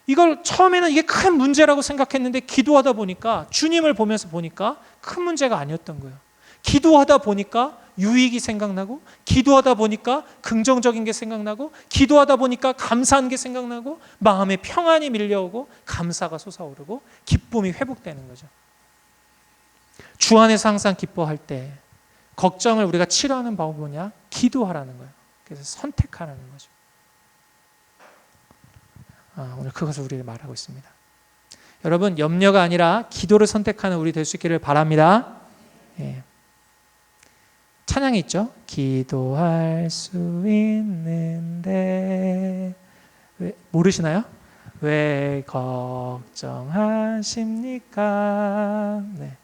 이걸 처음에는 이게 큰 문제라고 생각했는데 기도하다 보니까, 주님을 보면서 보니까 큰 문제가 아니었던 거예요. 기도하다 보니까 유익이 생각나고, 기도하다 보니까 긍정적인 게 생각나고, 기도하다 보니까 감사한 게 생각나고, 마음에 평안이 밀려오고 감사가 솟아오르고 기쁨이 회복되는 거죠. 주 안에서 항상 기뻐할 때 걱정을 우리가 치료하는 방법이 뭐냐? 기도하라는 거예요. 그래서 선택하라는 거죠. 오늘 그것을 우리에게 말하고 있습니다. 여러분, 염려가 아니라 기도를 선택하는 우리 될 수 있기를 바랍니다. 예. 찬양이 있죠? 기도할 수 있는데 모르시나요? 왜 걱정하십니까? 네.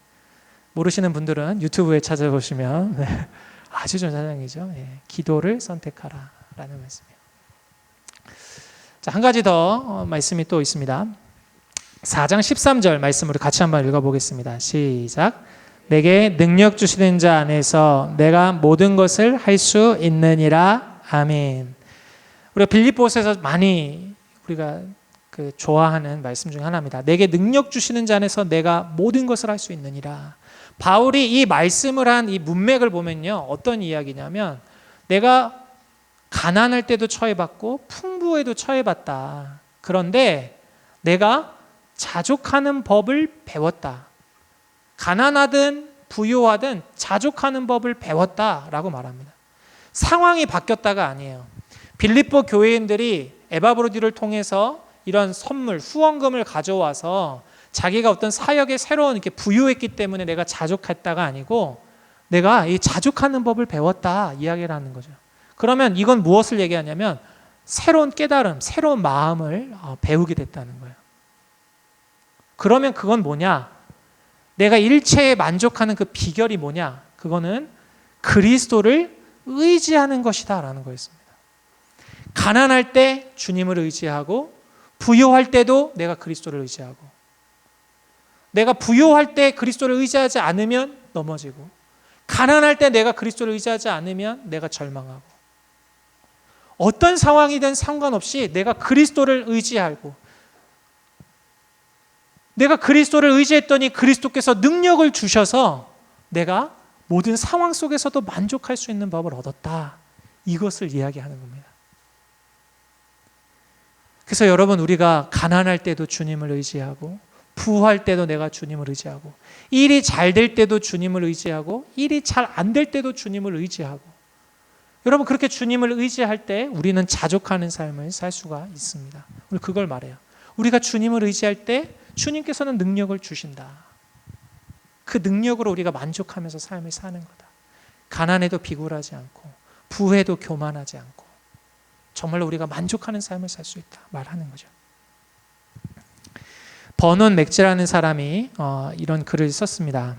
모르시는 분들은 유튜브에 찾아보시면 아주 좋은 찬양이죠. 예. 기도를 선택하라 라는 말씀이에요. 자, 한 가지 더 말씀이 또 있습니다. 4장 13절 말씀으로 같이 한번 읽어보겠습니다. 시작. 내게 능력 주시는 자 안에서 내가 모든 것을 할 수 있느니라. 아멘. 우리가 빌립보서에서 많이 우리가 좋아하는 말씀 중에 하나입니다. 내게 능력 주시는 자 안에서 내가 모든 것을 할 수 있느니라. 바울이 이 말씀을 한 이 문맥을 보면요, 어떤 이야기냐면 내가 가난할 때도 처해봤고 풍부에도 처해봤다. 그런데 내가 자족하는 법을 배웠다. 가난하든 부유하든 자족하는 법을 배웠다라고 말합니다. 상황이 바뀌었다가 아니에요. 빌립보 교회인들이 에바브로디를 통해서 이런 선물, 후원금을 가져와서 자기가 어떤 사역에 새로운 이렇게 부유했기 때문에 내가 자족했다가 아니고 내가 이 자족하는 법을 배웠다 이야기를 하는 거죠. 그러면 이건 무엇을 얘기하냐면 새로운 깨달음, 새로운 마음을 배우게 됐다는 거예요. 그러면 그건 뭐냐? 내가 일체에 만족하는 그 비결이 뭐냐? 그거는 그리스도를 의지하는 것이다 라는 거였습니다. 가난할 때 주님을 의지하고 부유할 때도 내가 그리스도를 의지하고, 내가 부유할 때 그리스도를 의지하지 않으면 넘어지고, 가난할 때 내가 그리스도를 의지하지 않으면 내가 절망하고, 어떤 상황이든 상관없이 내가 그리스도를 의지하고, 내가 그리스도를 의지했더니 그리스도께서 능력을 주셔서 내가 모든 상황 속에서도 만족할 수 있는 법을 얻었다. 이것을 이야기하는 겁니다. 그래서 여러분, 우리가 가난할 때도 주님을 의지하고, 부할 때도 내가 주님을 의지하고, 일이 잘 될 때도 주님을 의지하고, 일이 잘 안 될 때도 주님을 의지하고, 여러분, 그렇게 주님을 의지할 때 우리는 자족하는 삶을 살 수가 있습니다. 오늘 그걸 말해요. 우리가 주님을 의지할 때 주님께서는 능력을 주신다. 그 능력으로 우리가 만족하면서 삶을 사는 거다. 가난해도 비굴하지 않고 부해도 교만하지 않고 정말로 우리가 만족하는 삶을 살 수 있다 말하는 거죠. 버논 맥지라는 사람이 이런 글을 썼습니다.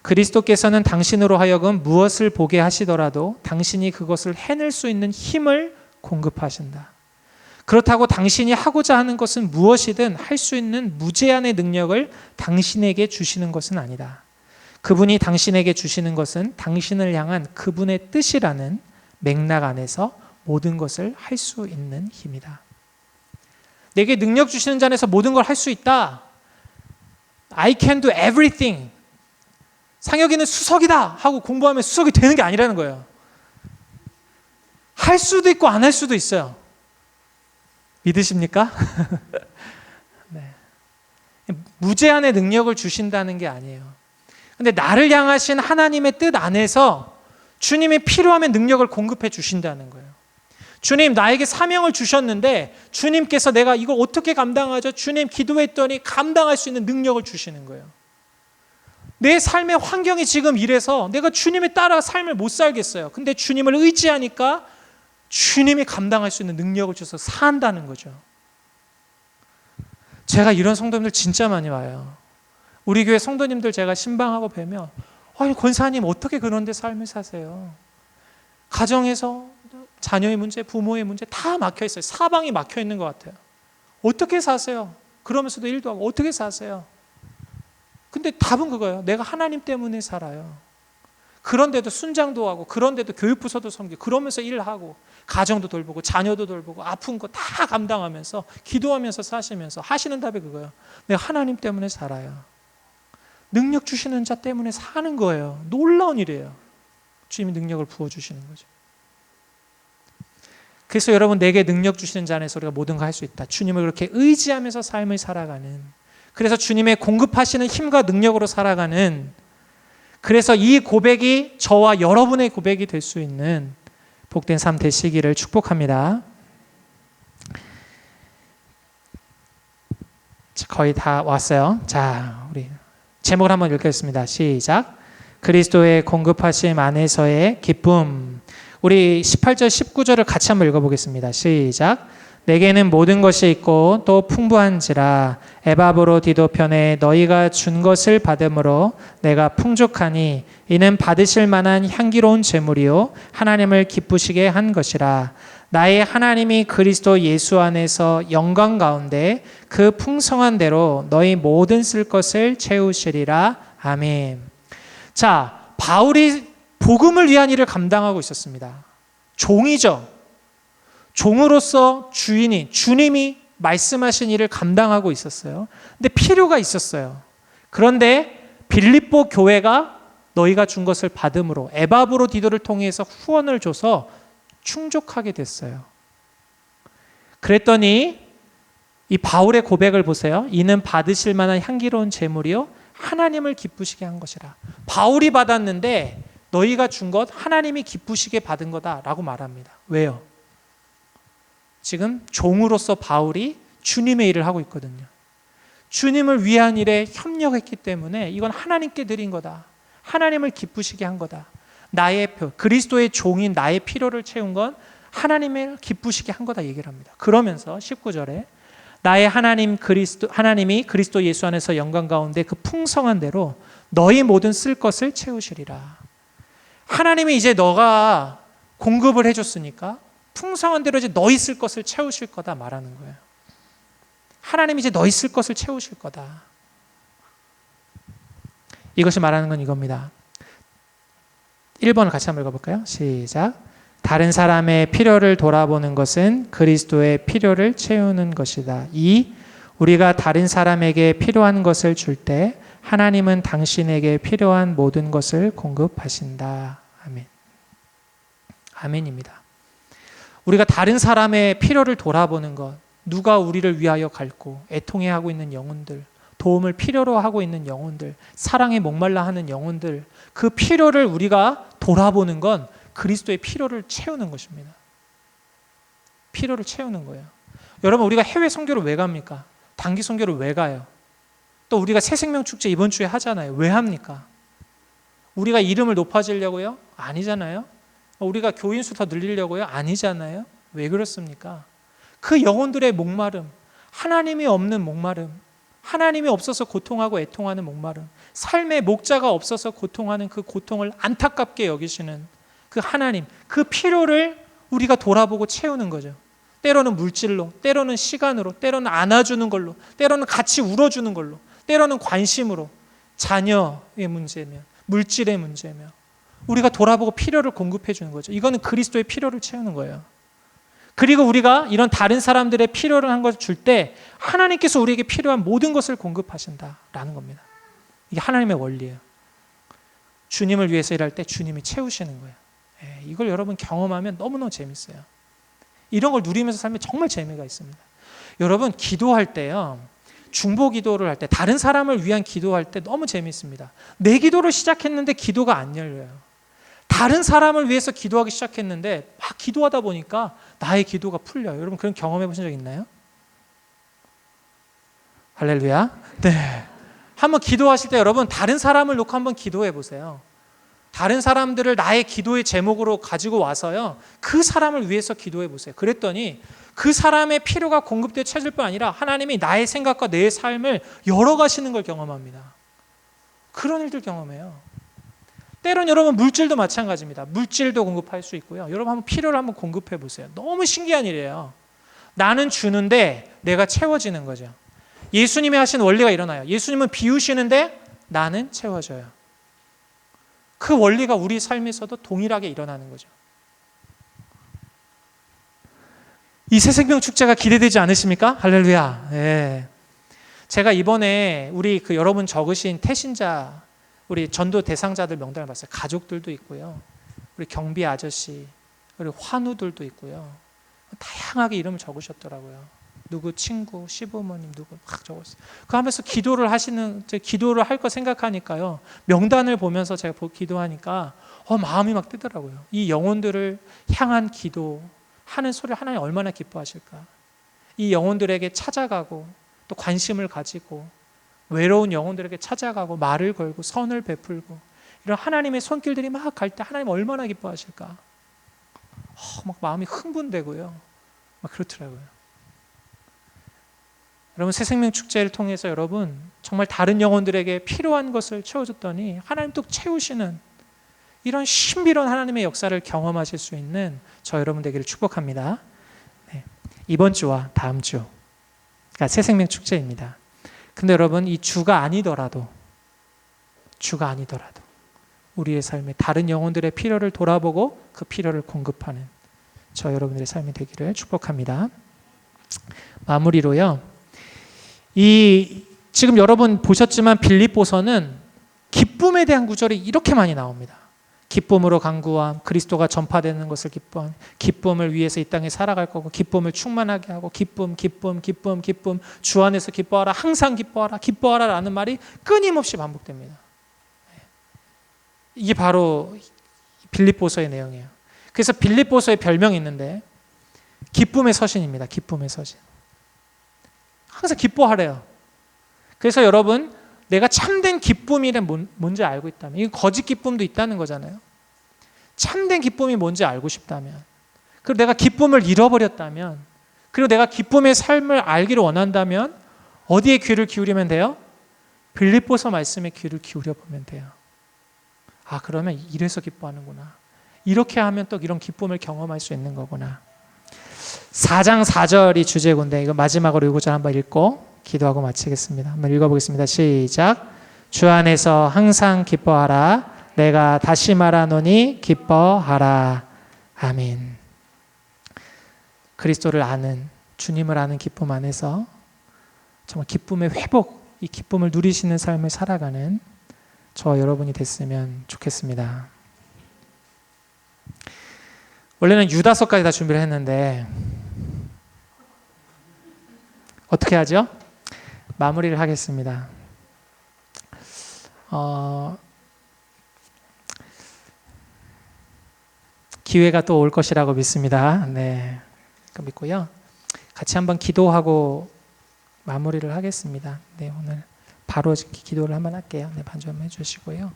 그리스도께서는 당신으로 하여금 무엇을 보게 하시더라도 당신이 그것을 해낼 수 있는 힘을 공급하신다. 그렇다고 당신이 하고자 하는 것은 무엇이든 할 수 있는 무제한의 능력을 당신에게 주시는 것은 아니다. 그분이 당신에게 주시는 것은 당신을 향한 그분의 뜻이라는 맥락 안에서 모든 것을 할 수 있는 힘이다. 내게 능력 주시는 자 안에서 모든 걸 할 수 있다. I can do everything. 상혁이는 수석이다 하고 공부하면 수석이 되는 게 아니라는 거예요. 할 수도 있고 안 할 수도 있어요. 믿으십니까? 네. 무제한의 능력을 주신다는 게 아니에요. 근데 나를 향하신 하나님의 뜻 안에서 주님이 필요하면 능력을 공급해 주신다는 거예요. 주님, 나에게 사명을 주셨는데 주님께서 내가 이걸 어떻게 감당하죠? 주님, 기도했더니 감당할 수 있는 능력을 주시는 거예요. 내 삶의 환경이 지금 이래서 내가 주님에 따라 삶을 못 살겠어요. 근데 주님을 의지하니까 주님이 감당할 수 있는 능력을 주셔서 산다는 거죠. 제가 이런 성도님들 진짜 많이 와요. 우리 교회 성도님들 제가 신방하고 뵈면 아니, 권사님 어떻게 그런 데 삶을 사세요? 가정에서 자녀의 문제, 부모의 문제 다 막혀 있어요. 사방이 막혀 있는 것 같아요. 어떻게 사세요? 그러면서도 일도 하고 어떻게 사세요? 근데 답은 그거예요. 내가 하나님 때문에 살아요. 그런데도 순장도 하고, 그런데도 교육부서도 섬기고, 그러면서 일하고, 가정도 돌보고, 자녀도 돌보고, 아픈 거 다 감당하면서, 기도하면서 사시면서 하시는 답이 그거예요. 내가 하나님 때문에 살아요. 능력 주시는 자 때문에 사는 거예요. 놀라운 일이에요. 주님이 능력을 부어주시는 거죠. 그래서 여러분, 내게 능력 주시는 자 안에서 우리가 모든 거 할 수 있다. 주님을 그렇게 의지하면서 삶을 살아가는, 그래서 주님의 공급하시는 힘과 능력으로 살아가는, 그래서 이 고백이 저와 여러분의 고백이 될 수 있는 복된 삶 되시기를 축복합니다. 거의 다 왔어요. 자, 우리 제목을 한번 읽겠습니다. 시작. 그리스도의 공급하심 안에서의 기쁨. 우리 18절 19절을 같이 한번 읽어보겠습니다. 시작. 내게는 모든 것이 있고 또 풍부한지라 에바브로디도 편에 너희가 준 것을 받음으로 내가 풍족하니 이는 받으실 만한 향기로운 제물이요 하나님을 기쁘시게 한 것이라. 나의 하나님이 그리스도 예수 안에서 영광 가운데 그 풍성한 대로 너희 모든 쓸 것을 채우시리라. 아멘. 자, 바울이 복음을 위한 일을 감당하고 있었습니다. 종이죠. 종으로서 주님이 말씀하신 일을 감당하고 있었어요. 근데 필요가 있었어요. 그런데 빌립보 교회가 너희가 준 것을 받음으로 에바브로디도를 통해서 후원을 줘서 충족하게 됐어요. 그랬더니 이 바울의 고백을 보세요. 이는 받으실 만한 향기로운 제물이요 하나님을 기쁘시게 한 것이라. 바울이 받았는데 너희가 준 것 하나님이 기쁘시게 받은 거다라고 말합니다. 왜요? 지금 종으로서 바울이 주님의 일을 하고 있거든요. 주님을 위한 일에 협력했기 때문에 이건 하나님께 드린 거다. 하나님을 기쁘시게 한 거다. 나의 그리스도의 종인 나의 필요를 채운 건 하나님을 기쁘시게 한 거다 얘기를 합니다. 그러면서 19절에 나의 하나님이 그리스도 예수 안에서 영광 가운데 그 풍성한 대로 너희 모든 쓸 것을 채우시리라. 하나님이 이제 너가 공급을 해줬으니까 풍성한 대로 이제 너희 쓸 것을 채우실 거다 말하는 거예요. 하나님이 이제 너희 쓸 것을 채우실 거다. 이것이 말하는 건 이겁니다. 1번을 같이 한번 읽어볼까요? 시작. 다른 사람의 필요를 돌아보는 것은 그리스도의 필요를 채우는 것이다. 2. 우리가 다른 사람에게 필요한 것을 줄 때 하나님은 당신에게 필요한 모든 것을 공급하신다. 아멘. 아멘입니다. 우리가 다른 사람의 필요를 돌아보는 것, 누가 우리를 위하여 갈고 애통해하고 있는 영혼들, 도움을 필요로 하고 있는 영혼들, 사랑에 목말라 하는 영혼들, 그 필요를 우리가 돌아보는 건 그리스도의 필요를 채우는 것입니다. 필요를 채우는 거예요. 여러분, 우리가 해외 선교를 왜 갑니까? 단기 선교를 왜 가요? 또 우리가 새생명축제 이번 주에 하잖아요. 왜 합니까? 우리가 이름을 높아지려고요? 아니잖아요. 우리가 교인 수 더 늘리려고요? 아니잖아요. 왜 그렇습니까? 그 영혼들의 목마름, 하나님이 없는 목마름, 하나님이 없어서 고통하고 애통하는 목마름, 삶의 목자가 없어서 고통하는 그 고통을 안타깝게 여기시는 그 하나님, 그 필요를 우리가 돌아보고 채우는 거죠. 때로는 물질로, 때로는 시간으로, 때로는 안아주는 걸로, 때로는 같이 울어주는 걸로, 때로는 관심으로, 자녀의 문제면, 물질의 문제면 우리가 돌아보고 필요를 공급해 주는 거죠. 이거는 그리스도의 필요를 채우는 거예요. 그리고 우리가 이런 다른 사람들의 필요를 한 것을 줄 때 하나님께서 우리에게 필요한 모든 것을 공급하신다라는 겁니다. 이게 하나님의 원리예요. 주님을 위해서 일할 때 주님이 채우시는 거예요. 이걸 여러분 경험하면 너무너무 재밌어요. 이런 걸 누리면서 살면 정말 재미가 있습니다. 여러분, 기도할 때요, 중보 기도를 할 때, 다른 사람을 위한 기도할 때 너무 재미있습니다. 내 기도를 시작했는데 기도가 안 열려요. 다른 사람을 위해서 기도하기 시작했는데 막 기도하다 보니까 나의 기도가 풀려요. 여러분 그런 경험해 보신 적 있나요? 할렐루야. 네. 한번 기도하실 때 여러분 다른 사람을 놓고 한번 기도해 보세요. 다른 사람들을 나의 기도의 제목으로 가지고 와서요. 그 사람을 위해서 기도해 보세요. 그랬더니 그 사람의 필요가 공급되어 찾을 뿐 아니라 하나님이 나의 생각과 내 삶을 열어가시는 걸 경험합니다. 그런 일들 경험해요. 때론 여러분 물질도 마찬가지입니다. 물질도 공급할 수 있고요. 여러분 한번 필요를 한번 공급해 보세요. 너무 신기한 일이에요. 나는 주는데 내가 채워지는 거죠. 예수님이 하신 원리가 일어나요. 예수님은 비우시는데 나는 채워져요. 그 원리가 우리 삶에서도 동일하게 일어나는 거죠. 이 새생명 축제가 기대되지 않으십니까? 할렐루야. 네. 제가 이번에 우리 여러분 적으신 태신자, 우리 전도 대상자들 명단을 봤어요. 가족들도 있고요. 우리 경비 아저씨, 그리고 환우들도 있고요. 다양하게 이름을 적으셨더라고요. 누구 친구, 시부모님 누구 막 적었어요. 그 하면서 기도를 할 거 생각하니까요. 명단을 보면서 제가 기도하니까 마음이 막 뜨더라고요. 이 영혼들을 향한 기도 하는 소리를 하나님 얼마나 기뻐하실까. 이 영혼들에게 찾아가고 또 관심을 가지고 외로운 영혼들에게 찾아가고 말을 걸고 선을 베풀고 이런 하나님의 손길들이 막 갈 때 하나님 얼마나 기뻐하실까. 막 마음이 흥분되고요. 막 그렇더라고요. 여러분 새생명 축제를 통해서 여러분 정말 다른 영혼들에게 필요한 것을 채워줬더니 하나님 또 채우시는 이런 신비로운 하나님의 역사를 경험하실 수 있는 저 여러분 되기를 축복합니다. 네. 이번 주와 다음 주가 새생명 축제입니다. 근데 여러분 이 주가 아니더라도 우리의 삶에 다른 영혼들의 필요를 돌아보고 그 필요를 공급하는 저 여러분들의 삶이 되기를 축복합니다. 마무리로요. 지금 여러분 보셨지만 빌립보서는 기쁨에 대한 구절이 이렇게 많이 나옵니다. 기쁨으로 간구함, 그리스도가 전파되는 것을 기뻐함, 기쁨을 위해서 이 땅에 살아갈 거고 기쁨을 충만하게 하고 기쁨, 주 안에서 기뻐하라, 항상 기뻐하라 라는 말이 끊임없이 반복됩니다. 이게 바로 빌립보서의 내용이에요. 그래서 빌립보서의 별명이 있는데 기쁨의 서신입니다. 기쁨의 서신. 항상 기뻐하래요. 그래서 여러분 내가 참된 기쁨이란 뭔지 알고 있다면, 이건 거짓 기쁨도 있다는 거잖아요. 참된 기쁨이 뭔지 알고 싶다면, 그리고 내가 기쁨을 잃어버렸다면, 그리고 내가 기쁨의 삶을 알기를 원한다면 어디에 귀를 기울이면 돼요? 빌립보서 말씀에 귀를 기울여 보면 돼요. 아, 그러면 이래서 기뻐하는구나. 이렇게 하면 또 이런 기쁨을 경험할 수 있는 거구나. 4장 4절이 주제군데 이거 마지막으로 이 구절 한번 읽고 기도하고 마치겠습니다. 한번 읽어보겠습니다. 시작. 주 안에서 항상 기뻐하라. 내가 다시 말하노니 기뻐하라. 아멘. 그리스도를 아는, 주님을 아는 기쁨 안에서 정말 기쁨의 회복, 이 기쁨을 누리시는 삶을 살아가는 저 여러분이 됐으면 좋겠습니다. 원래는 유다서까지 다 준비를 했는데 어떻게 하죠? 마무리를 하겠습니다. 기회가 또 올 것이라고 믿습니다. 네, 믿고요. 같이 한번 기도하고 마무리를 하겠습니다. 네, 오늘 바로 기도를 한번 할게요. 네, 반주 한번 해주시고요.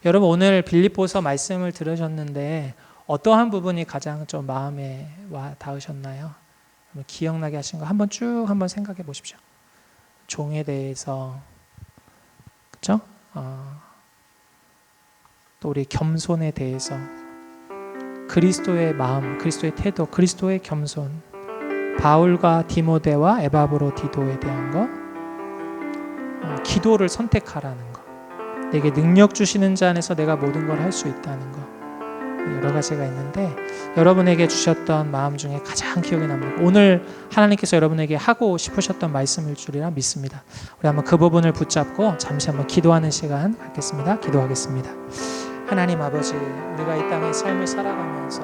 여러분 오늘 빌립보서 말씀을 들으셨는데 어떠한 부분이 가장 좀 마음에 와 닿으셨나요? 기억나게 하신 거 한번 쭉 한번 생각해 보십시오. 종에 대해서, 그렇죠? 또 우리 겸손에 대해서, 그리스도의 마음, 그리스도의 태도, 그리스도의 겸손, 바울과 디모데와 에바브로디도에 대한 거, 기도를 선택하라는 거, 내게 능력 주시는 자 안에서 내가 모든 걸 할 수 있다는 거, 여러 가지가 있는데 여러분에게 주셨던 마음 중에 가장 기억에 남는, 오늘 하나님께서 여러분에게 하고 싶으셨던 말씀일 줄이라 믿습니다. 우리 한번 그 부분을 붙잡고 잠시 한번 기도하는 시간 갖겠습니다. 기도하겠습니다. 하나님 아버지, 우리가 이 땅의 삶을 살아가면서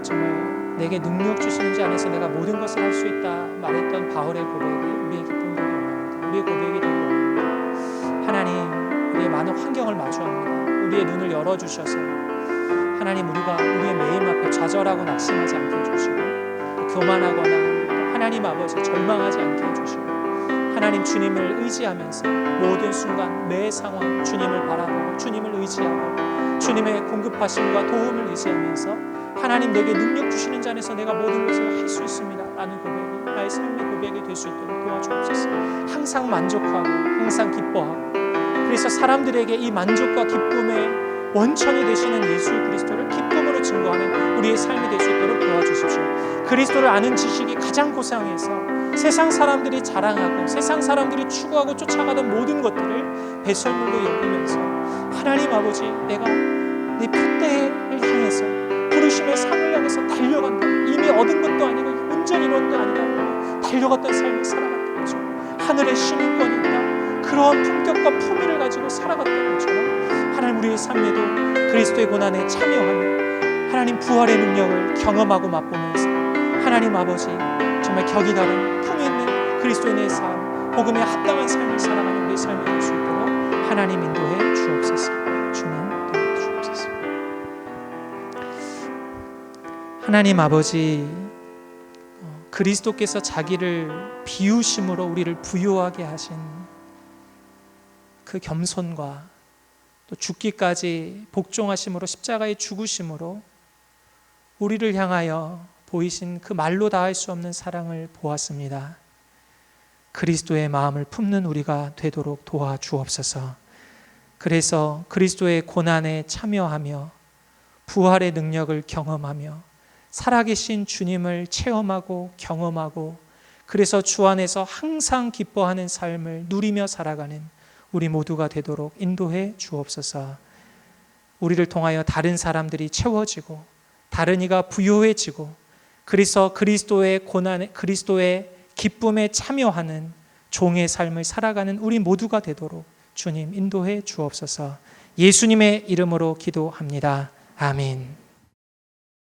정말 내게 능력 주시는 자 안에서 내가 모든 것을 할 수 있다 말했던 바울의 고백이 우리의 기쁨 되기 원합니다. 우리의 고백이 되기 원합니다. 하나님, 우리의 많은 환경을 마주합니다. 우리의 눈을 열어주셔서 하나님, 우리가 우리의 매임 앞에 좌절하고 낙심하지 않게 해주시고, 교만하거나 하나님 아버지 절망하지 않게 해주시고, 하나님 주님을 의지하면서 모든 순간 매 상황 주님을 바라고 주님을 의지하고 주님의 공급하심과 도움을 의지하면서 하나님, 내게 능력 주시는 자 안에서 내가 모든 것을 할 수 있습니다 라는 고백이 나의 삶의 고백이 될 수 있도록 도와주옵소서. 항상 만족하고 항상 기뻐하고, 그래서 사람들에게 이 만족과 기쁨의 원천이 되시는 예수 그리스도를 기쁨으로 증거하는 우리의 삶이 될 수 있도록 도와주십시오. 그리스도를 아는 지식이 가장 고상해서 세상 사람들이 자랑하고 세상 사람들이 추구하고 쫓아가던 모든 것들을 배설물로 여기면서 하나님 아버지, 내가 네 표대를 향해서 부르심의 상을 향해서 달려간다, 이미 얻은 것도 아니고 온전히 이런 게 아니라 달려갔던 삶을 살아갔던 거죠. 하늘의 시민권이 있다, 그러한 품격과 품위를 가지고 살아갔던 것처럼 하나님, 우리의 삶에도 그리스도의 고난에 참여하며 하나님 부활의 능력을 경험하고 맛보면서 하나님 아버지, 정말 격이 다른 품위 있는 그리스도인의 삶, 복음에 합당한 삶을 살아가는 우리의 삶이 될 수 있도록 하나님 인도해 주옵소서. 주님 도와주옵소서. 하나님 아버지, 그리스도께서 자기를 비우심으로 우리를 부요하게 하신 그 겸손과 또 죽기까지 복종하심으로 십자가의 죽으심으로 우리를 향하여 보이신 그 말로 다할 수 없는 사랑을 보았습니다. 그리스도의 마음을 품는 우리가 되도록 도와주옵소서. 그래서 그리스도의 고난에 참여하며 부활의 능력을 경험하며 살아계신 주님을 체험하고 경험하고, 그래서 주 안에서 항상 기뻐하는 삶을 누리며 살아가는 우리 모두가 되도록 인도해 주옵소서. 우리를 통하여 다른 사람들이 채워지고 다른 이가 부요해지고, 그래서 그리스도의 고난에, 그리스도의 기쁨에 참여하는 종의 삶을 살아가는 우리 모두가 되도록 주님 인도해 주옵소서. 예수님의 이름으로 기도합니다. 아멘.